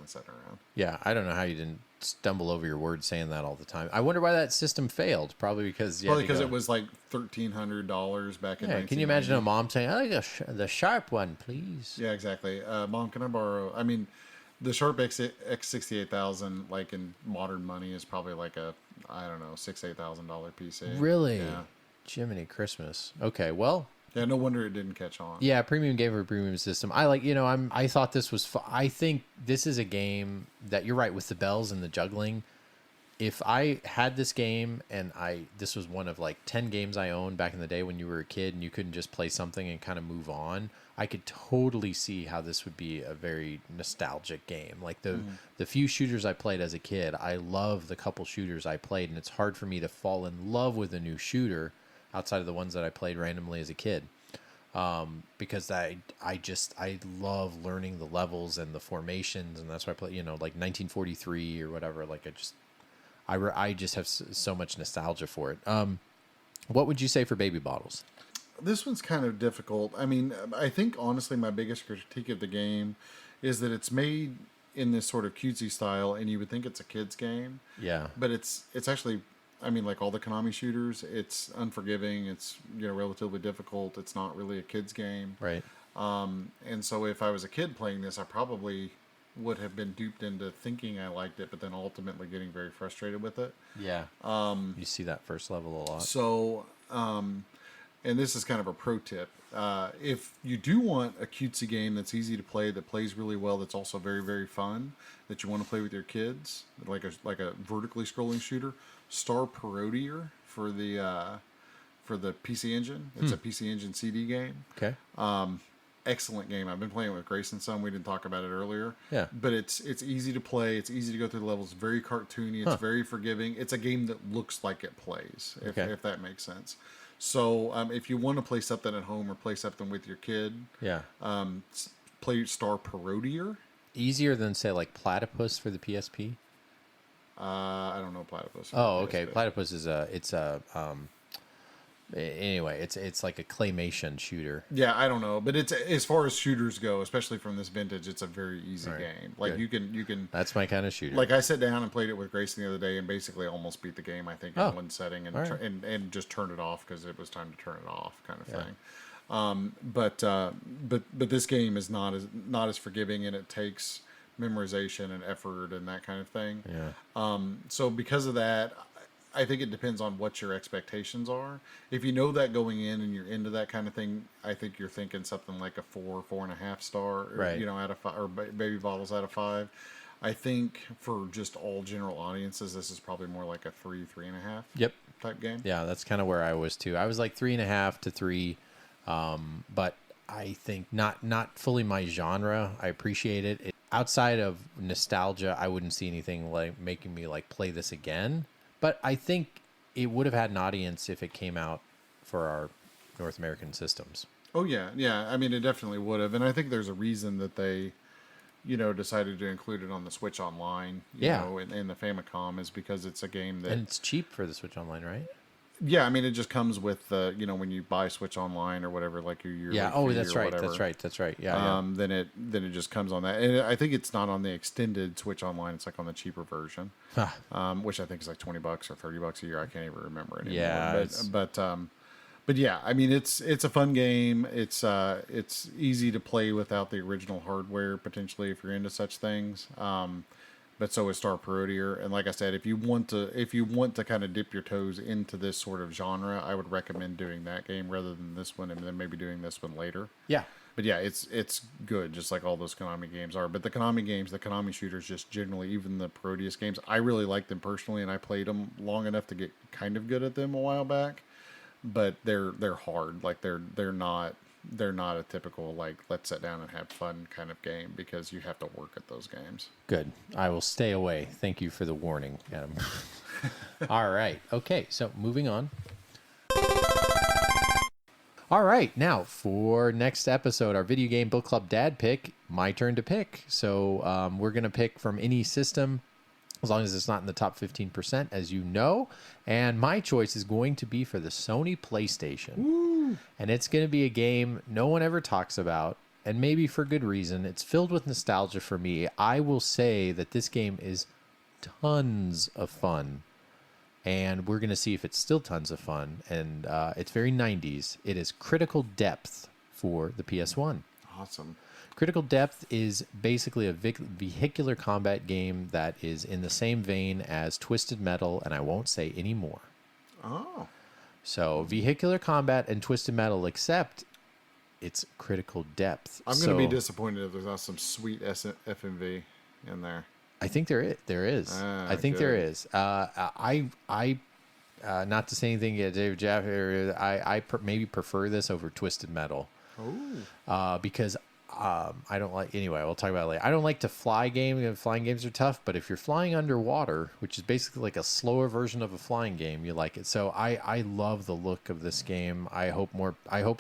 sitting around. Yeah, I don't know how you didn't stumble over your words saying that all the time. I wonder why that system failed. Probably because it was like $1,300 back in 1990. Can you imagine a mom saying, "Oh, the Sharp one, please"? Yeah, exactly. Mom, can I borrow? I mean, the Sharp X68000, like in modern money, is probably like a $6,000-$8,000 PC. Really? Yeah. Jiminy Christmas. Okay, well. Yeah, no wonder it didn't catch on. Yeah, Premium gave her a premium system. I thought this was I think this is a game that, you're right, with the bells and the juggling. If I had this game and this was one of like 10 games I owned back in the day when you were a kid and you couldn't just play something and kind of move on, I could totally see how this would be a very nostalgic game. Like the few shooters I played as a kid, I love the couple shooters I played, and it's hard for me to fall in love with a new shooter outside of the ones that I played randomly as a kid. Because I love learning the levels and the formations, and that's why I play, like 1943 or whatever. Like I just have so much nostalgia for it. What would you say for Baby Bottles? This one's kind of difficult. I mean, I think honestly my biggest critique of the game is that it's made in this sort of cutesy style, and you would think it's a kid's game. Yeah. But it's actually, like all the Konami shooters, it's unforgiving. It's relatively difficult. It's not really a kid's game. Right. And so if I was a kid playing this, I probably would have been duped into thinking I liked it, but then ultimately getting very frustrated with it. Yeah. You see that first level a lot. So, and this is kind of a pro tip. if you do want a cutesy game that's easy to play, that plays really well, that's also very, very fun, that you want to play with your kids, like a vertically scrolling shooter, Star Parodier for the PC Engine. It's a PC Engine CD game. Okay. Excellent game. I've been playing it with Graysons some. We didn't talk about it earlier. Yeah. But it's easy to play. It's easy to go through the levels. It's very cartoony. It's very forgiving. It's a game that looks like it plays, if that makes sense. So if you want to play something at home or play something with your kid, play Star Parodier. Easier than, say, like Platypus for the PSP? I don't know Platypus. Oh, okay. Platypus is anyway, it's like a claymation shooter. Yeah, I don't know, but it's, as far as shooters go, especially from this vintage, it's a very easy game. Like you can. That's my kind of shooter. Like I sat down and played it with Grayson the other day, and basically almost beat the game. I think in one setting, and and just turned it off because it was time to turn it off, kind of thing. But this game is not as forgiving, and it takes memorization and effort and that kind of thing. Yeah. So because of that, I think it depends on what your expectations are. If you know that going in and you're into that kind of thing, I think you're thinking something like a 4.5 star, right? Out of 5, or Baby Bottles out of 5. I think for just all general audiences, this is probably more like a 3.5. Yep. Type game. Yeah, that's kind of where I was too. I was like 3.5 to 3, but I think not fully my genre. I appreciate it. Outside of nostalgia, I wouldn't see anything like making me like play this again. But I think it would have had an audience if it came out for our North American systems. Oh, yeah. Yeah. I mean, it definitely would have. And I think there's a reason that they, decided to include it on the Switch Online, in the Famicom, is because it's a game that... And it's cheap for the Switch Online, right? Yeah, I mean, it just comes with the, when you buy Switch Online or whatever, like your yearly fee that's or right, whatever. that's right. Yeah, Then it just comes on that, and I think it's not on the extended Switch Online. It's like on the cheaper version, which I think is like $20 or $30 a year. I can't even remember anymore. Yeah, but yeah, I mean, it's a fun game. It's easy to play without the original hardware potentially if you're into such things. But so is Star Parodier, and like I said, if you want to kind of dip your toes into this sort of genre, I would recommend doing that game rather than this one, and then maybe doing this one later. Yeah. But yeah, it's good, just like all those Konami games are. But the Konami games, the Konami shooters, just generally, even the Parodius games, I really like them personally, and I played them long enough to get kind of good at them a while back. But they're hard. Like they're not a typical, like, let's sit down and have fun kind of game, because you have to work at those games. Good. I will stay away. Thank you for the warning, Adam. All right. Okay, so moving on. All right, now for next episode, our Video Game Book Club Dad Pick, my turn to pick. So we're going to pick from any system, as long as it's not in the top 15%, as you know. And my choice is going to be for the Sony PlayStation. Woo. And it's going to be a game no one ever talks about, and maybe for good reason. It's filled with nostalgia for me. I will say that this game is tons of fun, and we're going to see if it's still tons of fun. And it's very 90s. It is Critical Depth for the PS1. Awesome. Critical Depth is basically a vehicular combat game that is in the same vein as Twisted Metal, and I won't say any more. Oh. So, vehicular combat and Twisted Metal, except it's Critical Depth. I'm going to be disappointed if there's not some sweet FMV in there. I think there is. I think there is. I not to say anything yet, David Jaffe, I maybe prefer this over Twisted Metal. Oh. Because I don't like, anyway, we'll talk about it later. I don't like to fly games. Flying games are tough, but if you're flying underwater, which is basically like a slower version of a flying game, you like it. So I love the look of this game. I hope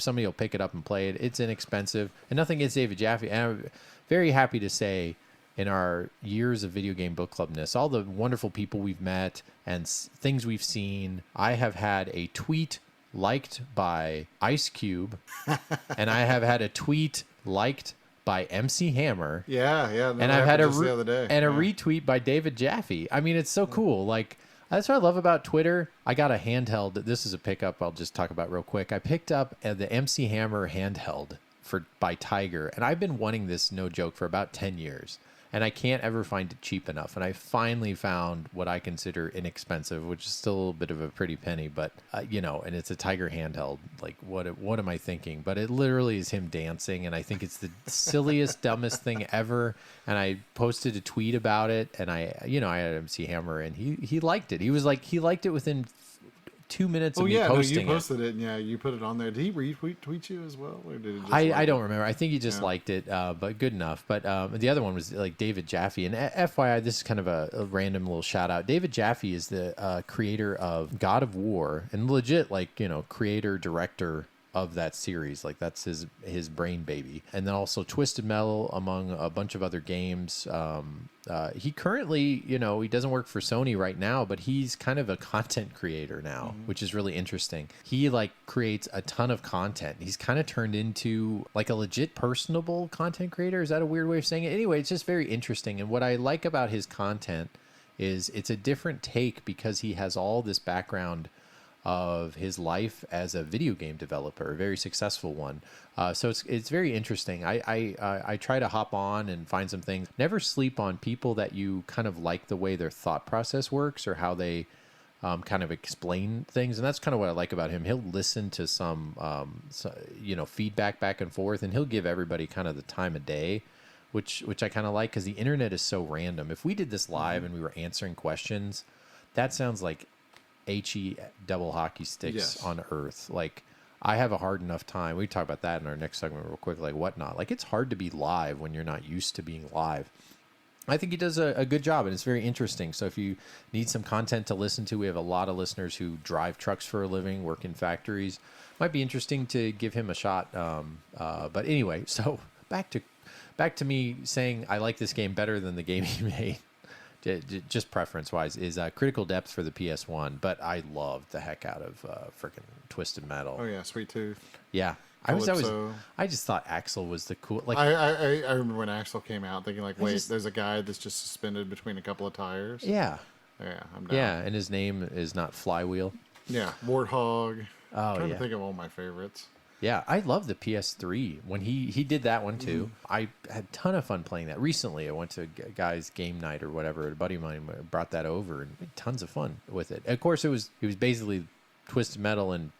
somebody will pick it up and play it. It's inexpensive, and nothing against David Jaffe. And I'm very happy to say, in our years of video game book clubness, all the wonderful people we've met and things we've seen, I have had a tweet liked by Ice Cube, and I have had a tweet liked by MC Hammer. Yeah. And I've had a the other day. And a retweet by David Jaffe. I mean, it's so cool. Like, that's what I love about Twitter. I got a handheld. This is a pickup I'll just talk about real quick. I picked up the MC Hammer handheld by Tiger, and I've been wanting this, no joke, for about 10 years. and I can't ever find it cheap enough. And I finally found what I consider inexpensive, which is still a little bit of a pretty penny, but you know, and it's a Tiger handheld. Like, what am I thinking? But it literally is him dancing, and I think it's the silliest, dumbest thing ever. And I posted a tweet about it, and I had MC Hammer, and he liked it. He was like, he liked it within 2 minutes of me posting you posted it. And yeah, you put it on there. Did he retweet you as well, or did it just I don't remember. I think he just liked it, but good enough. But the other one was like David Jaffe. And FYI, this is kind of a random little shout out. David Jaffe is the creator of God of War, and legit, like, you know, creator, director of that series. Like, that's his brain baby. And then also Twisted Metal, among a bunch of other games. He currently, you know, he doesn't work for Sony right now, but he's kind of a content creator now, which is really interesting. He like creates a ton of content. He's kind of turned into like a legit personable content creator. Is that a weird way of saying it? Anyway, it's just very interesting. And what I like about his content is it's a different take, because he has all this background of his life as a video game developer, a very successful one. So it's very interesting. I try to hop on and find some things. Never sleep on people that you kind of like the way their thought process works, or how they kind of explain things. And that's kind of what I like about him. He'll listen to some feedback back and forth, and he'll give everybody kind of the time of day, which I kind of like, because the internet is so random. If we did this live and we were answering questions, that sounds like HE double hockey sticks on Earth. Like, I have a hard enough time. We talk about that in our next segment real quick, like WhatNot. Like, it's hard to be live when you're not used to being live. I think he does a good job, and it's very interesting. So if you need some content to listen to, we have a lot of listeners who drive trucks for a living, work in factories. Might be interesting to give him a shot. But anyway, so back to me saying I like this game better than the game he made. Just preference-wise, is Critical Depth for the PS1, but I loved the heck out of freaking Twisted Metal. Oh yeah, Sweet Tooth. Yeah, I just thought Axel was the cool. Like, I remember when Axel came out, thinking like, wait, there's a guy that's just suspended between a couple of tires. Yeah, I'm down. Yeah, and his name is not Flywheel. Yeah, Warthog. I'm trying to think of all my favorites. Yeah, I love the PS3 when he did that one too. I had a ton of fun playing that. Recently, I went to a guy's game night or whatever. A buddy of mine brought that over, and had tons of fun with it. Of course, it was basically Twisted Metal and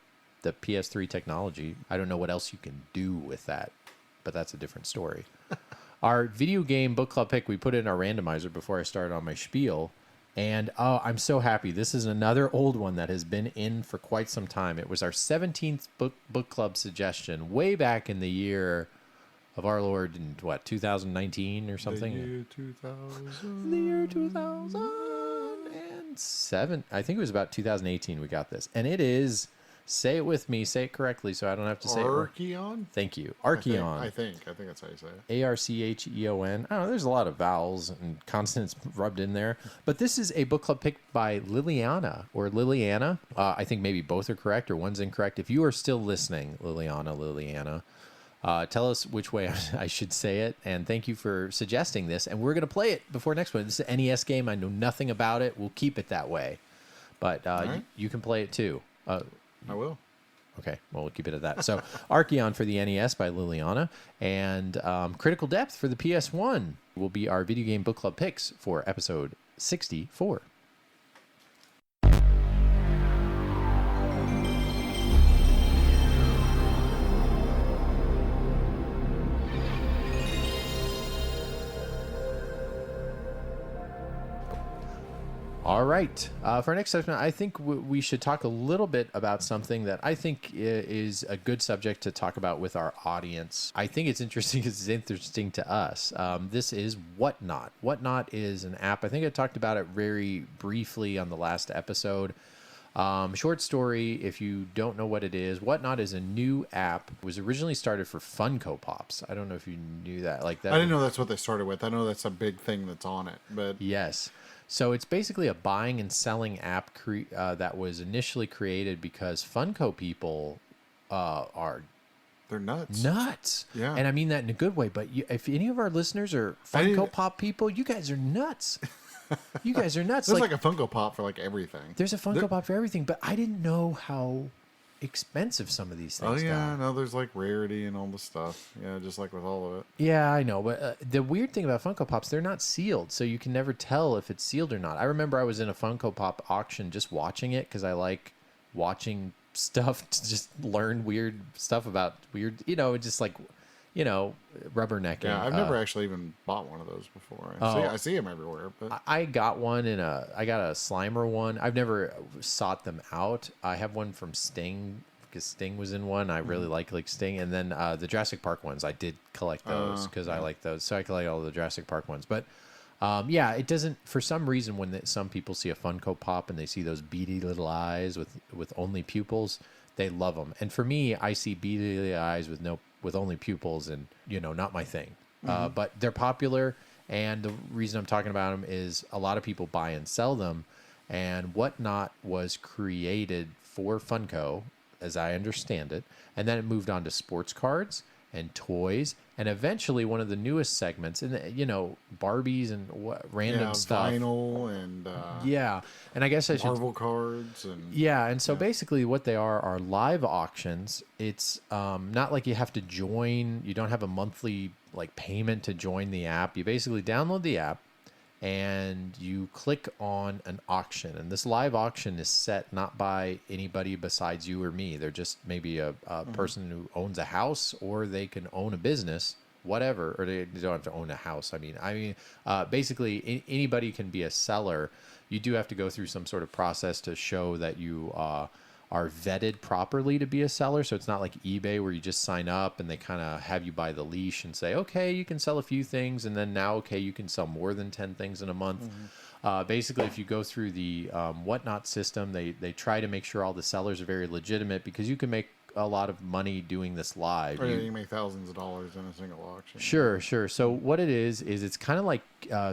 the PS3 technology. I don't know what else you can do with that, but that's a different story. Our video game book club pick, we put it in our randomizer before I started on my spiel. And I'm so happy. This is another old one that has been in for quite some time. It was our 17th book club suggestion way back in the year of our Lord, in 2019 or something? The year 2000. The year 2007. I think it was about 2018 we got this. And it is, say it with me, say it correctly so I don't have to say it. Archeon? Thank you. Archeon. I think that's how you say it. Archeon. I don't know, there's a lot of vowels and consonants rubbed in there. But this is a book club picked by Liliana. I think maybe both are correct or one's incorrect. If you are still listening, Liliana, tell us which way I should say it. And thank you for suggesting this. And we're going to play it before next one. This is an NES game. I know nothing about it. We'll keep it that way. But right. you can play it too. I will. Okay, well, we'll keep it at that. So, Archeon for the NES by Liliana, and Critical Depth for the PS1 will be our video game book club picks for episode 64. All right. For our next segment, I think we should talk a little bit about something that I think is a good subject to talk about with our audience. I think it's interesting because it's interesting to us. This is WhatNot. WhatNot is an app. I think I talked about it very briefly on the last episode. Short story, if you don't know what it is, WhatNot is a new app. It was originally started for Funko Pops. I don't know if you knew that. Like that. I didn't know that's what they started with. I know that's a big thing that's on it, but yes. So it's basically a buying and selling app that was initially created because Funko people they're nuts. Nuts. Yeah. And I mean that in a good way. But if any of our listeners are Funko Pop people, you guys are nuts. You guys are nuts. There's like a Funko Pop for like everything. There's a Funko Pop for everything. But I didn't know how expensive some of these Oh things yeah, got. no, there's like rarity and all the stuff. Yeah, just like with all of it. Yeah, I know, but the weird thing about Funko Pops, they're not sealed, so you can never tell if it's sealed or not. I remember I was in a Funko Pop auction just watching it because I like watching stuff to just learn weird stuff about weird, just like, rubbernecking. Yeah, I've never actually even bought one of those before. I see them everywhere, but I got one I got a Slimer one. I've never sought them out. I have one from Sting because Sting was in one. I really like Sting, and then the Jurassic Park ones. I did collect those because I like those. So I collect all the Jurassic Park ones. But yeah, it doesn't. For some reason, when some people see a Funko Pop and they see those beady little eyes with only pupils, they love them. And for me, I see beady little eyes with only pupils, and not my thing. But they're popular, and the reason I'm talking about them is a lot of people buy and sell them. And WhatNot was created for Funko, as I understand it, and then it moved on to sports cards and toys, and eventually one of the newest segments, and Barbies and random stuff, vinyl and and I guess I should Marvel cards and and so basically what they are live auctions. It's not like you have to join. You don't have a monthly payment to join the app. You basically download the app and you click on an auction, and this live auction is set not by anybody besides you or me. They're just maybe a person who owns a house, or they can own a business, whatever, or they don't have to own a house. I mean, basically anybody can be a seller. You do have to go through some sort of process to show that you are vetted properly to be a seller. So it's not like eBay where you just sign up and they kind of have you by the leash and say, okay, you can sell a few things, and then now, okay, you can sell more than 10 things in a month. Basically, if you go through the WhatNot system, they try to make sure all the sellers are very legitimate, because you can make a lot of money doing this live. Or you make thousands of dollars in a single auction. Sure. So what it is it's kind of like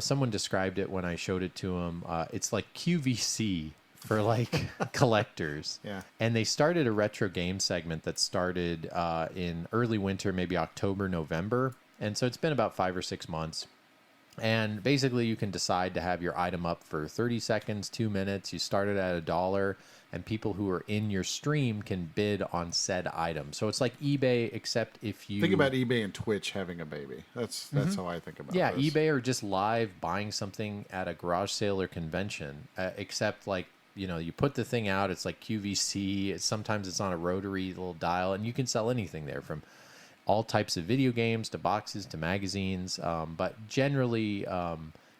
someone described it when I showed it to them. It's like QVC for collectors. Yeah. And they started a retro game segment that started in early winter, maybe October, November. And so it's been about 5 or 6 months. And basically you can decide to have your item up for 30 seconds, 2 minutes. You start it at $1, and people who are in your stream can bid on said item. So it's like eBay, except if you think about eBay and Twitch having a baby. That's how I think about it. Yeah, eBay or just live buying something at a garage sale or convention, except you put the thing out, it's like QVC. Sometimes it's on a rotary little dial, and you can sell anything there, from all types of video games to boxes to magazines. But generally,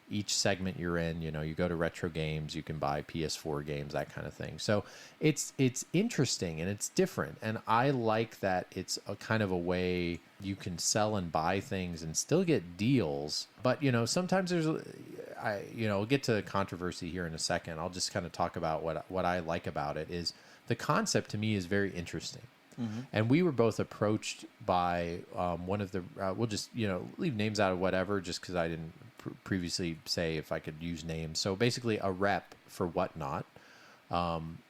each segment you're in, you go to retro games, you can buy PS4 games, that kind of thing. So it's interesting and it's different. And I like that it's a kind of a way you can sell and buy things and still get deals. But, sometimes we'll get to controversy here in a second. I'll just kind of talk about what I like about it. Is the concept to me is very interesting. And we were both approached by one of the, we'll just, leave names out of whatever, just because I didn't previously say if I could use names. So basically a rep for WhatNot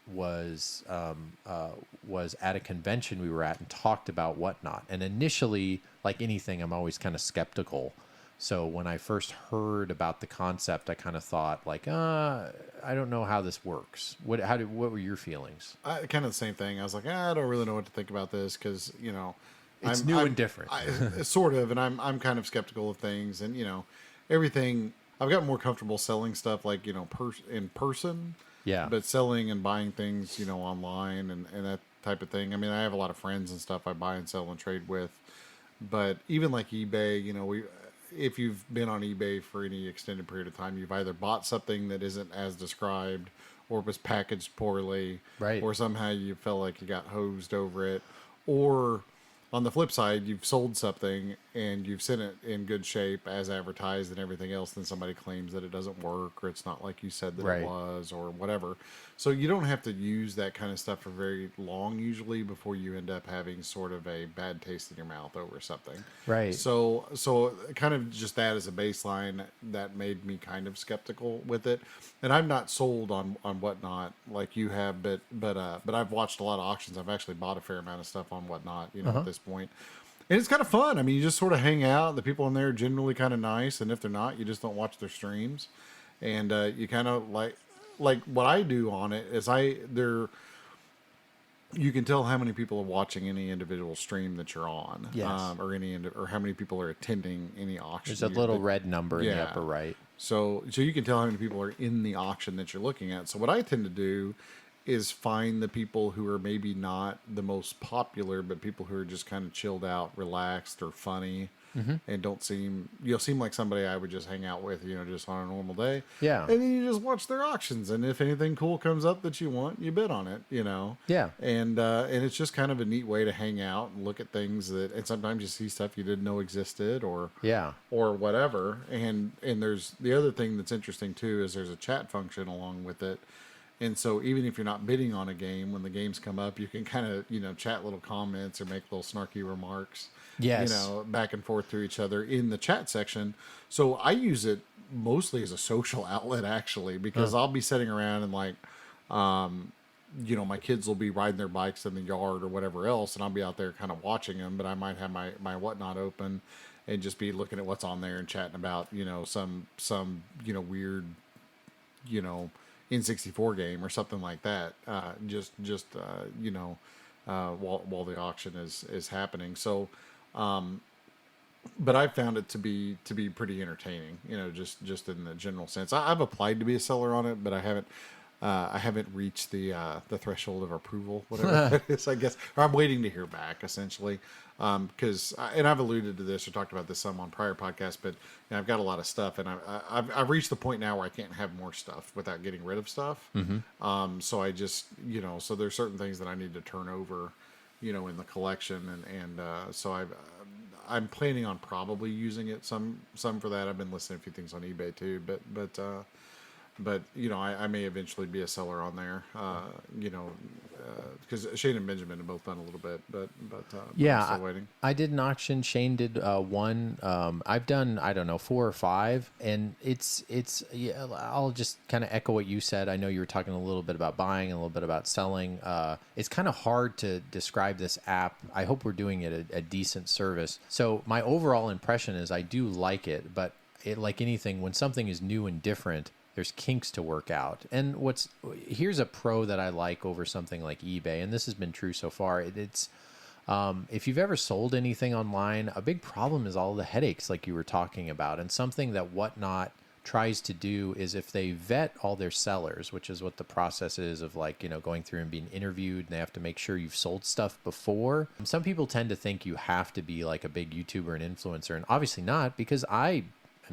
was at a convention we were at and talked about WhatNot. And initially, like anything, I'm always kind of skeptical. So when I first heard about the concept, I kind of thought I don't know how this works. What were your feelings? Kind of the same thing. I was like, I don't really know what to think about this, because it's new and different. Sort of, and I'm kind of skeptical of things, and everything. I've gotten more comfortable selling stuff in person. Yeah. But selling and buying things online and that type of thing. I mean, I have a lot of friends and stuff I buy and sell and trade with, but even like eBay, if you've been on eBay for any extended period of time, you've either bought something that isn't as described, or was packaged poorly, right, or somehow you felt like you got hosed over it, or on the flip side, you've sold something and you've sent it in good shape as advertised and everything else, then somebody claims that it doesn't work, or it's not like you said that right, it was, or whatever. So you don't have to use that kind of stuff for very long usually before you end up having sort of a bad taste in your mouth over something. Right. So kind of just that as a baseline that made me kind of skeptical with it. And I'm not sold on WhatNot like you have, but I've watched a lot of auctions. I've actually bought a fair amount of stuff on WhatNot, at this point. And it's kind of fun. I mean, you just sort of hang out. The people in there are generally kind of nice, and if they're not, you just don't watch their streams. And you kind of like what I do on it is you can tell how many people are watching any individual stream that you're on, Yes. or how many people are attending any auction. There's a little red number in the upper right. So you can tell how many people are in the auction that you're looking at. So what I tend to do is find the people who are maybe not the most popular, but people who are just kind of chilled out, relaxed, or funny, and don't seem like somebody I would just hang out with, just on a normal day. Yeah. And then you just watch their auctions, and if anything cool comes up that you want, you bid on it. Yeah. And it's just kind of a neat way to hang out and look at things and sometimes you see stuff you didn't know existed, or whatever. And there's the other thing that's interesting too is there's a chat function along with it. And so even if you're not bidding on a game, when the games come up, you can kind of, chat little comments or make little snarky remarks, back and forth to each other in the chat section. So I use it mostly as a social outlet, actually, because I'll be sitting around and my kids will be riding their bikes in the yard or whatever else, and I'll be out there kind of watching them, but I might have my WhatNot open and just be looking at what's on there and chatting about, some weird, N64 game or something like that. While the auction is happening. So, but I found it to be pretty entertaining, just in the general sense. I've applied to be a seller on it, but I haven't reached the threshold of approval, whatever that is, I guess. Or I'm waiting to hear back, essentially. Because, and I've alluded to this or talked about this some on prior podcasts, but I've got a lot of stuff, and I've reached the point now where I can't have more stuff without getting rid of stuff. So I just, so there's certain things that I need to turn over, in the collection, and so I'm planning on probably using it some for that. I've been listing a few things on eBay too, but I may eventually be a seller on there, because Shane and Benjamin have both done a little bit, but I'm still waiting. I did an auction. Shane did one. I've done, I don't know, 4 or 5, and it's I'll just kind of echo what you said. I know you were talking a little bit about buying, a little bit about selling. It's kind of hard to describe this app. I hope we're doing it a decent service. So my overall impression is I do like it, but like anything, when something is new and different, there's kinks to work out. And here's a pro that I like over something like eBay, and this has been true so far. It's if you've ever sold anything online, a big problem is all the headaches like you were talking about. And something that WhatNot tries to do is if they vet all their sellers, which is what the process is of going through and being interviewed, and they have to make sure you've sold stuff before. Some people tend to think you have to be like a big YouTuber and influencer, and obviously not, because I'm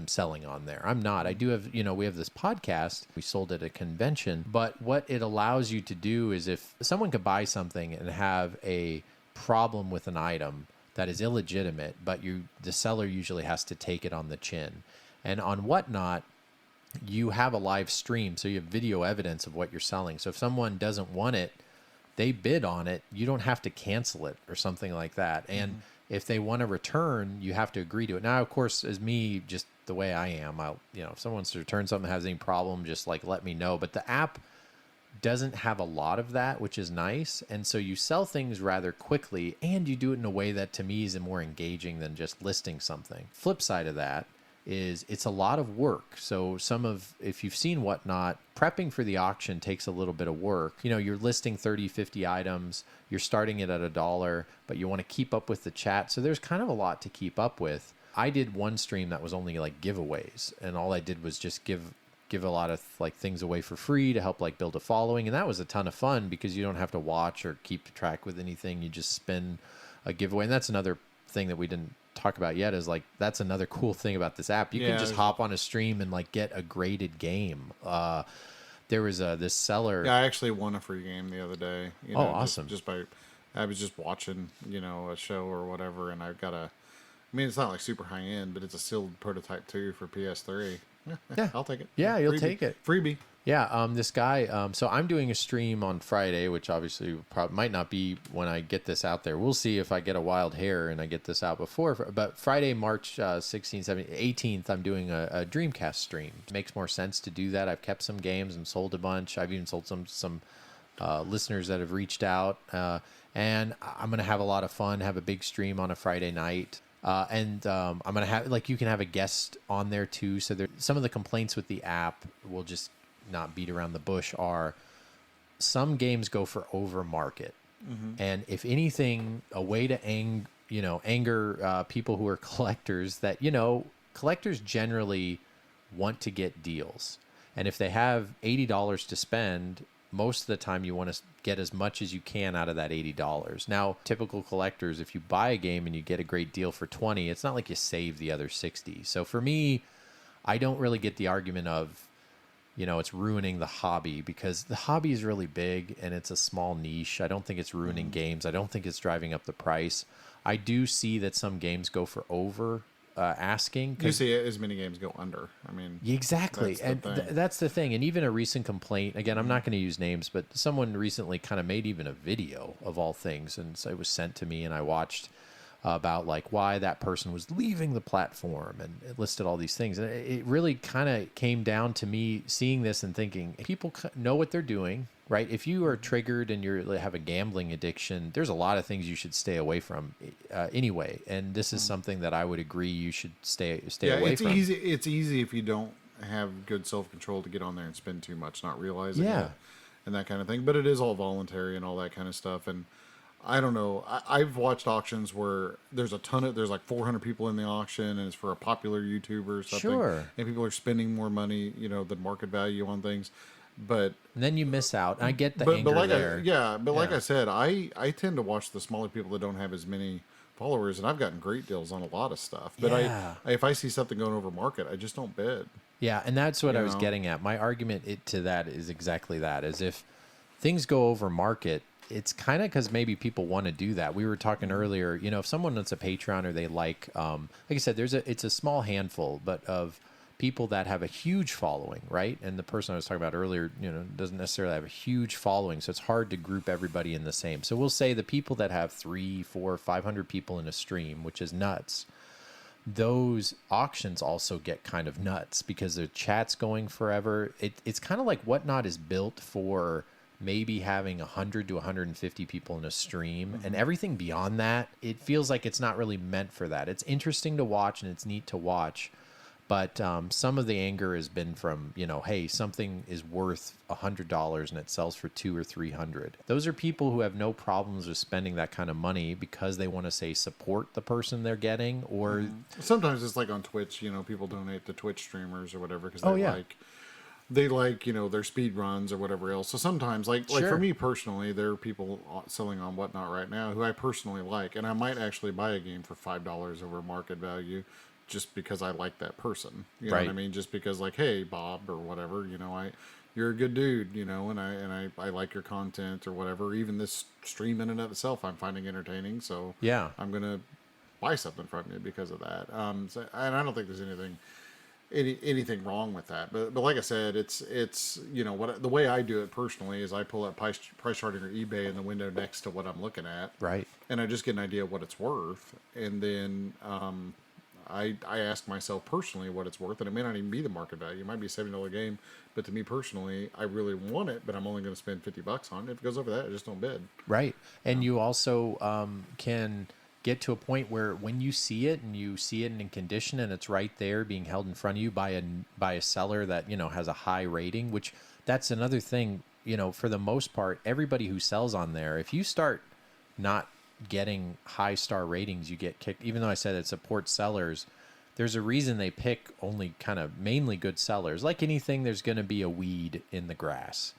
selling on there. I'm not. I do have, we have this podcast. We sold at a convention, but what it allows you to do is if someone could buy something and have a problem with an item that is illegitimate, but the seller usually has to take it on the chin. And on WhatNot, you have a live stream, so you have video evidence of what you're selling. So if someone doesn't want it, they bid on it. You don't have to cancel it or something like that. And if they want to return, you have to agree to it. Now, of course, as me, just the way I am, if someone wants to return something that has any problem, just let me know. But the app doesn't have a lot of that, which is nice. And so you sell things rather quickly, and you do it in a way that to me is more engaging than just listing something. Flip side of that is it's a lot of work. So if you've seen WhatNot, prepping for the auction takes a little bit of work. You're listing 30, 50 items, you're starting it at $1, but you want to keep up with the chat. So there's kind of a lot to keep up with. I did one stream that was only giveaways, and all I did was just give a lot of things away for free to help build a following, and that was a ton of fun because you don't have to watch or keep track with anything. You just spin a giveaway, and that's another thing that we didn't talk about yet is that's another cool thing about this app. You can just hop on a stream and get a graded game. There was this seller. Yeah, I actually won a free game the other day. Awesome! I was just watching a show or whatever, and I've got it's not super high end, but it's a sealed prototype too for PS3. Yeah, I'll take it. Yeah, you'll take it. Freebie. Yeah, this guy, so I'm doing a stream on Friday, which obviously might not be when I get this out there. We'll see if I get a wild hair and I get this out before. But Friday, March 16th, 17th, 18th, I'm doing a Dreamcast stream. It makes more sense to do that. I've kept some games and sold a bunch. I've even sold some listeners that have reached out. And I'm going to have a lot of fun, have a big stream on a Friday night. I'm going to have, you can have a guest on there too. So some of the complaints with the app will just not beat around the bush are some games go for over market. And if anything, a way to anger people who are collectors, that, collectors generally want to get deals. And if they have $80 to spend, most of the time you want to get as much as you can out of that $80. Now, typical collectors, if you buy a game and you get a great deal for $20, it's not like you save the other $60. So for me, I don't really get the argument of, it's ruining the hobby, because the hobby is really big and it's a small niche. I don't think it's ruining games. I don't think it's driving up the price. I do see that some games go for over asking. You see as many games go under. I mean, exactly. That's the thing. And even a recent complaint, again, I'm not going to use names, but someone recently kind of made even a video of all things. And so it was sent to me and I watched about like why that person was leaving the platform, and it listed all these things. And it really kind of came down to me seeing this and thinking, people know what they're doing, right? If you are triggered and you have a gambling addiction, there's a lot of things you should stay away from anyway. And this is something that I would agree you should stay away from. It's easy if you don't have good self-control to get on there and spend too much, not realizing it and that kind of thing. But it is all voluntary and all that kind of stuff. And I don't know. I've watched auctions where there's like 400 people in the auction, and it's for a popular YouTuber or something. Sure. And people are spending more money, than market value on things. But and then you miss out. And I get the anger there. Like I said, I tend to watch the smaller people that don't have as many followers, and I've gotten great deals on a lot of stuff. But if I see something going over market, I just don't bid. Yeah, and that's what I was getting at. My argument to that is exactly that. Is if things go over market, it's kind of because maybe people want to do that. We were talking earlier, if someone that's a Patreon or they like I said, it's a small handful, but of people that have a huge following, right? And the person I was talking about earlier, doesn't necessarily have a huge following, so it's hard to group everybody in the same. So we'll say the people that have 300, 400, 500 people in a stream, which is nuts. Those auctions also get kind of nuts because the chat's going forever. It's kind of like WhatNot is built for maybe having 100 to 150 people in a stream, and everything beyond that, it feels like it's not really meant for that. It's interesting to watch and it's neat to watch, but some of the anger has been from, hey, something is worth $100 and it sells for $200 or $300. Those are people who have no problems with spending that kind of money because they want to say support the person they're getting, or sometimes it's like on Twitch, people donate to Twitch streamers or whatever because they like their speed runs or whatever else. So sometimes like for me personally, there are people selling on WhatNot right now who I personally like, and I might actually buy a game for $5 over market value just because I like that person. You know what I mean? Just because like, hey, Bob or whatever, you're a good dude, and I like your content or whatever. Even this stream in and of itself I'm finding entertaining, so I'm gonna buy something from you because of that. And I don't think there's anything wrong with that, but like I said, it's the way I do it personally is I pull up price charting or eBay in the window next to what I'm looking at, and I just get an idea of what it's worth, and then I ask myself personally what it's worth, and it may not even be the market value. It might be a $70 game, but to me personally, I really want it, but I'm only going to spend $50 on it. If it goes over that, I just don't bid. And you also can get to a point where when you see it and you see it in condition and it's right there being held in front of you by a seller that has a high rating, which that's another thing, for the most part, everybody who sells on there, if you start not getting high star ratings, you get kicked. Even though I said it supports sellers, there's a reason they pick only kind of mainly good sellers. Like anything, there's going to be a weed in the grass.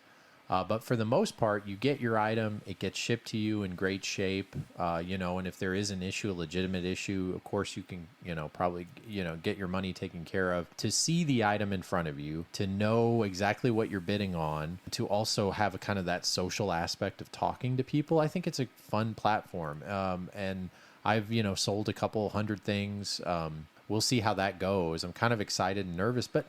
But for the most part, you get your item, it gets shipped to you in great shape, and if there is an issue, a legitimate issue, of course you can, probably, get your money taken care of. To see the item in front of you, to know exactly what you're bidding on, to also have a kind of that social aspect of talking to people, I think it's a fun platform. And I've, sold a couple hundred things. We'll see how that goes. I'm kind of excited and nervous, but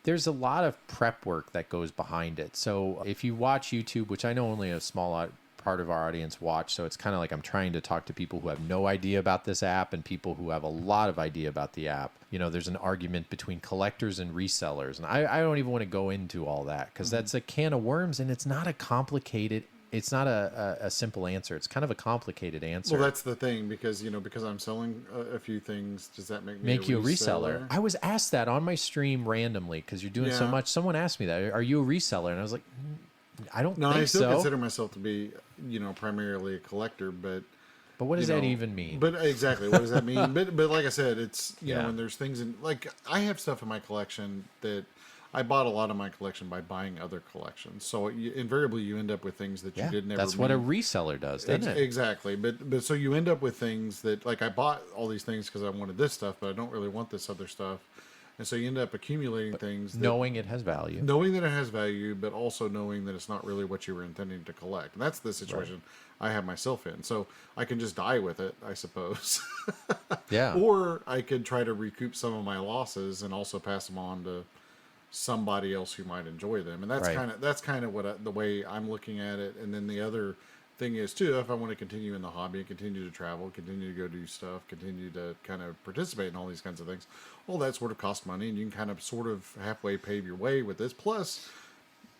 there's a lot of prep work that goes behind it. So if you watch YouTube, which I know only a small part of our audience watch, so it's kind of like I'm trying to talk to people who have no idea about this app and people who have a lot of idea about the app. There's an argument between collectors and resellers. And I don't even want to go into all that because that's a can of worms, and it's not a complicated it's not a simple answer. It's kind of a complicated answer. Well, that's the thing, because because I'm selling a few things, does that make you a reseller? I was asked that on my stream randomly because you're doing so much. Someone asked me that. Are you a reseller? And I was like, I don't No, think I still so. consider myself to be, primarily a collector, but what does that even mean? But exactly, what does that mean? but like I said, it's Yeah. and there's things in like I have stuff in my collection that I bought a lot of my collection by buying other collections. So invariably you end up with things that you did never. That's what a reseller does, doesn't it? Exactly. But so you end up with things that like I bought all these things because I wanted this stuff, but I don't really want this other stuff. And so you end up accumulating things. Knowing it has value. Knowing that it has value, but also knowing that it's not really what you were intending to collect. And that's the situation I have myself in. So I can just die with it, I suppose. Yeah. Or I could try to recoup some of my losses and also pass them on to somebody else who might enjoy them. And that's kind of the way I'm looking at it. And then the other thing is too, if I want to continue in the hobby and continue to travel, continue to go do stuff, continue to kind of participate in all these kinds of things, all that sort of costs money, and you can kind of sort of halfway pave your way with this. Plus,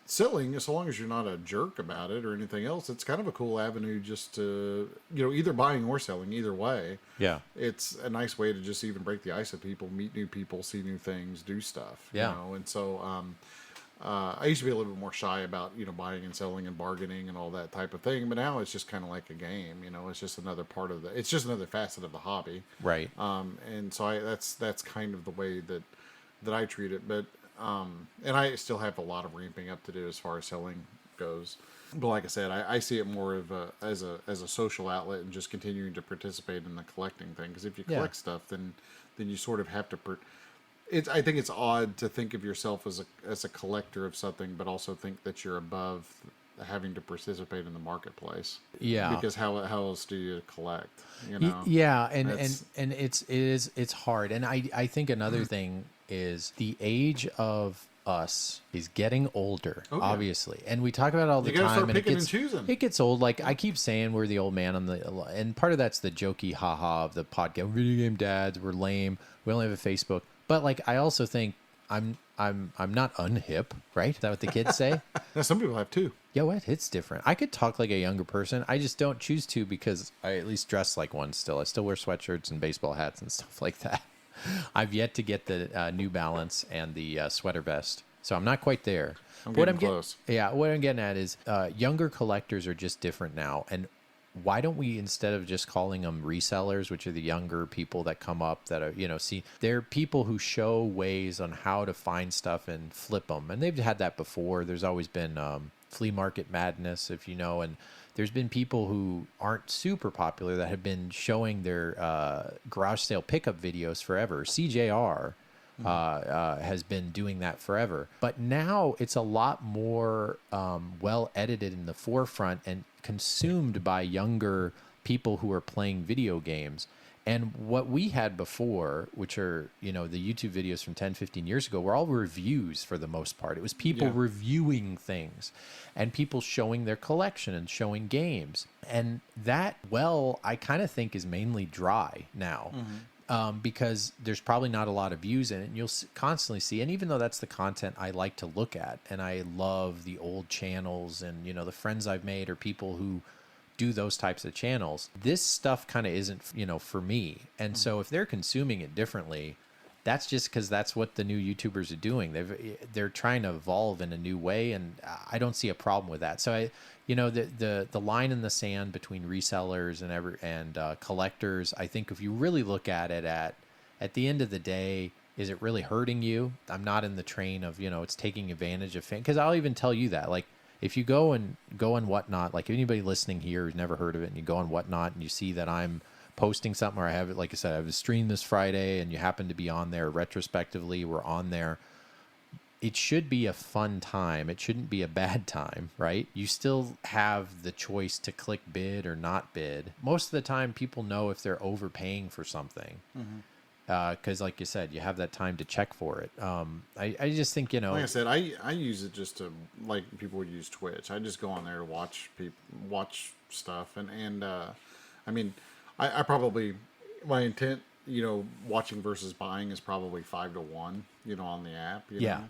selling, so long as you're not a jerk about it or anything else, it's kind of a cool avenue just to, either buying or selling, either way. Yeah. It's a nice way to just even break the ice with people, meet new people, see new things, do stuff. Yeah. And so, I used to be a little bit more shy about, buying and selling and bargaining and all that type of thing. But now it's just kind of like a game, it's just another part of it's just another facet of the hobby. Right. And so that's kind of the way that I treat it. But, and I still have a lot of ramping up to do as far as selling goes. But like I said, I see it more of as a social outlet and just continuing to participate in the collecting thing. Because if you collect stuff, then you sort of have to, I think it's odd to think of yourself as a collector of something, but also think that you're above having to participate in the marketplace. Yeah. Because how else do you collect? Yeah, and it's hard. And I think another thing is the age of us is getting older, obviously, and we talk about it all the you gotta time. Start and picking and choosing. It gets old. Like I keep saying, we're the old man on and part of that's the jokey haha of the podcast. Video game dads, we're lame. We only have a Facebook. But like, I also think I'm not unhip, right? Is that what the kids say? Yeah, some people have too. Yeah, what? It's different. I could talk like a younger person. I just don't choose to because I at least dress like one still. I still wear sweatshirts and baseball hats and stuff like that. I've yet to get the New Balance and the sweater vest, so I'm not quite there. I'm getting close. What I'm getting at is younger collectors are just different now, and why don't we, instead of just calling them resellers, which are the younger people that come up that are, they're people who show ways on how to find stuff and flip them. And they've had that before. There's always been flea market madness, if you know, and there's been people who aren't super popular that have been showing their garage sale pickup videos forever. CJR has been doing that forever. But now it's a lot more well edited in the forefront and consumed by younger people who are playing video games. And what we had before, which are, the YouTube videos from 10, 15 years ago, were all reviews for the most part. It was people reviewing things and people showing their collection and showing games. And that, I kind of think is mainly dry now. Because there's probably not a lot of views in it, and you'll constantly see, and even though that's the content I like to look at, and I love the old channels, and the friends I've made are people who do those types of channels, this stuff kind of isn't for me. And so if they're consuming it differently, that's just because that's what the new YouTubers are doing. They're trying to evolve in a new way, and I don't see a problem with that. So the line in the sand between resellers and collectors, I think if you really look at it at the end of the day, is it really hurting you? I'm not in the train of it's taking advantage of fans, because I'll even tell you that, like, if you go on WhatNot, like anybody listening here who's never heard of it, and you go on WhatNot and you see that I'm posting something, or I have it, like I said, I have a stream this Friday, and you happen to be on there retrospectively, we're on there. It should be a fun time. It shouldn't be a bad time, right? You still have the choice to click bid or not bid. Most of the time, people know if they're overpaying for something. Because, like you said, you have that time to check for it. I just think, Like I said, I use it just to, like people would use Twitch. I just go on there to watch stuff. And I mean, I probably, my intent, watching versus buying is probably 5 to 1, on the app. You know?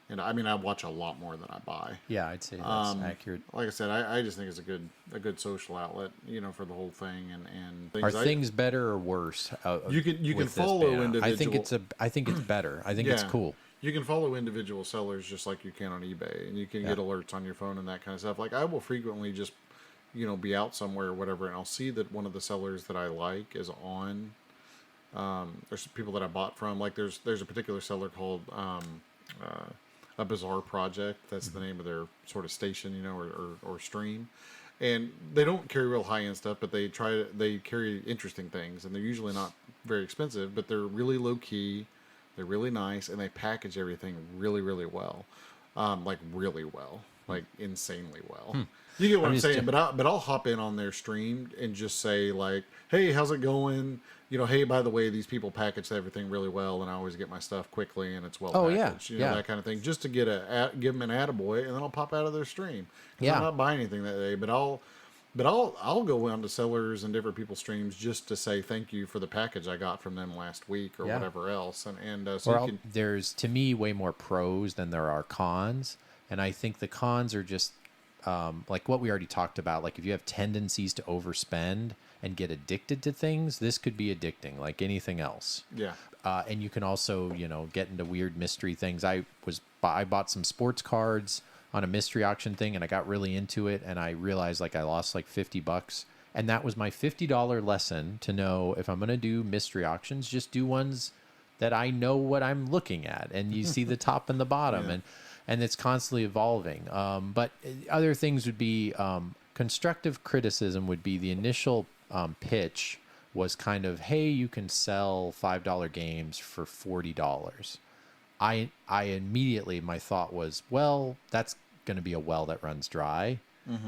And I mean, I watch a lot more than I buy. Yeah, I'd say that's accurate. Like I said, I just think it's a good social outlet, for the whole thing. And things are things better or worse? You can follow individual. I think it's better. I think it's cool. You can follow individual sellers just like you can on eBay, and you can get alerts on your phone and that kind of stuff. Like I will frequently just, be out somewhere or whatever, and I'll see that one of the sellers that I like is on. There's people that I bought from. Like there's a particular seller called A Bizarre Project. That's the name of their sort of station, or stream. And they don't carry real high end stuff, but they carry interesting things, and they're usually not very expensive, but they're really low key. They're really nice, and they package everything really, really well. Like really well, like insanely well. You get what I'm saying? But I'll hop in on their stream and just say like, "Hey, how's it going? Hey, by the way, these people package everything really well, and I always get my stuff quickly, and it's well packaged. That kind of thing, just to give them an attaboy, and then I'll pop out of their stream. I'm not buying anything that day, but I'll go on to sellers and different people's streams just to say thank you for the package I got from them last week or whatever else. There's, to me, way more pros than there are cons. And I think the cons are just like what we already talked about. Like if you have tendencies to overspend and get addicted to things, this could be addicting like anything else. Yeah. And you can also, get into weird mystery things. I bought some sports cards on a mystery auction thing, and I got really into it, and I realized like I lost like $50, and that was my $50 lesson to know if I'm going to do mystery auctions, just do ones that I know what I'm looking at, and you see the top and the bottom, and it's constantly evolving. But other things would be constructive criticism would be the initial pitch was kind of, hey, you can sell $5 games for $40. I immediately, my thought was, well, that's going to be a well that runs dry.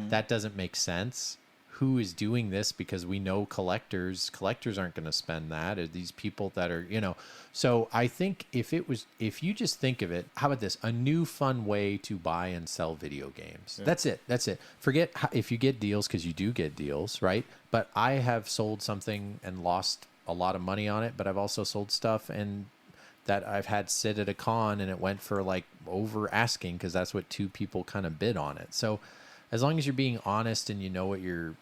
That doesn't make sense. Who is doing this? Because we know collectors aren't going to spend that. Or these people that are, So I think if you just think of it, how about this? A new fun way to buy and sell video games. Yeah. That's it. Forget if you get deals, because you do get deals, right? But I have sold something and lost a lot of money on it, but I've also sold stuff and that I've had sit at a con and it went for like over asking, because that's what two people kind of bid on it. So as long as you're being honest and you know what you're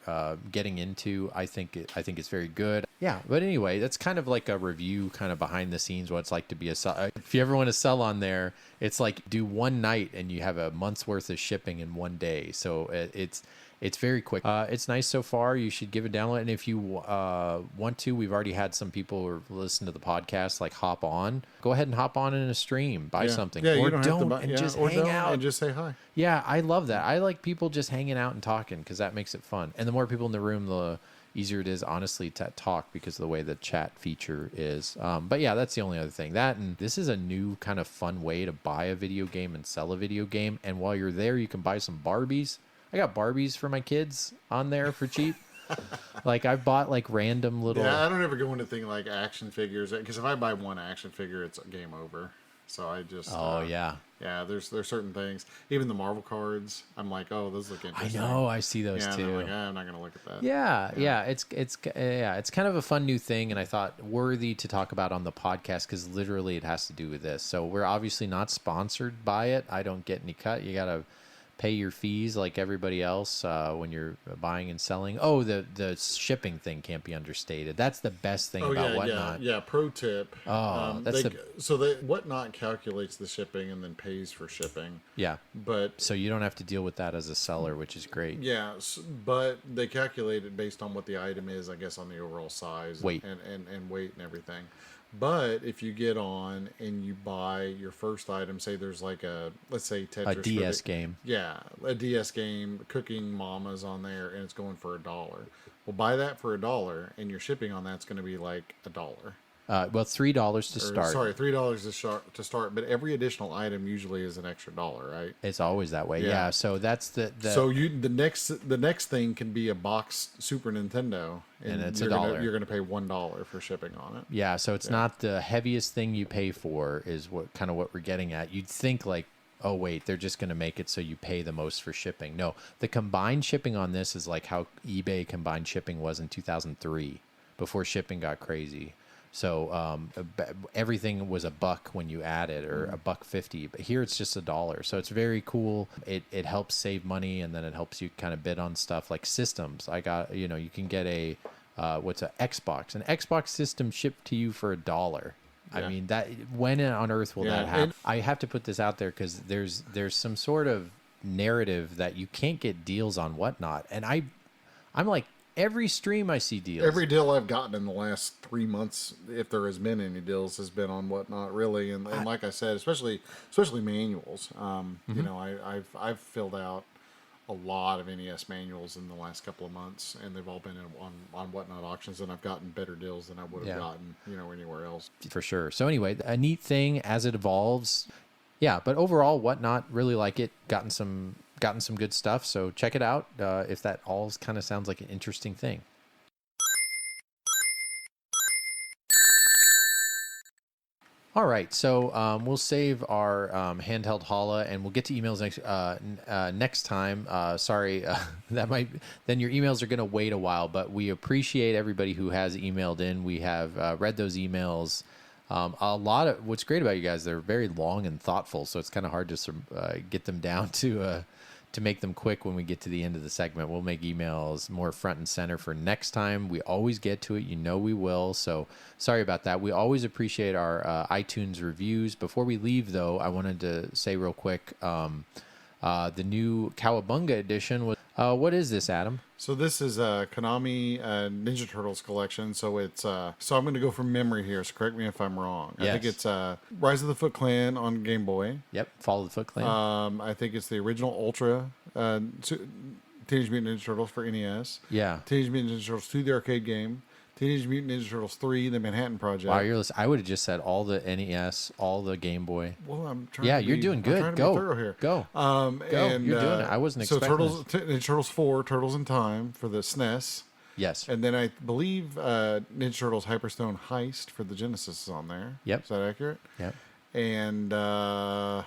getting into, I think it's very good. Yeah, but anyway, that's kind of like a review, kind of behind the scenes, what it's like to be a seller. If you ever want to sell on there, it's like do one night and you have a month's worth of shipping in one day. So it's very quick. It's nice so far. You should give it a download. And if you want to, we've already had some people who listen to the podcast, like hop on. Go ahead and hop on in a stream, buy something. Yeah, or you don't have to buy, and just hang out. And just say hi. Yeah, I love that. I like people just hanging out and talking, because that makes it fun. And the more people in the room, the easier it is, honestly, to talk, because of the way the chat feature is. But yeah, that's the only other thing. That, and this is a new kind of fun way to buy a video game and sell a video game. And while you're there, you can buy some Barbies. I got Barbies for my kids on there for cheap. Like I bought like random little. Yeah, I don't ever go into things like action figures, because if I buy one action figure, it's game over. So I just. Yeah. There's certain things. Even the Marvel cards, I'm like, oh, those look interesting. I know, I see those too. I'm like, I'm not gonna look at that. Yeah. It's kind of a fun new thing, and I thought worthy to talk about on the podcast, because literally it has to do with this. So we're obviously not sponsored by it. I don't get any cut. You gotta pay your fees like everybody else when you're buying and selling. Oh, the shipping thing can't be understated. That's the best thing about WhatNot. Yeah. Pro tip. Oh, WhatNot calculates the shipping and then pays for shipping. Yeah, but so you don't have to deal with that as a seller, which is great. Yeah, but they calculate it based on what the item is, I guess, on the overall size, weight, and weight and everything. But if you get on and you buy your first item, say there's like let's say Tetris. A DS game. Yeah, a DS game, Cooking Mama's on there, and it's going for $1. Well, buy that for $1, and your shipping on that's going to be like $1. Well, $3 to start. Sorry, $3 to start. But every additional item usually is an extra $1, right? It's always that way. Yeah. So that's the. So the next thing can be a box Super Nintendo, and it's $1. You're going to pay $1 for shipping on it. Yeah. So it's not the heaviest thing you pay for. Is what we're getting at. You'd think like, oh wait, they're just going to make it so you pay the most for shipping. No, the combined shipping on this is like how eBay combined shipping was in 2003, before shipping got crazy. So everything was $1 when you add it, or $1.50. But here it's just $1. So it's very cool. It helps save money, and then it helps you kind of bid on stuff like systems. I got, you can get a Xbox. An Xbox system shipped to you for $1. I mean, that when on earth will that happen? I have to put this out there because there's some sort of narrative that you can't get deals on WhatNot, and I'm like, every stream I see deals. Every deal I've gotten in the last 3 months, if there has been any deals, has been on WhatNot, really. And like I said, especially manuals. You know, I've filled out a lot of NES manuals in the last couple of months, and they've all been on WhatNot auctions, and I've gotten better deals than I would have gotten, you know, anywhere else. For sure. So anyway, a neat thing as it evolves. Yeah, but overall, WhatNot, really like it. Gotten some good stuff. So check it out if that all kind of sounds like an interesting thing. All right, so we'll save our handheld holla, and we'll get to emails next time. Sorry, then your emails are going to wait a while, but we appreciate everybody who has emailed in. We have read those emails. A lot of what's great about you guys, they're very long and thoughtful, so it's kind of hard to get them down to make them quick when we get to the end of the segment. We'll make emails more front and center for next time. We always get to it. You know we will. So sorry about that. We always appreciate our iTunes reviews. Before we leave, though, I wanted to say real quick, the new Cowabunga edition was... what is this, Adam? So this is a Konami Ninja Turtles collection. So it's so I'm going to go from memory here. So correct me if I'm wrong. Yes. I think it's Rise of the Foot Clan on Game Boy. Yep, Fall of the Foot Clan. I think it's the original Ultra Teenage Mutant Ninja Turtles for NES. Yeah. Teenage Mutant Ninja Turtles 2, the arcade game. Teenage Mutant Ninja Turtles 3, the Manhattan Project. Wow, I would have just said all the NES, all the Game Boy. Well, I'm trying. Yeah, to be, you're doing good. I'm trying to Go. be thorough here. Go. Go. And, you're doing it. I wasn't expecting Ninja Turtles 4, Turtles in Time for the SNES. Yes. And then I believe Ninja Turtles Hyperstone Heist for the Genesis is on there. Yep. Is that accurate? Yep. And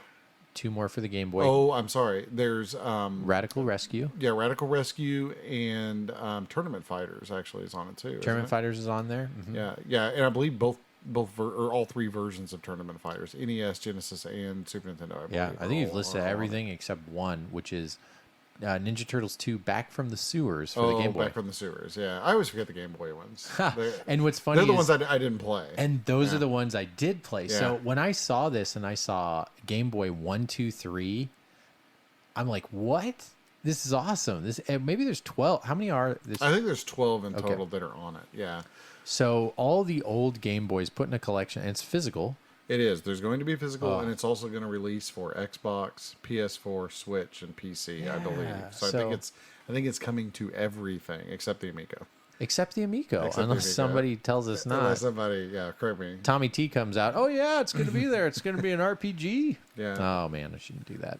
2 more for the Game Boy. oh, I'm sorry. There's Radical Rescue. Yeah, Radical Rescue and Tournament Fighters actually is on it too. Tournament Fighters is on there. Mm-hmm. Yeah, and I believe all 3 versions of Tournament Fighters: NES, Genesis, and Super Nintendo. I think you've listed everything except one, which is Ninja Turtles 2: Back from the Sewers for the Game Boy. Back from the Sewers. Yeah, I always forget the Game Boy ones. And what's funny they're the ones I didn't play. And those are the ones I did play. Yeah. So when I saw this and I saw Game Boy 1, 2, 3, I'm like, what? This is awesome. Maybe there's 12. How many are there? I think there's 12 in total that are on it. Yeah. So all the old Game Boys put in a collection, and it's physical. It is. There's going to be physical, and it's also going to release for Xbox, PS4, Switch, and PC, I believe. So I think it's coming to everything except the Amico. Except the Amico, unless somebody tells us not. Unless somebody, correct me. Tommy T comes out. Oh yeah, it's going to be there. It's going to be an RPG. Yeah. Oh man, I shouldn't do that.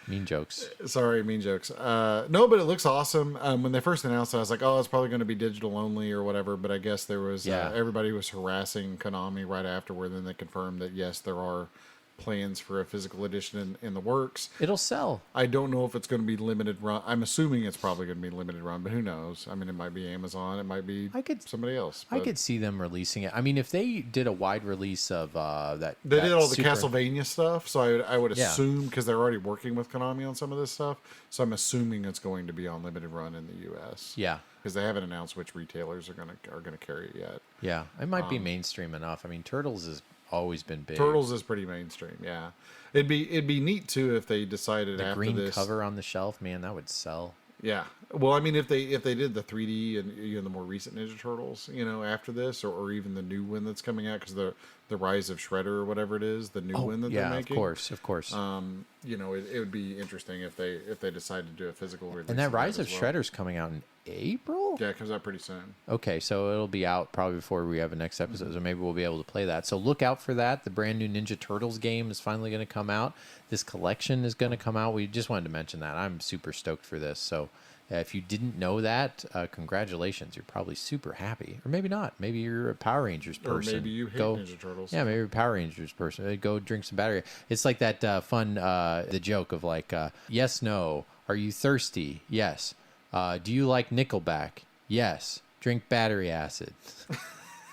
Mean jokes. Sorry, mean jokes. No, but it looks awesome. When they first announced it, I was like, oh, it's probably going to be digital only or whatever. But I guess there was everybody was harassing Konami right afterward. Then they confirmed that yes, there are plans for a physical edition in the works. It'll sell. I don't know if it's going to be limited run. I'm assuming it's probably going to be limited run, but who knows? I mean, it might be Amazon. It might be somebody else. I could see them releasing it. I mean, if they did a wide release of that. They did all the Castlevania stuff, so I would assume, because they're already working with Konami on some of this stuff, so I'm assuming it's going to be on limited run in the U.S. Yeah. Because they haven't announced which retailers are going to carry it yet. Yeah, it might be mainstream enough. I mean, Turtles is always been big. Turtles is pretty mainstream, yeah. It'd be neat too if they decided the after green this cover on the shelf, man, that would sell. Yeah. Well, I mean, if they did the 3D and the more recent Ninja Turtles, after this, or even the new one that's coming out, because the Rise of Shredder or whatever it is, the new one that they're making. Of course. It would be interesting if they decide to do a physical release. And that Rise of Shredder's coming out in April? Yeah, it comes out pretty soon. Okay, so it'll be out probably before we have a next episode, so maybe we'll be able to play that. So look out for that. The brand new Ninja Turtles game is finally going to come out. This collection is going to come out. We just wanted to mention that. I'm super stoked for this. So if you didn't know that, congratulations. You're probably super happy. Or maybe not. Maybe you're a Power Rangers person. Or maybe you hate Ninja Turtles. Yeah, maybe you're a Power Rangers person. Go drink some battery. It's like that the joke of like, yes, no. Are you thirsty? Yes. Do you like Nickelback? Yes. Drink battery acid.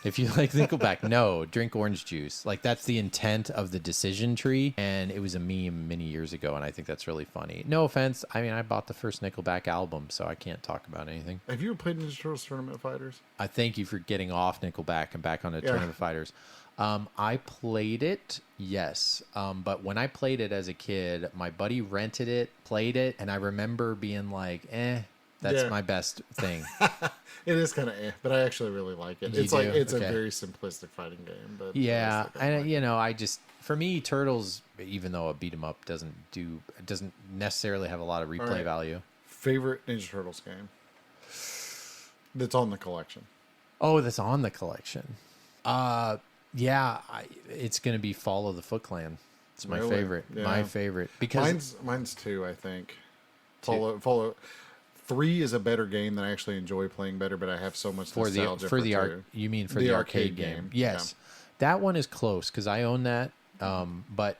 If you like Nickelback, no. Drink orange juice. Like, that's the intent of the decision tree. And it was a meme many years ago, and I think that's really funny. No offense. I mean, I bought the first Nickelback album, so I can't talk about anything. Have you ever played Ninja Turtles Tournament Fighters? I thank you for getting off Nickelback and back on the Tournament Fighters. I played it, yes. But when I played it as a kid, my buddy rented it, played it, and I remember being like, that's my best thing. It is kind of but I actually really like it. It's like it's a very simplistic fighting game, but yeah, and for me, Turtles, even though a beat 'em up doesn't necessarily have a lot of replay value. Favorite Ninja Turtles game that's on the collection? Oh, that's on the collection. It's gonna be Follow the Foot Clan. It's my favorite. Yeah. My favorite because mine's 2, I think. Follow. 3 is a better game that I actually enjoy playing better, but I have so much nostalgia for the You mean for the arcade game? Yes, that one is close because I own that. But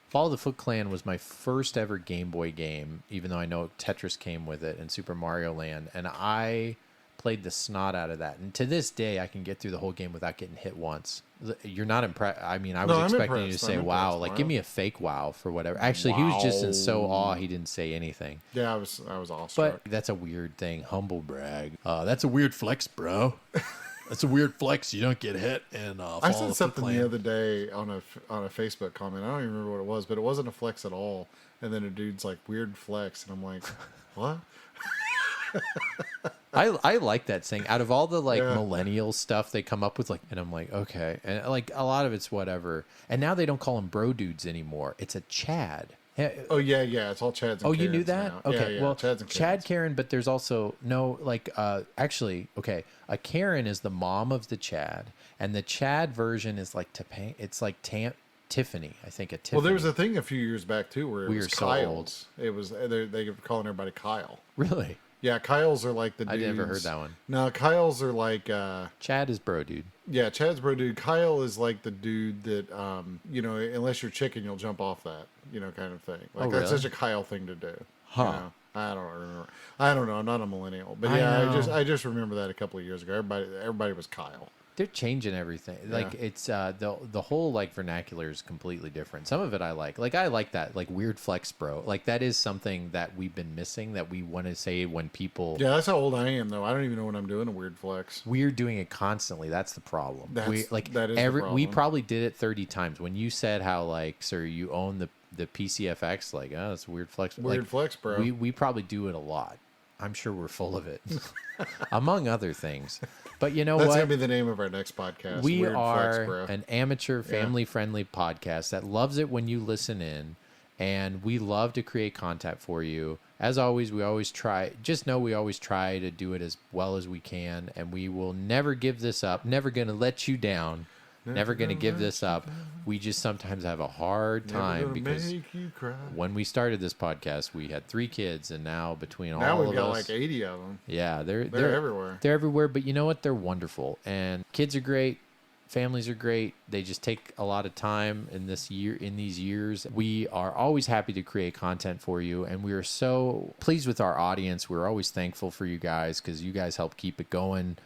Follow the Foot Clan was my first ever Game Boy game, even though I know Tetris came with it and Super Mario Land, and I played the snot out of that. And to this day, I can get through the whole game without getting hit once. You're not impressed. I mean, I was expecting you to say wow, like give me a fake wow for whatever. Actually, he was just in so awe he didn't say anything. Yeah, I was awestruck. But that's a weird thing. Humble brag. That's a weird flex, bro. That's a weird flex. You don't get hit. And I said something the other day on a Facebook comment. I don't even remember what it was, but it wasn't a flex at all. And then a dude's like, weird flex, and I'm like, what? I like that saying. Out of all the millennial stuff they come up with, and I'm like, okay, and like a lot of it's whatever. And now they don't call them bro dudes anymore. It's a Chad. Oh yeah, it's all Chads and Karens. You knew that? Now. Okay, yeah, well, Chads and Chad, Karen, but there's also actually, okay, a Karen is the mom of the Chad, and the Chad version is like Topanga. It's like Tiffany, I think. Tiffany. Well, there was a thing a few years back too where it was Kyle's. So it was they were calling everybody Kyle. Really? Yeah, Kyle's are like the dudes. I never heard that one. No, Kyle's are like... Chad is bro dude. Yeah, Chad's bro dude. Kyle is like the dude that, unless you're chicken, you'll jump off that, kind of thing. Like, that's such a Kyle thing to do. Huh. I don't remember. I don't know. I'm not a millennial. But yeah, I just remember that a couple of years ago. Everybody was Kyle. They're changing everything. Like it's the whole vernacular is completely different. Some of it I like. Like I like that weird flex, bro. Like that is something that we've been missing that we want to say when people. Yeah, that's how old I am though. I don't even know when I'm doing a weird flex. We're doing it constantly. That's the problem. That is the problem. We probably did it 30 times. When you said how sir, you own the PCFX, that's a weird flex. Weird flex, bro. We probably do it a lot. I'm sure we're full of it, among other things. But you know That's what? That's going to be the name of our next podcast. We Weird are flex, bro. An amateur, family-friendly podcast that loves it when you listen in, and we love to create content for you. As always, we always try. Just know we always try to do it as well as we can, and we will never give this up. Never going to let you down. Never going to give this up. We just sometimes have a hard time because when we started this podcast, we had 3 kids, and now between all of us, now we've got like 80 of them. Yeah, they're everywhere. They're everywhere, but you know what? They're wonderful, and kids are great. Families are great. They just take a lot of time in these years. We are always happy to create content for you, and we are so pleased with our audience. We're always thankful for you guys because you guys help keep it going.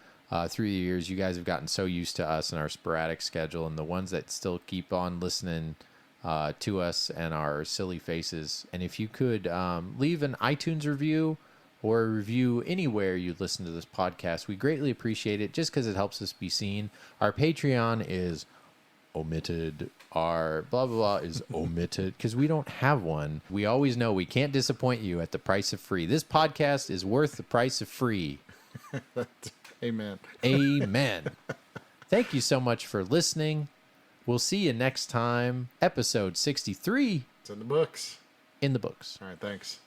Through the years, you guys have gotten so used to us and our sporadic schedule, and the ones that still keep on listening to us and our silly faces. And if you could leave an iTunes review or a review anywhere you listen to this podcast, we greatly appreciate it just because it helps us be seen. Our Patreon is omitted. Our blah, blah, blah is omitted because we don't have one. We always know we can't disappoint you at the price of free. This podcast is worth the price of free. Amen. Amen. Thank you so much for listening. We'll see you next time. Episode 63. It's in the books. In the books. All right, thanks.